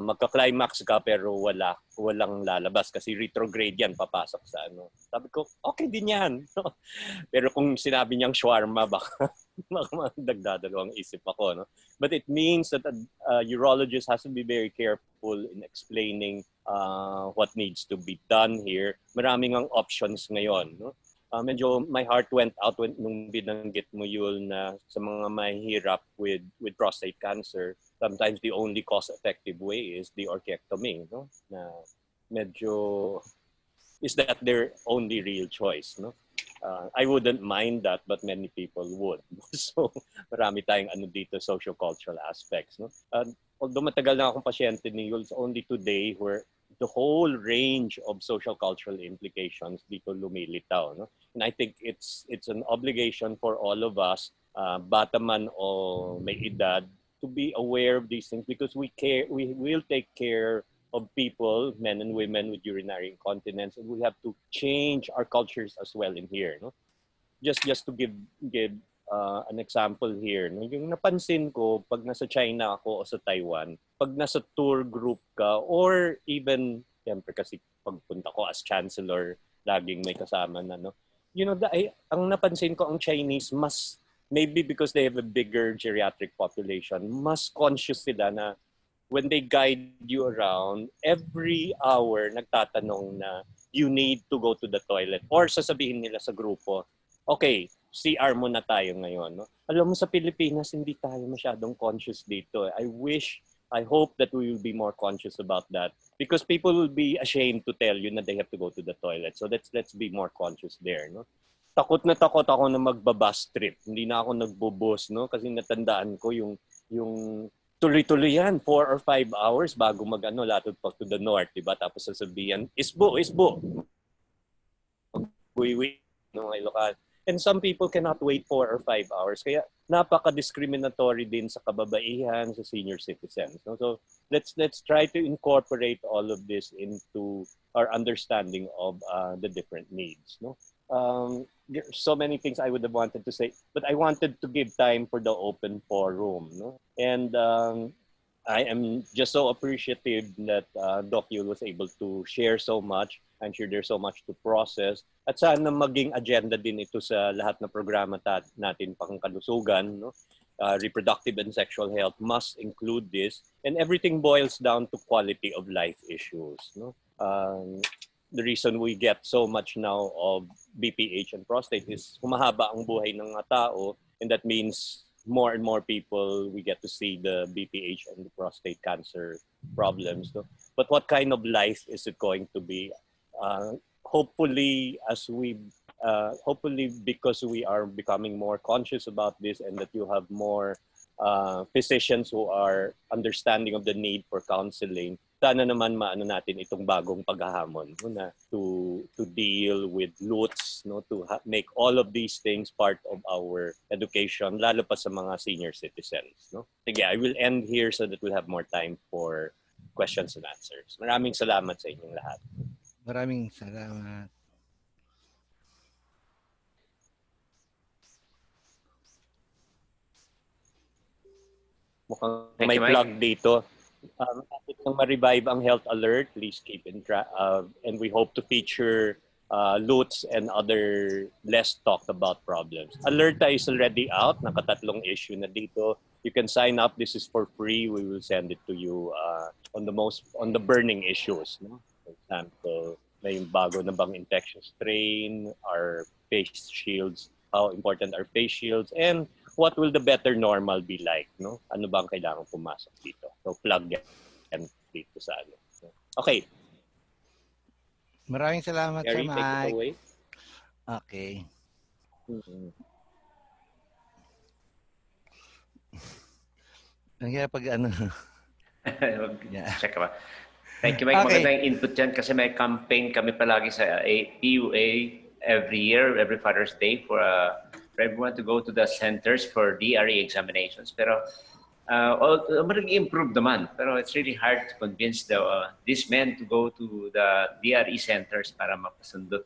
magka-climax ka pero walang lalabas kasi retrograde yan, papasok sa ano. Sabi ko, okay din yan. Pero kung sinabi niyang shawarma, baka magdagdadalawang isip ako, no? But it means that a urologist has to be very careful in explaining what needs to be done here. Maraming ang options ngayon, no? Medyo my heart went out nung binanggit mo yun na sa mga mahirap with prostate cancer, sometimes the only cost-effective way is the orchiectomy, no? Na medyo is that their only real choice, no? I wouldn't mind that, but many people would. So marami tayong ano dito, socio-cultural aspects, no? Although matagal na akong pasyente ni Yules, only today where the whole range of social cultural implications dito lumilitaw, no? And I think it's an obligation for all of us, bata man o may edad, to be aware of these things because we will take care of people, men and women with urinary incontinence, and we have to change our cultures as well in here, no? Just to give an example here, no? Yung napansin ko pag nasa China ako o sa Taiwan, pag nasa tour group ka or even siyempre kasi pagpunta ko as chancellor, laging may kasama na, no? You know, ang napansin ko ang Chinese mas, maybe because they have a bigger geriatric population, mas conscious sila na when they guide you around, every hour nagtatanong na you need to go to the toilet or sasabihin nila sa grupo, okay, CR muna tayo ngayon, no? Alam mo sa Pilipinas, hindi tayo masyadong conscious dito. I hope that we will be more conscious about that because people will be ashamed to tell you na they have to go to the toilet. So let's be more conscious there, no? Takot na magbabus trip. Hindi na ako nagbubus, no? Kasi natandaan ko yung tuloy-tuloy yan, 4 or 5 hours bago latod pa to the north, diba? Tapos sasabihan, isbo. Uwi, no, Ilocano. And some people cannot wait 4 or 5 hours. Kaya napaka-discriminatory din sa kababaihan, sa senior citizens. No? So let's try to incorporate all of this into our understanding of the different needs. No? There are so many things I would have wanted to say, but I wanted to give time for the open forum. No? And I am just so appreciative that Doc Yul was able to share so much. I'm sure there's so much to process. At sana maging agenda din ito sa lahat ng programa natin pangkalusugan. No? Reproductive and sexual health must include this. And everything boils down to quality of life issues. No? The reason we get so much now of BPH and prostate is humahaba ang buhay ng mga tao. And that means more and more people, we get to see the BPH and the prostate cancer problems. No? But what kind of life is it going to be? Hopefully, because we are becoming more conscious about this and that you have more physicians who are understanding of the need for counseling, sana naman maano natin itong bagong paghahamon, no, na to deal with LUTs, no, to make all of these things part of our education, lalo pa sa mga senior citizens. No? Sige, I will end here so that we'll have more time for questions and answers. Maraming salamat sa inyong lahat. Maraming salamat. Mukhang may plug dito. Kung ma-revive ang health alert, please keep in track. And we hope to feature LUTs and other less talked about problems. Alerta is already out. Nakatatlong issue na dito. You can sign up. This is for free. We will send it to you on the burning issues. No? For example, may bago na bang infection strain, our face shields, how important are face shields, and what will the better normal be like, no? Ano bang kailangan pumasok dito? So plug yan dito sa ano. Okay. Maraming salamat, Gary, Sir take it Mike. away. Okay. Ang hirap pag ano. Yeah. Check ba? Thank you, Mike. Okay. Magandang input dyan kasi may campaign kami palagi sa PUA every year, every Father's Day for everyone to go to the centers for DRE examinations. Pero Mag-improve naman, pero it's really hard to convince these men to go to the DRE centers para mapasundot.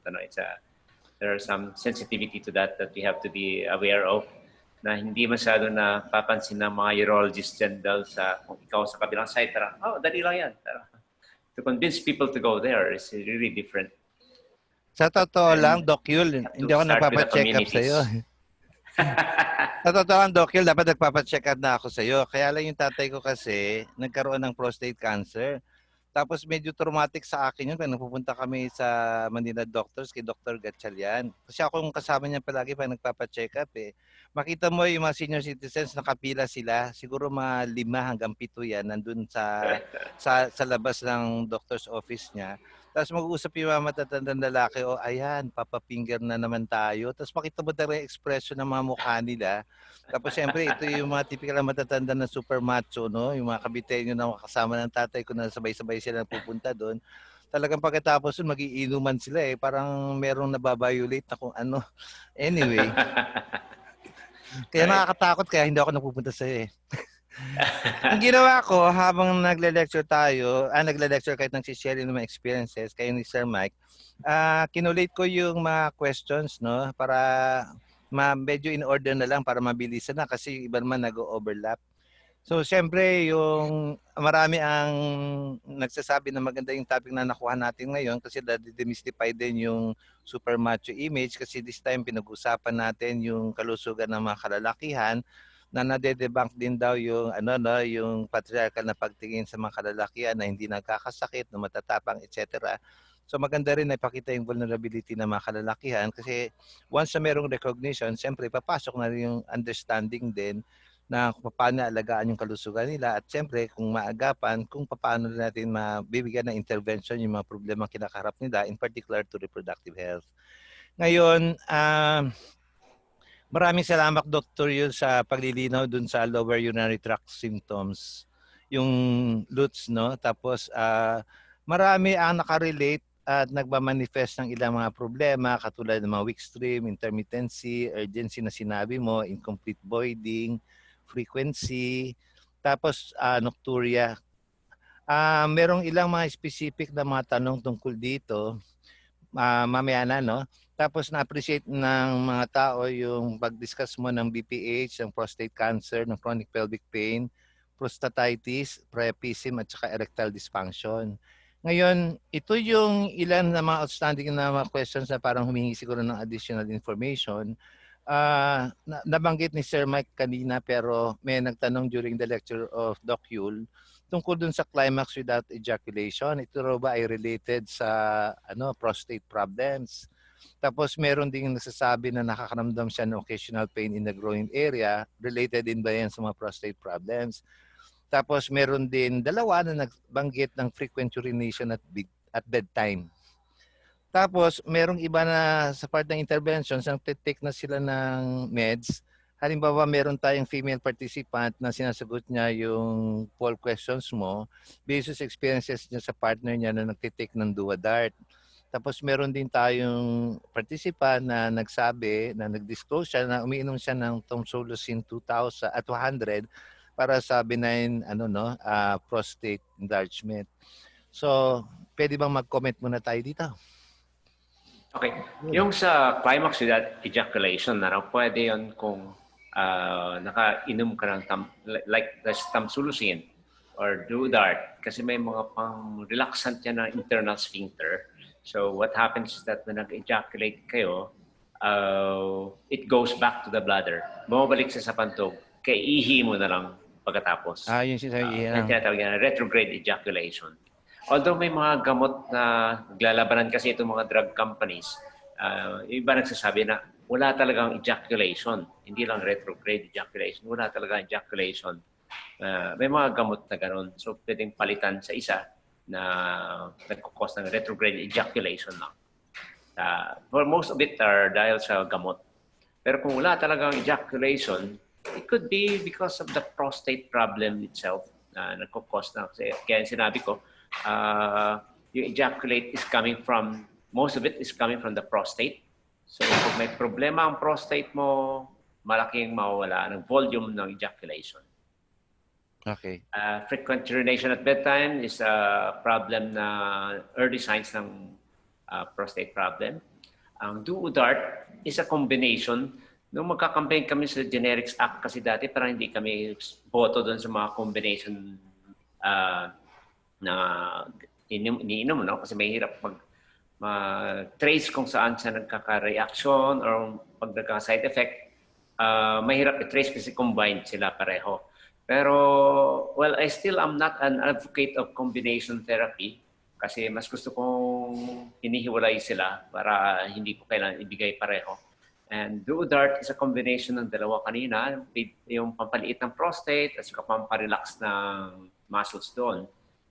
There are some sensitivity to that we have to be aware of, na hindi masyado na papansin ng mga urologists dyan dahil kung ikaw sa kabilang side, dali lang yan. To convince people to go there is really different. Sa totoo And lang, Doc Yul, hindi ako start with the nagpapa-check up sa'yo. Sa totoo lang, Doc Yul, dapat nagpapa-check up na ako sa'yo. Kaya lang yung tatay ko kasi nagkaroon ng prostate cancer. Tapos medyo traumatic sa akin yun. Pag napupunta kami sa Manila Doctors kay Dr. Gatchalian. Kasi ako yung kasama niya palagi pag nagpapa-check up eh. Makita mo yung mga senior citizens, nakapila sila. Siguro mga 5 hanggang 7 yan nandun sa labas ng doctor's office niya. Tapos mag-uusap yung mga matatandang lalaki, ayan, papapinger na naman tayo. Tapos makita mo talaga yung expression ng mga mukha nila. Tapos siyempre, ito yung mga typical na matatanda na super macho, no? Yung mga kabitenyo na kasama ng tatay ko na sabay-sabay sila pupunta doon. Talagang pagkatapos doon, mag-iinuman sila eh. Parang merong nababiolate na kung ano. Anyway. Kaya nakakatakot, kaya hindi ako napupunta sa'yo eh. Ang ginawa ko habang nagle-lecture kahit nagsishare ng mga experiences kayo ni Sir Mike, kinulate ko yung mga questions, no, para medyo in order na lang para mabilisan na kasi yung iba naman nag-overlap. So, siyempre, yung marami ang nagsasabi na maganda yung topic na nakuha natin ngayon kasi demystify din yung super macho image kasi this time pinag-usapan natin yung kalusugan ng mga kalalakihan na nade-debunk din daw yung yung patriarchal na pagtingin sa mga kalalakihan na hindi nagkakasakit, na matatapang, etc. So maganda rin na ipakita yung vulnerability ng mga kalalakihan kasi once na merong recognition, siyempre papasok na rin yung understanding din na kung paano alagaan yung kalusugan nila at siyempre kung maagapan, kung paano natin mabibigyan ng intervention yung mga problema kinakaharap nila, in particular to reproductive health. Ngayon, maraming salamat, Dr. Yul, sa paglilinaw dun sa lower urinary tract symptoms, yung LUTS, no? Tapos, marami ang nakarelate at nagmamanifest ng ilang mga problema katulad ng mga weak stream, intermittency, urgency na sinabi mo, incomplete voiding, frequency, tapos nocturia. Merong ilang mga specific na mga tanong tungkol dito. Mamaya na, no? Tapos na-appreciate ng mga tao yung pag-discuss mo ng BPH, ng prostate cancer, ng chronic pelvic pain, prostatitis, priapism, at saka erectile dysfunction. Ngayon, ito yung ilan na mga outstanding na mga questions na parang humingi siguro ng additional information. Nabanggit ni Sir Mike kanina pero may nagtanong during the lecture of Doc Yul tungkol dun sa climax without ejaculation. Ito raw ba ay related sa prostate problems? Tapos meron ding nagsasabi na nakakaramdam siya ng occasional pain in the groin area. Related din ba yan sa mga prostate problems? Tapos meron din dalawa na nagbanggit ng frequent urination at bedtime. Tapos merong iba na sa part ng interventions, nag-take na sila ng meds. Halimbawa, meron tayong female participant na sinasagot niya yung poll questions mo based sa experiences niya sa partner niya na nag-take ng Duodart. Tapos meron din tayong participant na nagsabi, na nag-disclose siya na umiinom siya ng Tomsolocin 200 para sa benign prostate enlargement. So, pwede bang mag-comment muna tayo dito? Okay. Yung sa climax without ejaculation, pwede yun kung nakainom ka ng like the Tamsulosin or Duodart kasi may mga pang-relaxant yan na internal sphincter. So what happens is that when nag-ejaculate kayo, it goes back to the bladder. Bumabalik sa pantog, iyong-ihi mo na lang pagkatapos. Yung sinasabi tinatawag yan, retrograde ejaculation. Although may mga gamot na naglalabanan kasi itong mga drug companies, iba nagsasabi na wala talagang ejaculation. Hindi lang retrograde ejaculation, wala talagang ejaculation. May mga gamot na gano'n. So pwedeng palitan sa isa na nagkukos ng retrograde ejaculation lang. For most of it are dahil sa gamot. Pero kung wala talagang ejaculation, it could be because of the prostate problem itself na nagkukos na. Kaya sinabi ko, yung ejaculate is coming from, most of it is coming from the prostate. So kung may problema ang prostate mo, malaking mawawala ng volume ng ejaculation. Okay. Frequent urination at bedtime is a problem na early signs ng prostate problem. Ang do dart is a combination. Nung magka-campaign kami sa Generics Act kasi dati parang hindi kami boto doon sa mga combination na iniinom, no? Kasi mahirap mag-trace kung saan siya nagkaka-reaction or pag nagka-side effect. Mahirap i-trace kasi combined sila pareho. Pero, well, I still am not an advocate of combination therapy kasi mas gusto kong hinihiwalay sila para hindi ko kailangan ibigay pareho. And do-dart is a combination ng dalawa kanina, yung pampaliit ng prostate at saka pamparelax ng muscles doon.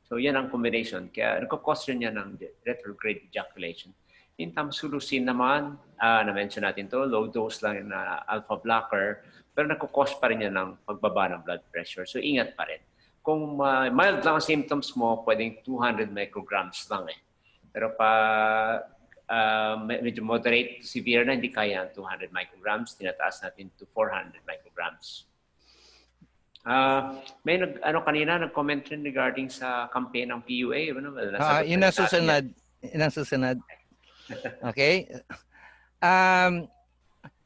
So, yan ang combination. Kaya nagkakos rin yan ng retrograde ejaculation. In tamsulosin naman, na-mention natin to, low dose lang na alpha blocker, pero nagkakos pa rin yan ng pagbaba ng blood pressure. So, ingat pa rin. Kung mild lang ang symptoms mo, pwedeng 200 micrograms lang eh. Pero medyo moderate to severe na, hindi kaya 200 micrograms. Tinataas natin to 400 micrograms. May kanina nag-comment rin regarding sa campaign ng PUA. Yun ang susunod. Yun ang susunod. Okay.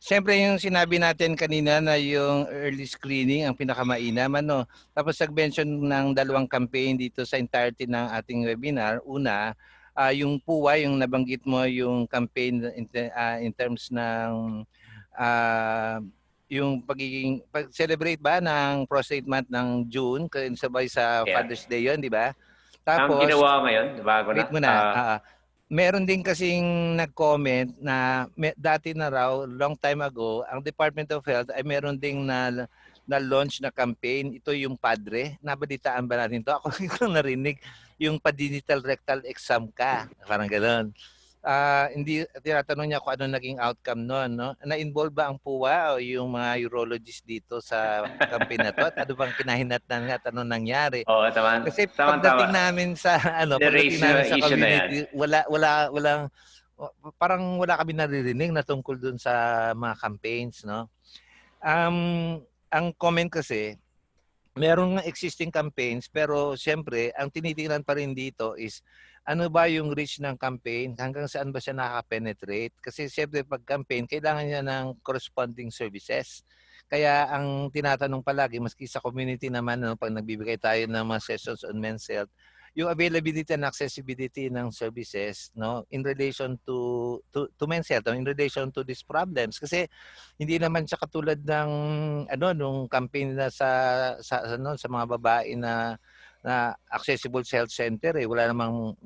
Siyempre yung sinabi natin kanina na yung early screening ang pinakamainam, ano. Tapos nag-mention ng dalawang campaign dito sa entirety ng ating webinar. Una, yung PUA, yung nabanggit mo yung campaign in terms ng yung pag-celebrate ba ng Prostate Month ng June, sabay sa Father's Day yun, di ba? Tapos, ang ginawa ngayon, bago na. Wait muna. Meron din kasing nag-comment na dati na raw, long time ago, ang Department of Health ay meron ding na-launch na campaign. Ito yung padre. Nabalitaan ba natin to? Ako yung narinig, yung pa-digital rectal exam ka. Parang gano'n. Hindi tinatanong niya kung ano naging outcome noon, no? Na-involve ba ang PUA o yung mga urologist dito sa campaign na to? At ano bang kinahinatnan at ano nangyari? Oo, tama. Kasi pagdating namin sa community, walang parang wala kami naririnig na tungkol dun sa mga campaigns, no? Ang comment kasi, meron nga existing campaigns pero siyempre ang tinitingnan pa rin dito is ano ba yung reach ng campaign, hanggang saan ba siya nakaka-penetrate, kasi siyempre pag campaign kailangan niya ng corresponding services. Kaya ang tinatanong palagi maski sa community naman, no, pag nagbibigay tayo ng mga sessions on men's health, yung availability and accessibility ng services, no, in relation to men's health, in relation to these problems, kasi hindi naman siya katulad ng nung campaign na sa mga babae na accessible sa health center eh. Wala namang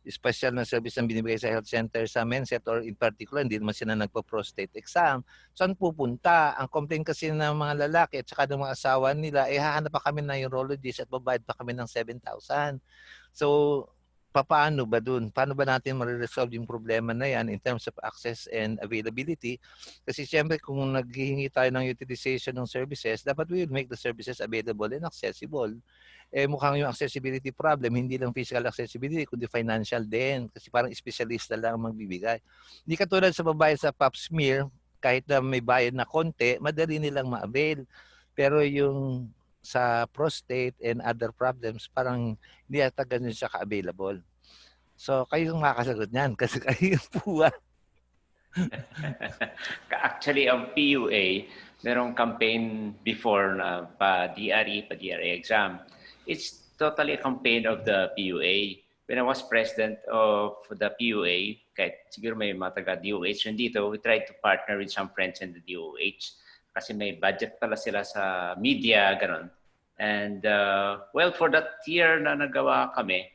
special na service na binibigay sa health center sa men's health, or in particular hindi naman sila nagpo-prostate exam. Saan pupunta? Ang complaint kasi ng mga lalaki at saka ng mga asawa nila, hahanap pa kami ng urologist at babayad pa kami ng 7,000. So, paano ba dun? Paano ba natin ma-resolve yung problema na yan in terms of access and availability? Kasi siyempre kung naghihingi tayo ng utilization ng services, dapat we will make the services available and accessible. Mukhang yung accessibility problem, hindi lang physical accessibility, kundi financial din. Kasi parang specialista lang ang magbibigay. Hindi katulad sa babae sa pap smear, kahit na may bayad na konti, madali nilang ma-avail. Pero yung sa prostate and other problems, parang hindi ata ganun siya ka-available. So, kayo yung makakasagot niyan kasi kayo yung PUA. Actually, ang PUA, merong campaign before na pa-DRE exam. It's totally a campaign of the PUA. When I was president of the PUA, kahit siguro may mga taga-DOH nandito, we tried to partner with some friends in the DOH kasi may budget pala sila sa media, ganon. And well, for that year na nagawa kami,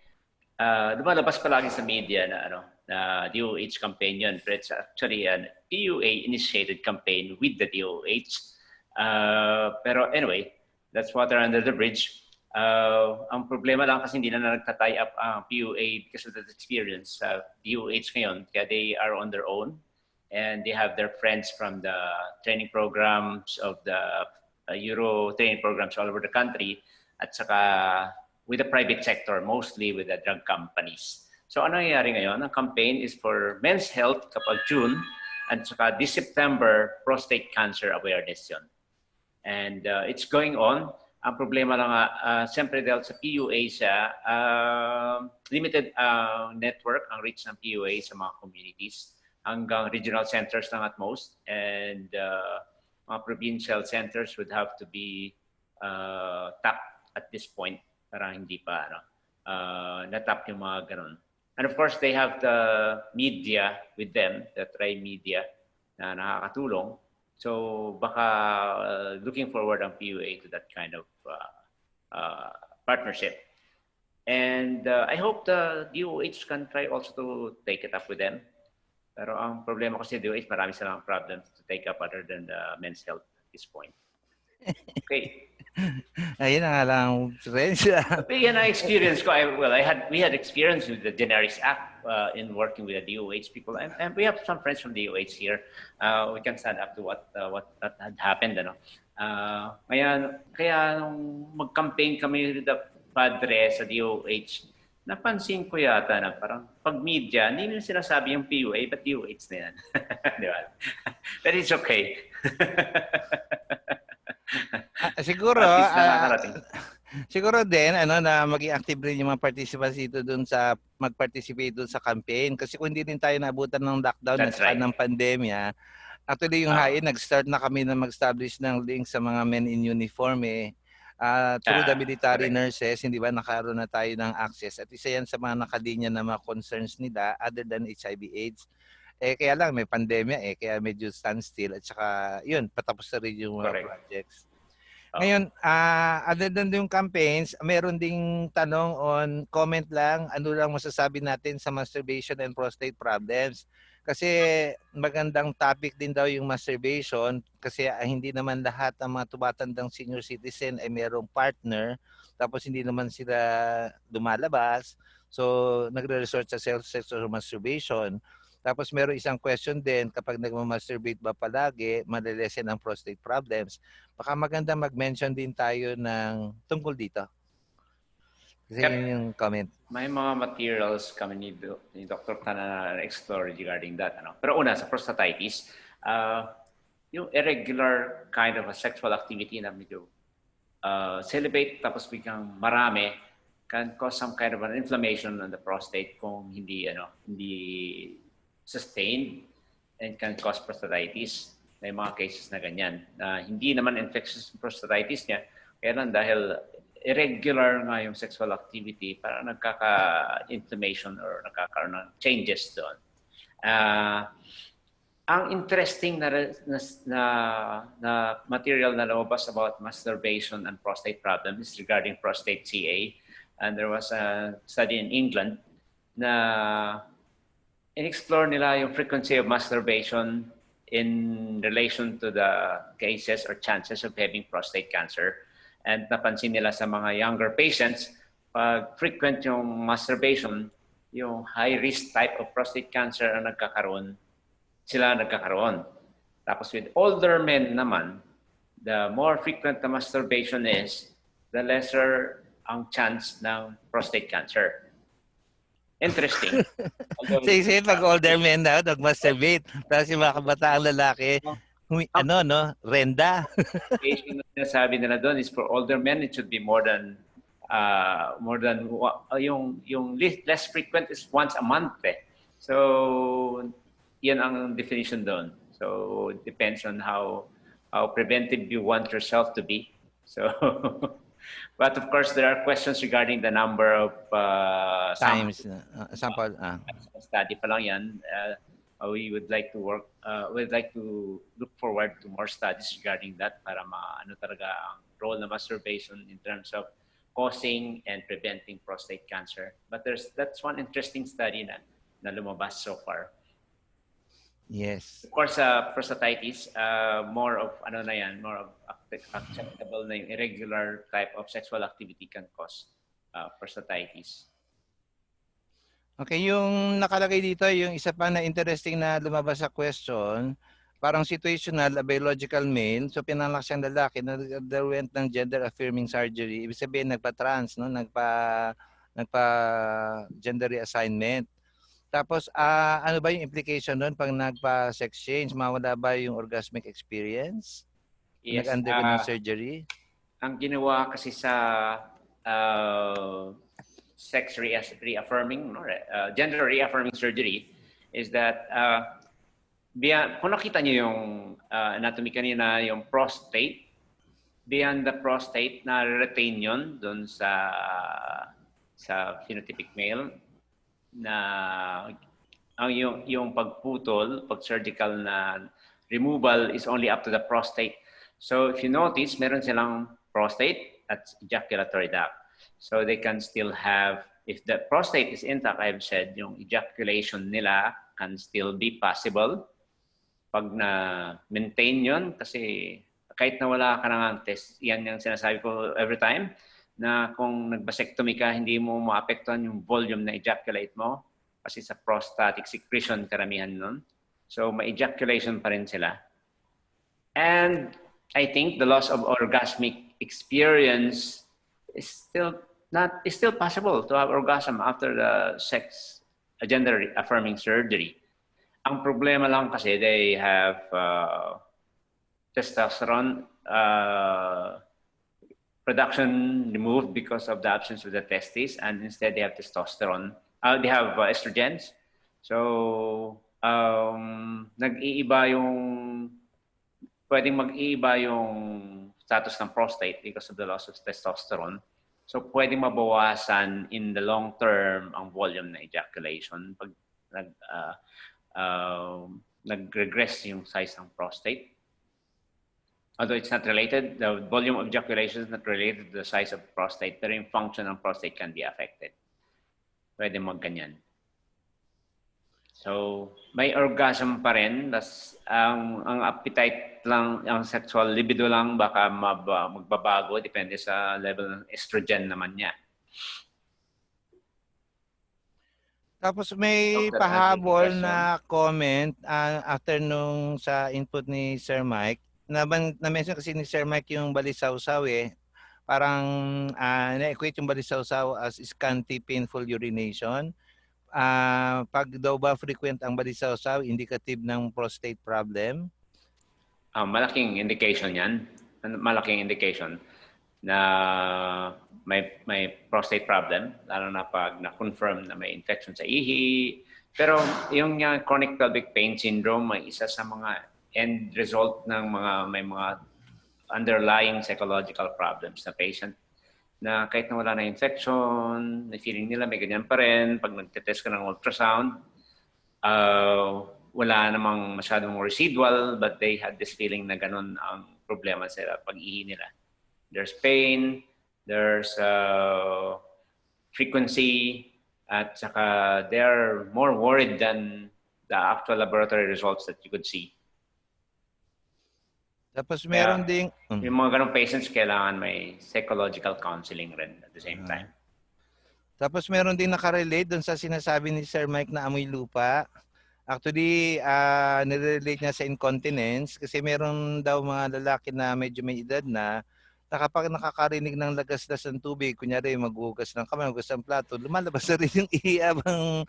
lumalabas palagi sa media na DOH campaign yun. But it's actually a PUA-initiated campaign with the DOH. Pero anyway, that's water under the bridge. Ang problema lang kasi hindi na nagta-tie up ang PUA because of that experience. DOH ngayon, kaya they are on their own. And they have their friends from the training programs of the Euro training programs all over the country, at saka with the private sector, mostly with the drug companies. So ano nangyayari ngayon? Ang campaign is for men's health kapag June, at saka this September, prostate cancer awareness yun. And it's going on. Ang problema lang siyempre dahil sa PUA siya, limited network ang reach ng PUA sa mga communities. Hanggang regional centers lang at most. And mga provincial centers would have to be tapped at this point. Parang hindi pa natap yung mga ganun. And of course, they have the media with them, the tri-media na nakakatulong. So baka looking forward ang PUA to that kind of partnership. And I hope the DOH can try also to take it up with them. Pero ang problema ko sa DOH, marami silang problems to take up other than the men's health at this point. Okay. Ayun na nga lang, Rensya. Yan ang experience ko. We had experience with the Generics Act in working with the DOH people, and we have some friends from DOH here. We can stand up to what had happened. Kaya nung mag-campaign kami with the padre sa DOH, napansin ko yata na parang pag media, hindi nila sinasabi yung PUA, but DOH na yan. Di ba? But it's okay. Siguro, siguro din na maging active rin yung mga participants dito dun sa mag-participate dun sa campaign kasi kung hindi din tayo naabutan ng lockdown at saka ng pandemya, actually yung HAIN nag-start na kami na mag-establish ng link sa mga men in uniform through the military nurses, hindi ba nakaroon na tayo ng access at isa yan sa mga nakalinya na mga concerns nila other than HIV/AIDS. Kaya lang may pandemya kaya medyo standstill at saka yun, patapos na rin yung mga projects. Ngayon, other than yung campaigns, meron ding tanong on comment lang, ano lang masasabi natin sa masturbation and prostate problems. Kasi magandang topic din daw yung masturbation kasi hindi naman lahat ng mga tumatandang senior citizen ay merong partner tapos hindi naman sila lumalabas. So, nagre-resort sa self-sex or masturbation. Tapos meron isang question din, kapag nagmamasturbate ba palagi, malilesen ang prostate problems. Baka maganda mag-mention din tayo ng tungkol dito. Kasi yun yung comment. May mga materials kami ni Dr. Tana na explore regarding that. Pero una, sa prostatitis, yung irregular kind of a sexual activity na medyo celibate tapos biglang marami can cause some kind of an inflammation on the prostate kung hindi sustained and can cause prostatitis. May mga cases na ganyan. Hindi naman infectious prostatitis niya, kaya lang dahil irregular nga yung sexual activity, parang nagkaka-inflammation or nagkakaroon ng changes doon. Ang interesting na material na lumabas about masturbation and prostate problems is regarding prostate CA. And there was a study in England na in-explore nila yung frequency of masturbation in relation to the cases or chances of having prostate cancer. And napansin nila sa mga younger patients, pag frequent yung masturbation, yung high-risk type of prostate cancer ang nagkakaroon. Tapos with older men naman, the more frequent the masturbation is, the lesser ang chance ng prostate cancer. Interesting. Say, pag older men na, nag-masturbate. Tapos yung mga kabataang lalaki, renda. Sabi nila doon is for older men, it should be more than yung less frequent is once a month. So, yan ang definition doon. So, it depends on how preventive you want yourself to be. So, but of course, there are questions regarding the number of times. Sample. Study pa lang yan. We would like to look forward to more studies regarding that para maano talaga ang role ng masturbation in terms of causing and preventing prostate cancer. But that's one interesting study na lumabas so far. Yes. Of course, prostatitis, more of acceptable na yung irregular type of sexual activity can cause prostatitis. Okay, yung nakalagay dito, yung isa pa na interesting na lumabas sa question, parang situational, a biological male, so pinanganak siyang lalaki na underwent ng gender-affirming surgery. Ibig sabihin, nagpa-trans, no? nagpa-gender reassignment. Tapos, ano ba yung implication nun pag nagpa-sex change? Mawala ba yung orgasmic experience? Yes, nag-undergo ng surgery? ang ginawa kasi sa sex reaffirming, no, gender reaffirming surgery is that kung nakita niyo yung anatomy kanina, yung prostate, beyond the prostate, na-retain yun doon sa phenotypic male na ang yung pagputol, pag-surgical na removal is only up to the prostate. So if you notice, meron silang prostate at ejaculatory duct. So they can still have, if the prostate is intact, I've said, yung ejaculation nila can still be possible pag na-maintain yun. Kasi kahit na wala ka ng test, yan yung sinasabi ko every time, na kung nag-vasectomy ka, hindi mo maapektuhan yung volume na ejaculate mo kasi sa prostatic secretion karamihan nun. So ma-ejaculation pa rin sila. And I think the loss of orgasmic experience is still possible to have orgasm after the gender affirming surgery. Ang problema lang kasi they have testosterone production removed because of the absence of the testes, and instead they have testosterone. They have estrogens. So nag-iiba pwedeng mag-iiba yung status ng prostate because of the loss of testosterone. So pwedeng mabawasan in the long term ang volume na ejaculation pag nag-regress yung size ng prostate. Although it's not related, the volume of ejaculation is not related to the size of prostate, pero yung function ng prostate can be affected. Pwede magganyan. So, may orgasm pa rin. Ang appetite lang, ang sexual libido lang baka magbabago. Depende sa level ng estrogen naman niya. Tapos may pahabol na comment after nung sa input ni Sir Mike. Na-mention kasi ni Sir Mike yung balisawsaw eh. Parang na-equate yung balisawsaw as scanty painful urination. Pag daw ba frequent ang balisawsaw, indicative ng prostate problem? Malaking indication yan. Malaking indication na may prostate problem, lalo na pag na-confirm na may infection sa ihi. Pero yung chronic pelvic pain syndrome may isa sa mga end result ng may mga underlying psychological problems na patient na kahit na wala na infection, na feeling nila may ganyan pa rin. Pag nagtetest ka ng ultrasound, wala namang masyadong residual, but they had this feeling na ganun ang problema sa pag-ihi nila. There's pain, there's frequency, at saka they're more worried than the actual laboratory results that you could see. Tapos meron ding yung mga ganong patients kailangan may psychological counseling rin at the same time. Tapos meron ding nakarelate dun sa sinasabi ni Sir Mike na amoy lupa. Actually, nirelate niya sa incontinence kasi meron daw mga lalaki na medyo may edad na kapag nakakarinig ng lagaslas ng tubig, kunyari maghugas ng kamay, maghugas ng plato, lumalabas na rin yung ihi habang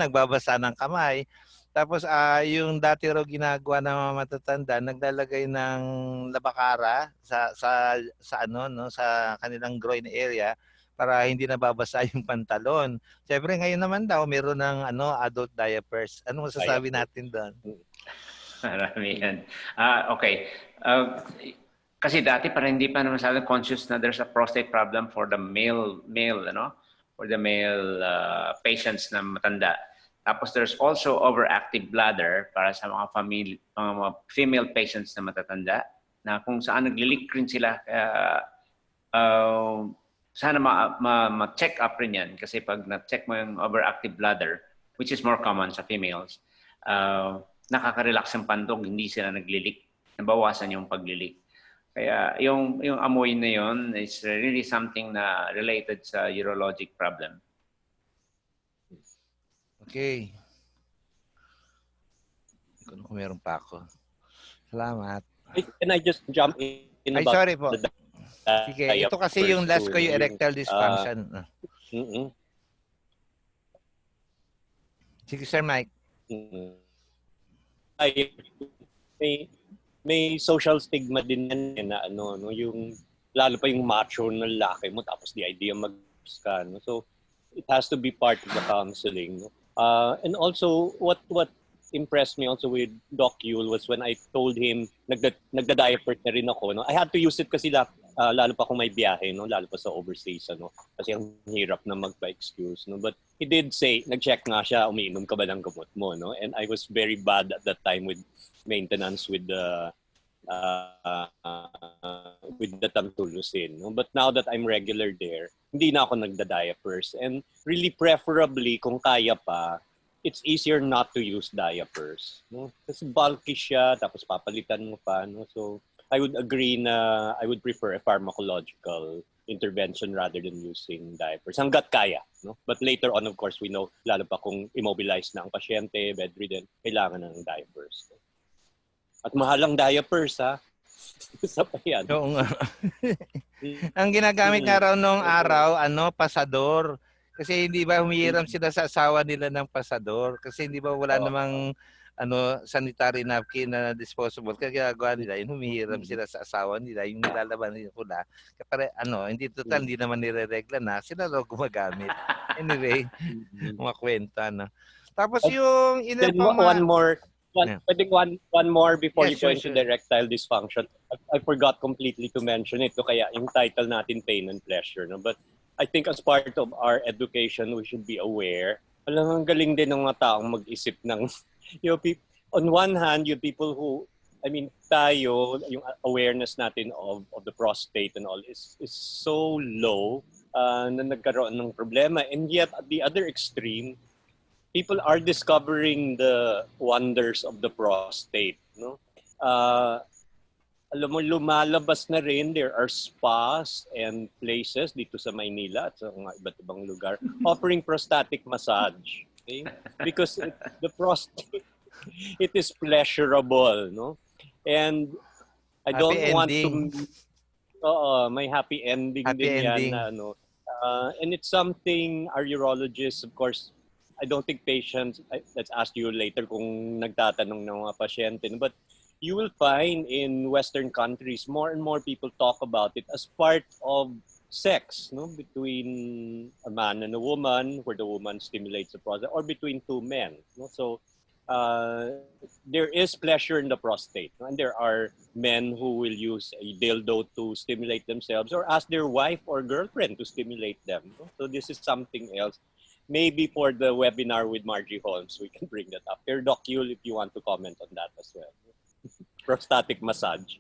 nagbabasa ng kamay. Tapos yung dati raw ginagawa ng mga matatanda, naglalagay ng labakara sa kanilang groin area para hindi nababasa yung pantalon. Siyempre ngayon naman daw meron ng adult diapers. Ano masasabi natin doon? Marami yan. Okay. Kasi dati parang hindi pa naman masyadong conscious na there's a prostate problem for the male for the male patients na matanda. Tapos there's also overactive bladder para sa mga female patients na matatanda na kung saan nagli-leak rin sila. Sana ma-check up rin yan kasi pag na-check mo yung overactive bladder, which is more common sa females, nakaka-relax ang pandong, hindi sila nagli-leak. Nabawasan yung pagli-leak. Kaya yung amoy na yun is really something na related sa urologic problem. Okay. Kung meron pa ako. Salamat. Can I just jump in about sorry po. Sige, ito kasi yung last ko yung erectile dysfunction. Sige, Sir Mike. may social stigma din yan na ano, no, yung lalo pa yung macho na lalaki mo tapos the idea mag-ka, no? So it has to be part of the counseling. No? And also what impressed me also with Doc Yul was when I told him nagda-diaper na rin ako, no? I had to use it kasi lalo pa kung may biyahe, no? Lalo pa sa overseas, ano? Kasi ang hirap na magpa-excuse, no? But he did say, nag-check nga siya, umiinom ka ba ng gamot mo, no? And I was very bad at that time with maintenance with the tamtulusin, no? But now that I'm regular there, hindi na ako nagda-diapers. And really preferably, kung kaya pa, it's easier not to use diapers, no? Kasi bulky siya, tapos papalitan mo pa, no? So I would agree na I would prefer a pharmacological intervention rather than using diapers. Hanggat kaya, no? But later on, of course, we know, lalo pa kung immobilized na ang pasyente, bedridden, kailangan ng diapers. At mahal ang diapers, ha? Isa pa yan. Oo nga. Ang ginagamit nga raw nung araw, pasador. Kasi hindi ba humihiram sila sa asawa nila ng pasador? Kasi hindi ba wala namang sanitary napkin na disposable. Kaya ginagawa nila, yun, humihiram sila sa asawa nila, yung nilalaban nila pula. Kaya hindi total, hindi naman nire-regla na. Sila daw gumagamit. Anyway, mga kwenta, no? Tapos yung one more before you go into sure. the erectile dysfunction. I forgot completely to mention it. So kaya yung title natin, Pain and Pleasure. No? But I think as part of our education, we should be aware. Alam, ang galing din ng mga taong mag-isip ng, on one hand, yung people who, tayo, yung awareness natin of the prostate and all is so low na nagkaroon ng problema. And yet, at the other extreme, people are discovering the wonders of the prostate. No? Alam mo, lumalabas na rin, there are spas and places dito sa Maynila at sa mga iba't ibang lugar offering prostatic massage. Okay? Because the prostate, it is pleasurable, no? And I don't want to... may happy ending din yan. And it's something our urologists, of course, I don't think patients, let's ask you later kung nagtatanong ng mga pasyente, but you will find in Western countries, more and more people talk about it as part of sex, no? Between a man and a woman, where the woman stimulates the prostate, or between two men. No? So there is pleasure in the prostate. No? And there are men who will use a dildo to stimulate themselves or ask their wife or girlfriend to stimulate them. No? So this is something else. Maybe for the webinar with Margie Holmes, we can bring that up. Or Doc Yul, if you want to comment on that as well. Prostatic massage.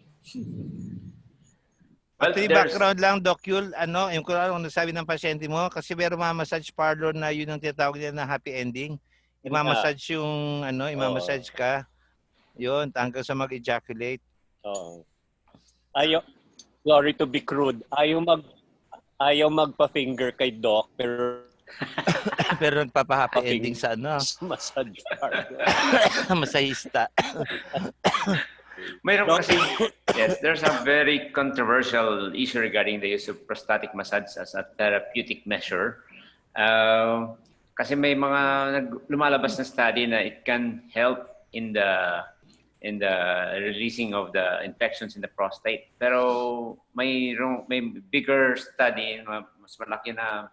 Well, yung background lang, Doc Yul, yung kung ano nasabi ng pasyente mo, kasi meron mga massage parlor na yun ang tinatawag nila na happy ending. Imamassage yung, imamassage ka. Yun, hanggang sa mag-ejaculate. Sorry to be crude. Ayaw magpa-finger kay Doc, pero nagpapa-happy ending sa massage parlor. Masahista. Mayroon kasi, yes, there's a very controversial issue regarding the use of prostatic massage as a therapeutic measure. Kasi may mga lumalabas na study na it can help in the releasing of the infections in the prostate. Pero may bigger study, mas malaki na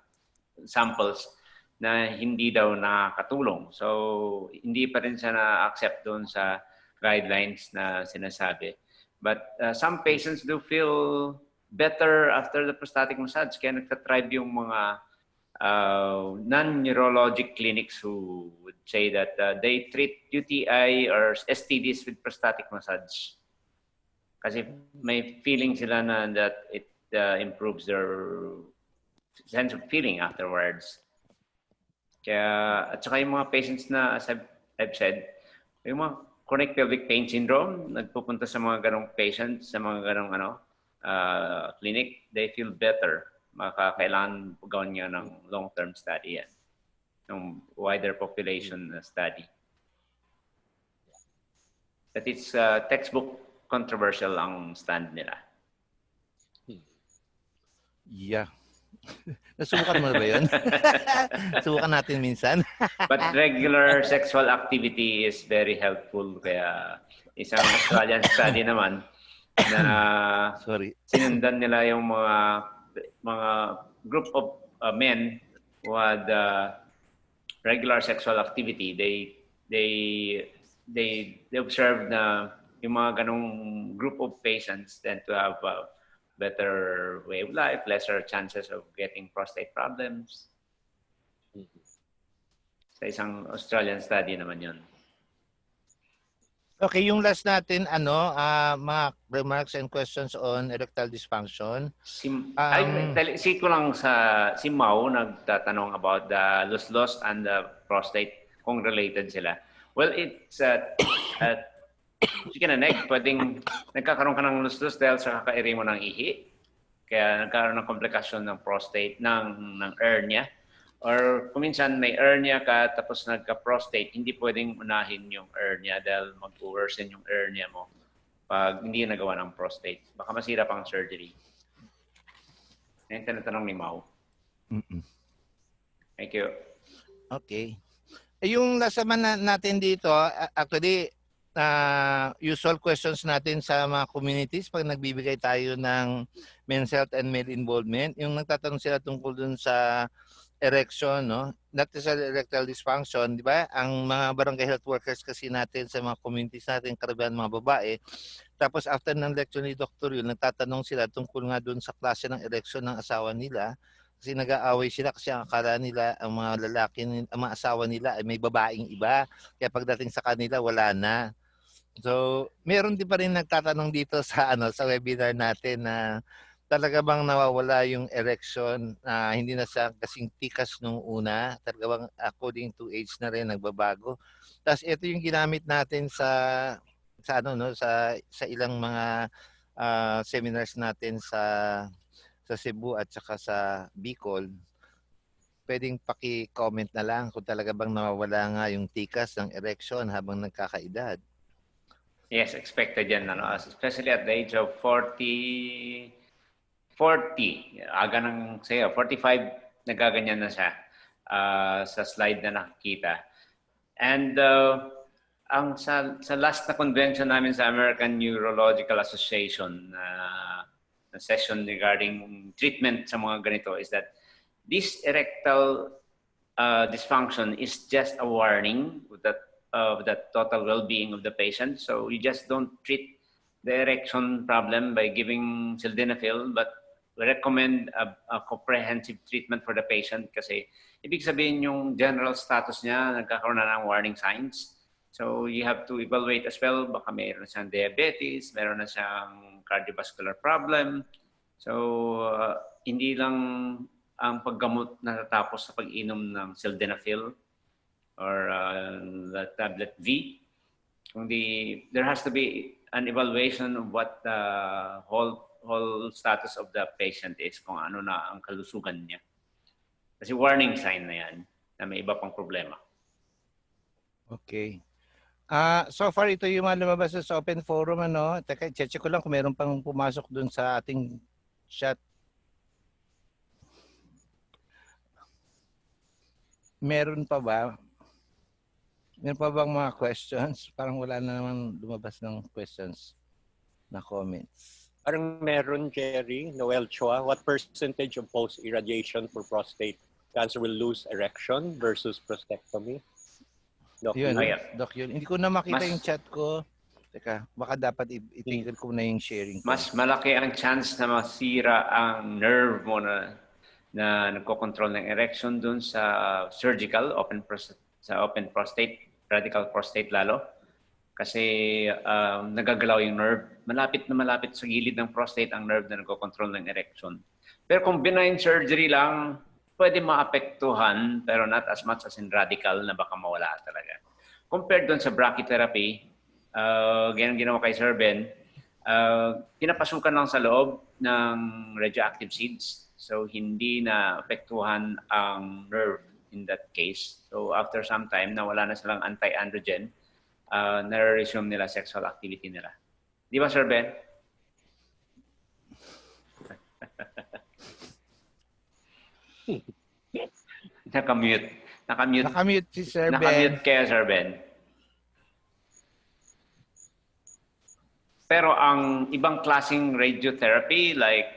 samples na hindi daw nakakatulong. So, hindi pa rin siya na-accept doon sa guidelines na sinasabi. But some patients do feel better after the prostatic massage. Kaya nagtatribe yung mga non-urologic clinics who would say that they treat UTI or STDs with prostatic massage. Kasi may feeling sila na that it improves their sense of feeling afterwards. Kaya, at saka yung mga patients na, as I've said, yung mga chronic pelvic pain syndrome, nagpupunta sa mga ganong patients, sa mga ganong clinic, they feel better. Kailangan gawin niya ng long-term study yan. Ng wider population study. That it's textbook controversial ang stand nila. Yeah. Nasubukan mo na ba yun? Subukan natin minsan. But regular sexual activity is very helpful. Kaya isang Australian study naman na sinundan nila yung mga group of men who had regular sexual activity. They observed na yung mga ganong group of patients tend to have a better way of life, lesser chances of getting prostate problems. Sa isang Australian study naman yun. Okay, yung last natin, mga remarks and questions on erectile dysfunction. Ko lang si Mau nagtatanong about the loss and the prostate, kung related sila. Well, it's chicken and egg. Pwedeng nagkakaroon ka ng loss dahil sa kakairi mo ng ihi. Kaya nagkaroon ng komplikasyon ng prostate, ng hernia. Or kung minsan may hernia ka tapos nagka-prostate, hindi pwedeng unahin yung hernia dahil mag-worsen yung hernia mo pag hindi nagawa ng prostate. Baka masira pang surgery. Yan tinatanong ni Mau. Thank you. Okay. Yung last naman natin dito, actually, usual questions natin sa mga communities pag nagbibigay tayo ng men's health and male involvement. Yung nagtatanong sila tungkol dun sa erection, no? Not sa erectile dysfunction, di ba? Ang mga barangay health workers kasi natin sa mga communities natin, karamihan mga babae. Tapos after ng lecture ni Dr. Yul, nagtatanong sila tungkol nga dun sa klase ng erection ng asawa nila. Kasi nag-aaway sila kasi ang akala nila, ang mga lalaki, ang mga asawa nila ay may babaeng iba. Kaya pagdating sa kanila, wala na. So, meron din pa rin nagtatanong dito sa sa webinar natin na talaga bang nawawala yung erection, hindi na siya kasing tikas nung una, talaga bang according to age na rin nagbabago. Tapos ito yung ginamit natin sa ilang mga seminars natin sa Cebu at saka sa Bicol. Pwedeng paki-comment na lang kung talaga bang nawawala nga yung tikas ng erection habang nagkakaedad. Yes, expected yan. Especially at the age of 40, aga ng 45, nagaganyan na siya sa slide na nakikita. And ang sa last na convention namin sa American Urological Association na session regarding treatment sa mga ganito is that this erectile dysfunction is just a warning of the total well-being of the patient. So you just don't treat the erection problem by giving sildenafil, but we recommend a comprehensive treatment for the patient kasi ibig sabihin yung general status niya nagkakaroon na ng warning signs. So you have to evaluate as well, baka mayroon siyang diabetes, mayroon na siyang cardiovascular problem. So hindi lang ang paggamot natatapos sa pag-inom ng sildenafil or the tablet V. There has to be an evaluation of what the whole status of the patient is, kung ano na ang kalusugan niya. Kasi warning sign na yan na may iba pang problema. Okay. So far, ito yung mga lumabas sa open forum. Teka, check ko lang kung meron pang pumasok dun sa ating chat. Meron pa ba? Meron pa bang mga questions? Parang wala na naman lumabas ng questions na comments. Parang meron, Jerry. Noel Chua, what percentage of post-irradiation for prostate cancer will lose erection versus prostatectomy? Doc, Doc yun. Hindi ko na makita yung chat ko. Teka, baka dapat itigil ko na yung sharing ko. Mas malaki ang chance na masira ang nerve mo na nagko-control ng erection dun sa surgical, open prostate, radical prostate lalo. Kasi nagagalaw yung nerve. Malapit na malapit sa gilid ng prostate ang nerve na nagko-control ng erection. Pero kung benign surgery lang, pwede maapektuhan, pero not as much as in radical na baka mawala talaga. Compared dun sa brachytherapy, ganyan ginawa kay Sir Ben, pinapasukan lang sa loob ng radioactive seeds. So hindi na apektuhan ang nerve in that case. So after some time, nawala na silang anti-androgen, na-resume nila sexual activity nila. Di ba, Sir Ben? Nakamute. Nakamute si Sir Ben. Nakamute kaya, Sir Ben. Pero ang ibang klaseng radiotherapy like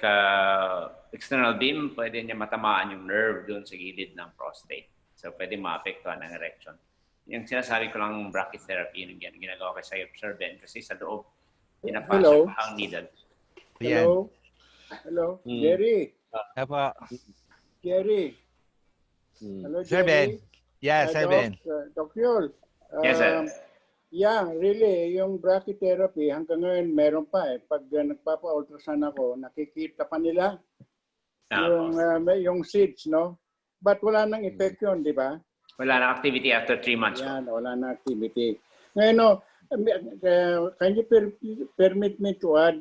external beam, pwede niya matamaan yung nerve doon sa gilid ng prostate. So pwede maapektuhan ng erection. Yung sinasabi ko lang brachytherapy yung ginagawa kay Sir Ben kasi sa loob pinapasok ang needle. Hello? Hello? Jerry? Apo. Jerry? Hello, Sir Ben. Jerry? Yeah, Sir Ben. Doc Yul. Yes, sir. Yeah, really, yung brachytherapy, hanggang ngayon meron pa eh. Pag nagpapa-ultrasound ako, nakikita pa nila yung seeds, no? But wala nang effect yun, di ba? Wala na activity after 3 months. Yan, wala na activity. Ngayon, no, can you permit me to add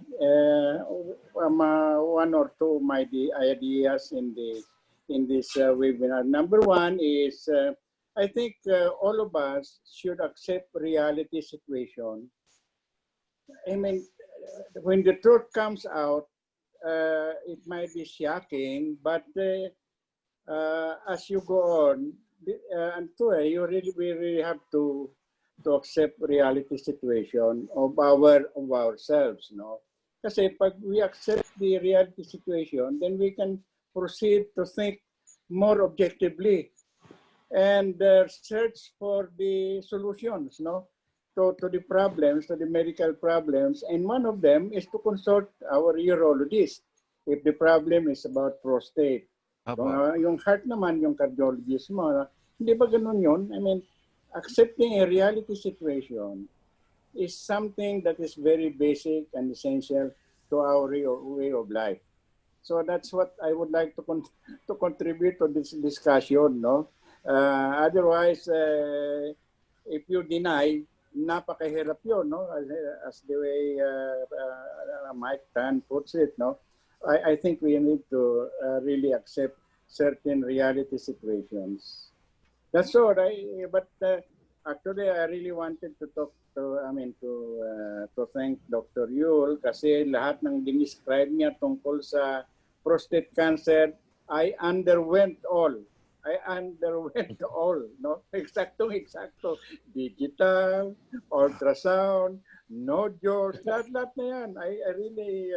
one or two of my ideas in this webinar? Number one is, I think all of us should accept reality situation. I mean, when the truth comes out, it might be shocking, but as you go on, we really have to accept reality situation of ourselves, no? Kasi pag we accept the reality situation, then we can proceed to think more objectively and search for the solutions, no, to the problems, to the medical problems. And one of them is to consult our urologist if the problem is about prostate. Yung heart naman, yung cardiologist mo, hindi ba ganun yun? I mean, accepting a reality situation is something that is very basic and essential to our way of life. So that's what I would like to contribute to this discussion, no? Otherwise, if you deny, napakahirap yun, no? As the way Mike Tan puts it, no? I think we need to really accept certain reality situations. That's all, right? But actually, I really wanted to talk to thank Dr. Yul kasi lahat ng dinescribe niya tungkol sa prostate cancer, I underwent all, no? Exacto. Digital, ultrasound, nodules, lahat na yan. I really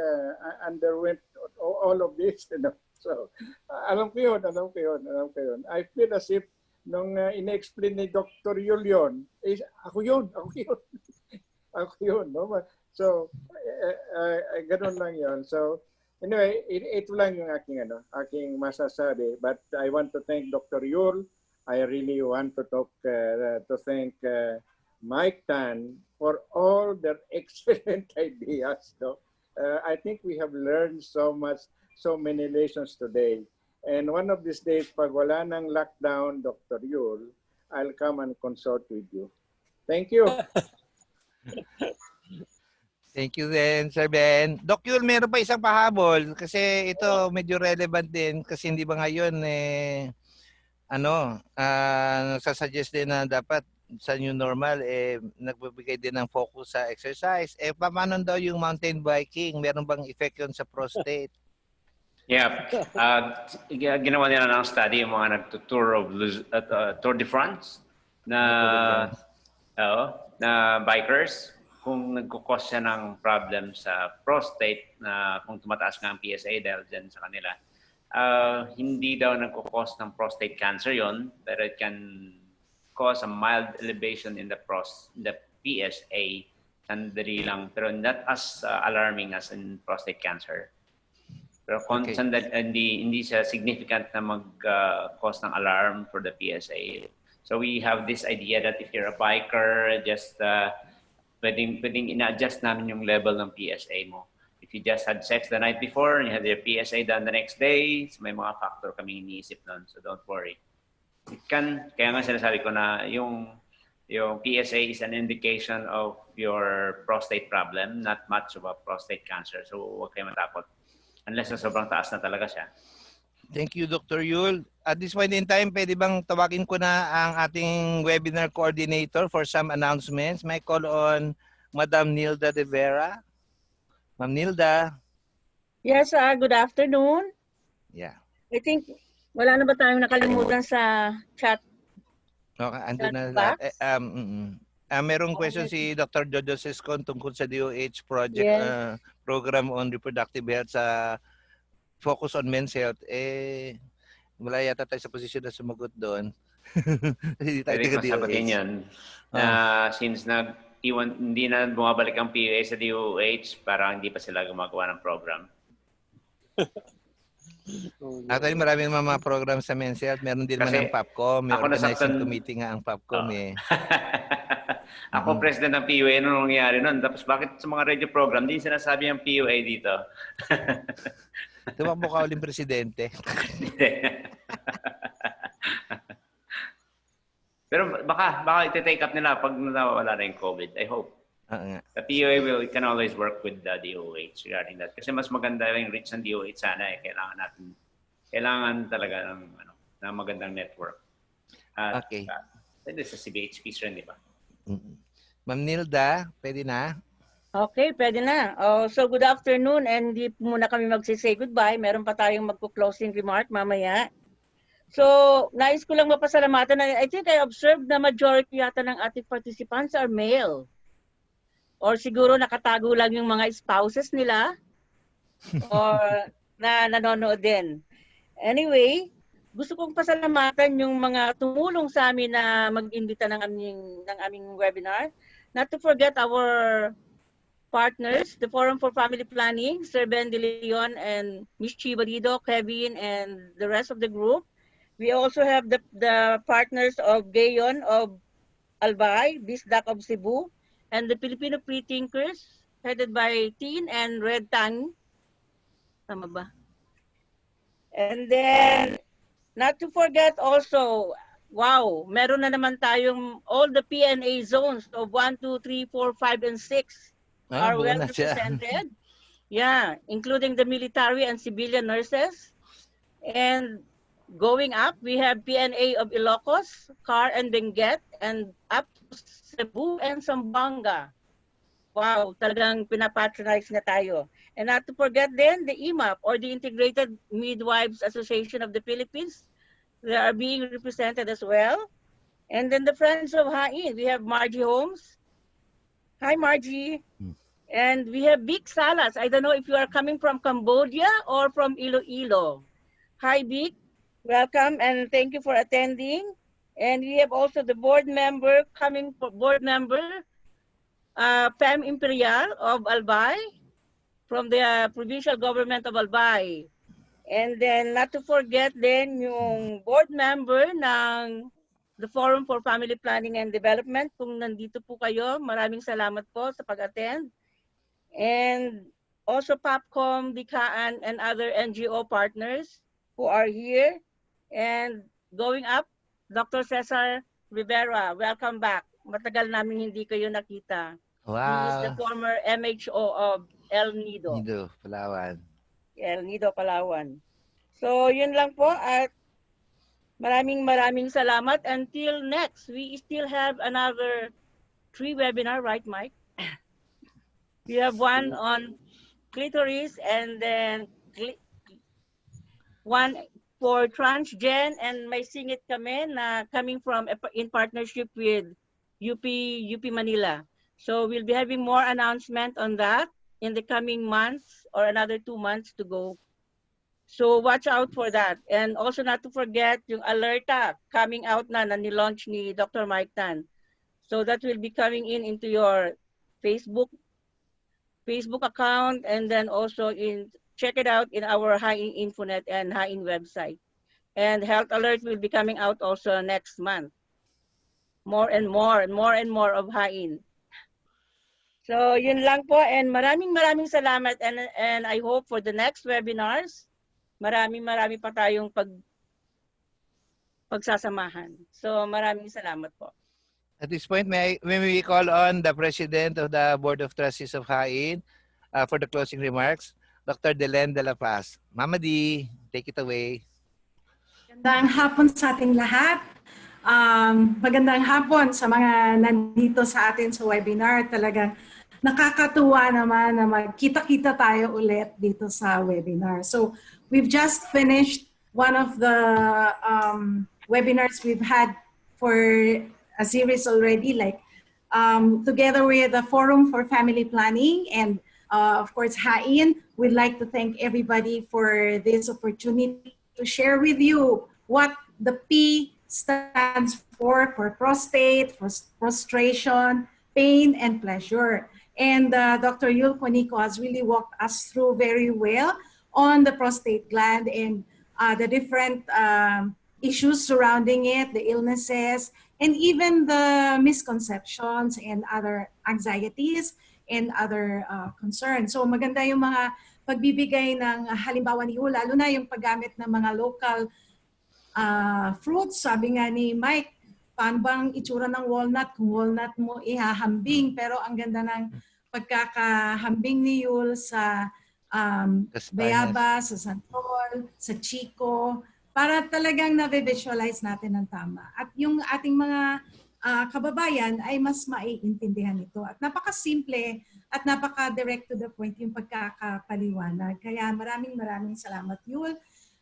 underwent all of this, you know? So, alam ko yun. I feel as if nung ina-explain ni Dr. Yul yun, ako yun. No? So, ganun lang yun. So, anyway, ito lang yung aking masasabi. But I want to thank Dr. Yul. I really want to thank Mike Tan for all their excellent ideas. No? I think we have learned so many lessons today. And one of these days, pag wala ng lockdown, Dr. Yul, I'll come and consult with you. Thank you. Thank you then, Sir Ben. Doc Yul, meron pa isang pahabol kasi ito medyo relevant din kasi hindi ba ngayon nagsasuggest din na dapat sa new normal nagbibigay din ng focus sa exercise. Paano daw yung mountain biking? Meron bang effect yun sa prostate? Yeah. Ginawa nila ng study yung mga nagtutour of Tour de France na bikers kung nagkukos siya ng problem sa prostate na kung tumataas nga ang PSA dahil dyan sa kanila. Hindi daw nagkukos ng prostate cancer yon, pero it can cause a mild elevation in the PSA. Sandali lang, pero not as alarming as in prostate cancer. Pero hindi siya significant na mag-cause ng alarm for the PSA. So we have this idea that if you're a biker, just pwedeng ina-adjust namin yung level ng PSA mo. If you just had sex the night before and you had your PSA done the next day, so may mga factor kami iniisip nun, so don't worry. Kaya nga sinasabi ko na yung PSA is an indication of your prostate problem, not much of a prostate cancer. So huwag kayo matakot. Unless na sobrang taas na talaga siya. Thank you, Dr. Yul. At this point in time, pwede bang tawagin ko na ang ating webinar coordinator for some announcements? May call on Madam Nilda De Vera. Ma'am Nilda. Yes, good afternoon. Yeah. I think wala na ba tayong nakalimutan sa chat? Okay, ando na box? lahat. Merong question si Dr. Jojo Sescon tungkol sa DOH project Yes. program on reproductive health sa focus on men's health. Wala yata tayo sa posisyon na sumagot doon. Hindi tayo Pwede ko taga sagutin DOH. yan. Since hindi na bumabalik ang PUA sa DOH, parang hindi pa sila gumagawa ng program. Actually, maraming mga program sa men's health. Meron din naman Kasi ang PAPCOM. May ako organizing nasaktan- committee nga ang PAPCOM Ako president ng PUA nung nangyari nun. Tapos bakit sa mga radio program, hindi sinasabi ang PUA dito? Tumakbo ka uling presidente. Pero baka iti-take up nila pag nawawala na yung COVID. I hope. The PUA can always work with the DOH regarding that. Kasi mas maganda yung reach ng DOH sana eh. Kailangan talaga ng magandang network. Okay. Pwede sa CBHPs rin, di ba? Ma'am Nilda, pwede na? Okay, pwede na. So good afternoon, and hindi muna kami magsisay goodbye. Meron pa tayong magpo-closing remark mamaya. So, nais ko lang mapasalamatan na I think I observed na majority yata ng ating participants are male. Or siguro nakatago lang yung mga spouses nila or na nanonood din. Anyway, gusto kong pasalamatan yung mga tumulong sa amin na mag-imbita ng aming webinar. Not to forget our partners, the Forum for Family Planning, Sir Ben De Leon and Ms. Chibarido, Kevin, and the rest of the group. We also have the partners of Gayon of Albay, Bisdak of Cebu, and the Filipino Pre-Thinkers, headed by Teen and Red Tang. Tama ba? And then, not to forget also, wow, meron na naman tayong all the PNA zones of 1, 2, 3, 4, 5, and 6 are well represented. Yeah, including the military and civilian nurses. And going up, we have PNA of Ilocos, Car and Benguet, and up to Cebu and Zamboanga. Wow, talagang pinapatronize na tayo. And not to forget then the IMAP, or the Integrated Midwives Association of the Philippines. They are being represented as well. And then the Friends of Hain, we have Margie Holmes. Hi, Margie. And we have Vic Salas. I don't know if you are coming from Cambodia or from Iloilo. Hi, Vic. Welcome and thank you for attending. And we have also the board member Pam Imperial of Albay from the provincial government of Albay. And then not to forget then yung board member ng the Forum for Family Planning and Development. Kung nandito po kayo, maraming salamat po sa pag-attend. And also PAPCOM, Dikaan, and other NGO partners who are here. And going up, Dr. Cesar Rivera, welcome back. Matagal namin hindi kayo nakita. Wow. He is the former MHO of El Nido. Nido, Palawan. El Nido, Palawan. So, yun lang po at maraming salamat. Until next, we still have another 3 webinar, right, Mike? We have one on clitoris and then one for transgen, and may singit kami na coming from in partnership with UP Manila. So we'll be having more announcement on that in the coming months or another 2 months to go. So watch out for that. And also not to forget yung Alerta coming out na nilaunch ni Dr. Mike Tan. So that will be coming into your Facebook account, and then also check it out in our Hain Infonet and Hain website. And Health Alert will be coming out also next month. More and more of Hain. So yun lang po, and maraming salamat, and I hope for the next webinars, marami pa tayong pagsasamahan. So maraming salamat po. At this point, may we call on the President of the Board of Trustees of Hain for the closing remarks, Dr. Delen de la Paz. Mama D, take it away. Magandang hapon sa ating lahat. Magandang hapon sa mga nandito sa atin sa webinar. Talagang nakakatuwa naman na magkita-kita tayo ulit dito sa webinar. So we've just finished one of the webinars we've had for a series already, like together with the Forum for Family Planning and of course, Hain, we'd like to thank everybody for this opportunity to share with you what the P stands for prostate, for prostration, pain, and pleasure. And Dr. Quanico has really walked us through very well on the prostate gland and the different issues surrounding it, the illnesses, and even the misconceptions and other anxieties and other concerns. So maganda yung mga pagbibigay ng halimbawa ni Yu, lalo na yung paggamit ng mga local fruits. Sabi nga ni Mike, paano bang itsura ng walnut kung walnut mo ihahambing? Pero ang ganda ng pagkakahambing ni Yul sa bayabas, sa santol, sa chico, para talagang na-visualize natin ng tama. At yung ating mga kababayan ay mas maiintindihan ito. At napaka-simple at napaka-direct to the point yung pagkakapaliwanag. Kaya maraming salamat, Yul.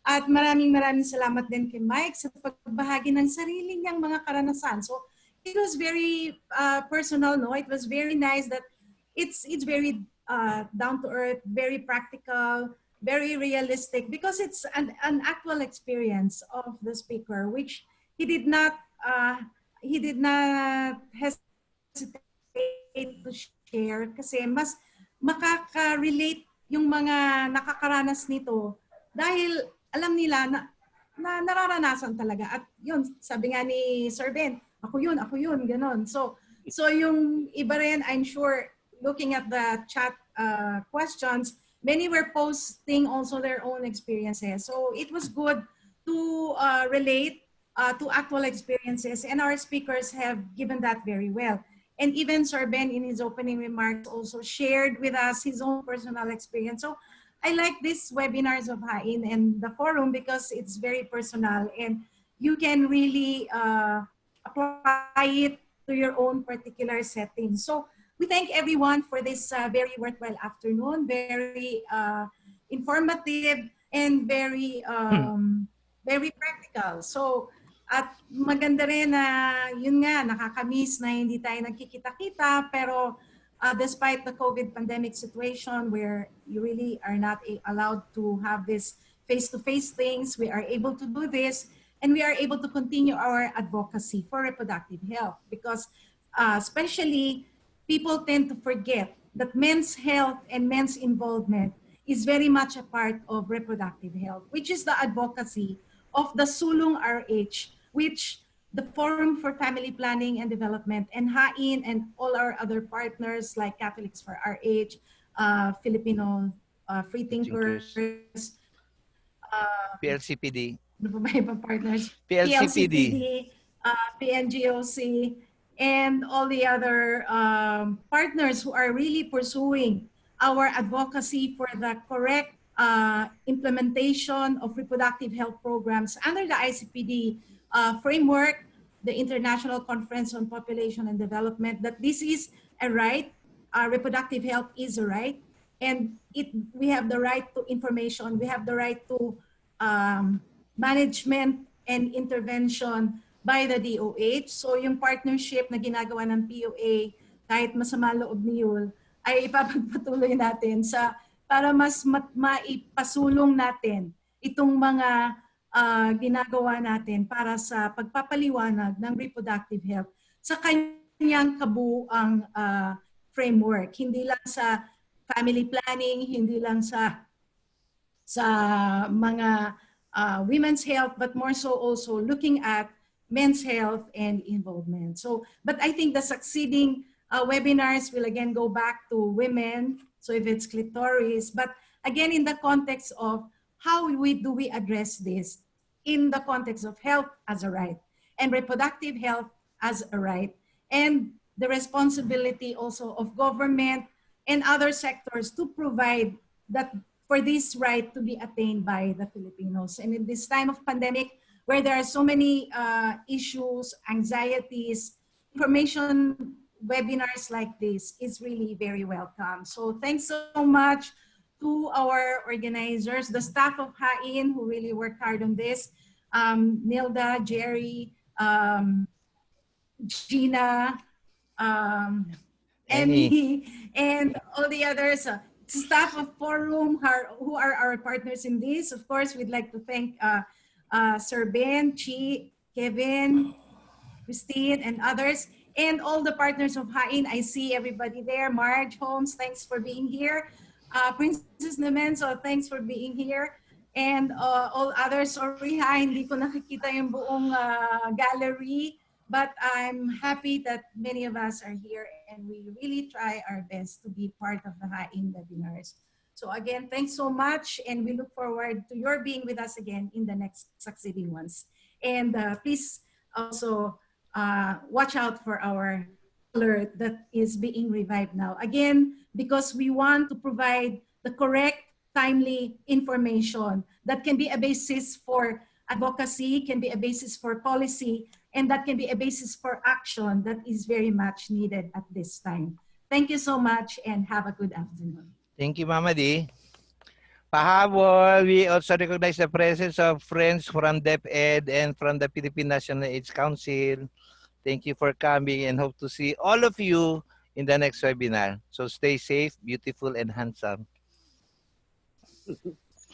At maraming salamat din kay Mike sa pagbahagi ng sarili niyang mga karanasan. So it was very personal, no? It was very nice that it's very down to earth, very practical, very realistic, because it's an actual experience of the speaker, which he did not hesitate to share kasi mas makaka-relate yung mga nakakaranas nito dahil alam nila na nararanasan talaga. At yun, sabi nga ni Sir Ben, ako yun, ganon. So yung iba rin, I'm sure, looking at the chat questions, many were posting also their own experiences. So it was good to relate to actual experiences, and our speakers have given that very well. And even Sir Ben in his opening remarks also shared with us his own personal experience. So I like these webinars of Hain and the forum because it's very personal and you can really apply it to your own particular setting. So we thank everyone for this very worthwhile afternoon, very informative and very practical. So at maganda rin na yun nga, nakakamiss na hindi tayo nagkikita-kita, pero despite the COVID pandemic situation where you really are not allowed to have this face-to-face things, we are able to do this and we are able to continue our advocacy for reproductive health because especially people tend to forget that men's health and men's involvement is very much a part of reproductive health, which is the advocacy of the SulongRH, which the Forum for Family Planning and Development and Hain and all our other partners like Catholics for RH, Filipino Free Thinkers, PLCPD, partners, PLCPD, PNGOC, and all the other partners who are really pursuing our advocacy for the correct implementation of reproductive health programs under the ICPD framework, the International Conference on Population and Development, that this is a right, reproductive health is a right, and we have the right to information, we have the right to management and intervention by the DOH. So yung partnership na ginagawa ng POA, kahit masama loob ni Yul, ay ipapagpatuloy natin para mas maipasulong natin itong mga ginagawa natin para sa pagpapaliwanag ng reproductive health sa kanyang kabuuang framework. Hindi lang sa family planning, hindi lang sa mga women's health, but more so also looking at men's health and involvement. So, but I think the succeeding webinars will again go back to women. So if it's clitoris, but again, in the context of how do we address this in the context of health as a right and reproductive health as a right, and the responsibility also of government and other sectors to provide that for this right to be attained by the Filipinos. And in this time of pandemic, where there are so many issues, anxieties, information webinars like this is really very welcome. So thanks so much to our organizers, the staff of Hain who really worked hard on this, Nilda, Jerry, Gina, um, Any. Emmy, and all the others, staff of Forum who are our partners in this. Of course, we'd like to thank Sir Ben, Chi, Kevin, Christine, and others, and all the partners of Hain. I see everybody there. Marge Holmes, thanks for being here. Princess Nemenso, thanks for being here. And all others, sorry ha, hindi ko nakikita yung buong gallery, but I'm happy that many of us are here and we really try our best to be part of the Hain webinars. So again, thanks so much, and we look forward to your being with us again in the next succeeding ones. And please also watch out for our alert that is being revived now. Again, because we want to provide the correct, timely information that can be a basis for advocacy, can be a basis for policy, and that can be a basis for action that is very much needed at this time. Thank you so much and have a good afternoon. Thank you, Mama D. Pahabol, we also recognize the presence of friends from DepEd and from the Philippine National AIDS Council. Thank you for coming and hope to see all of you in the next webinar. So stay safe, beautiful, and handsome.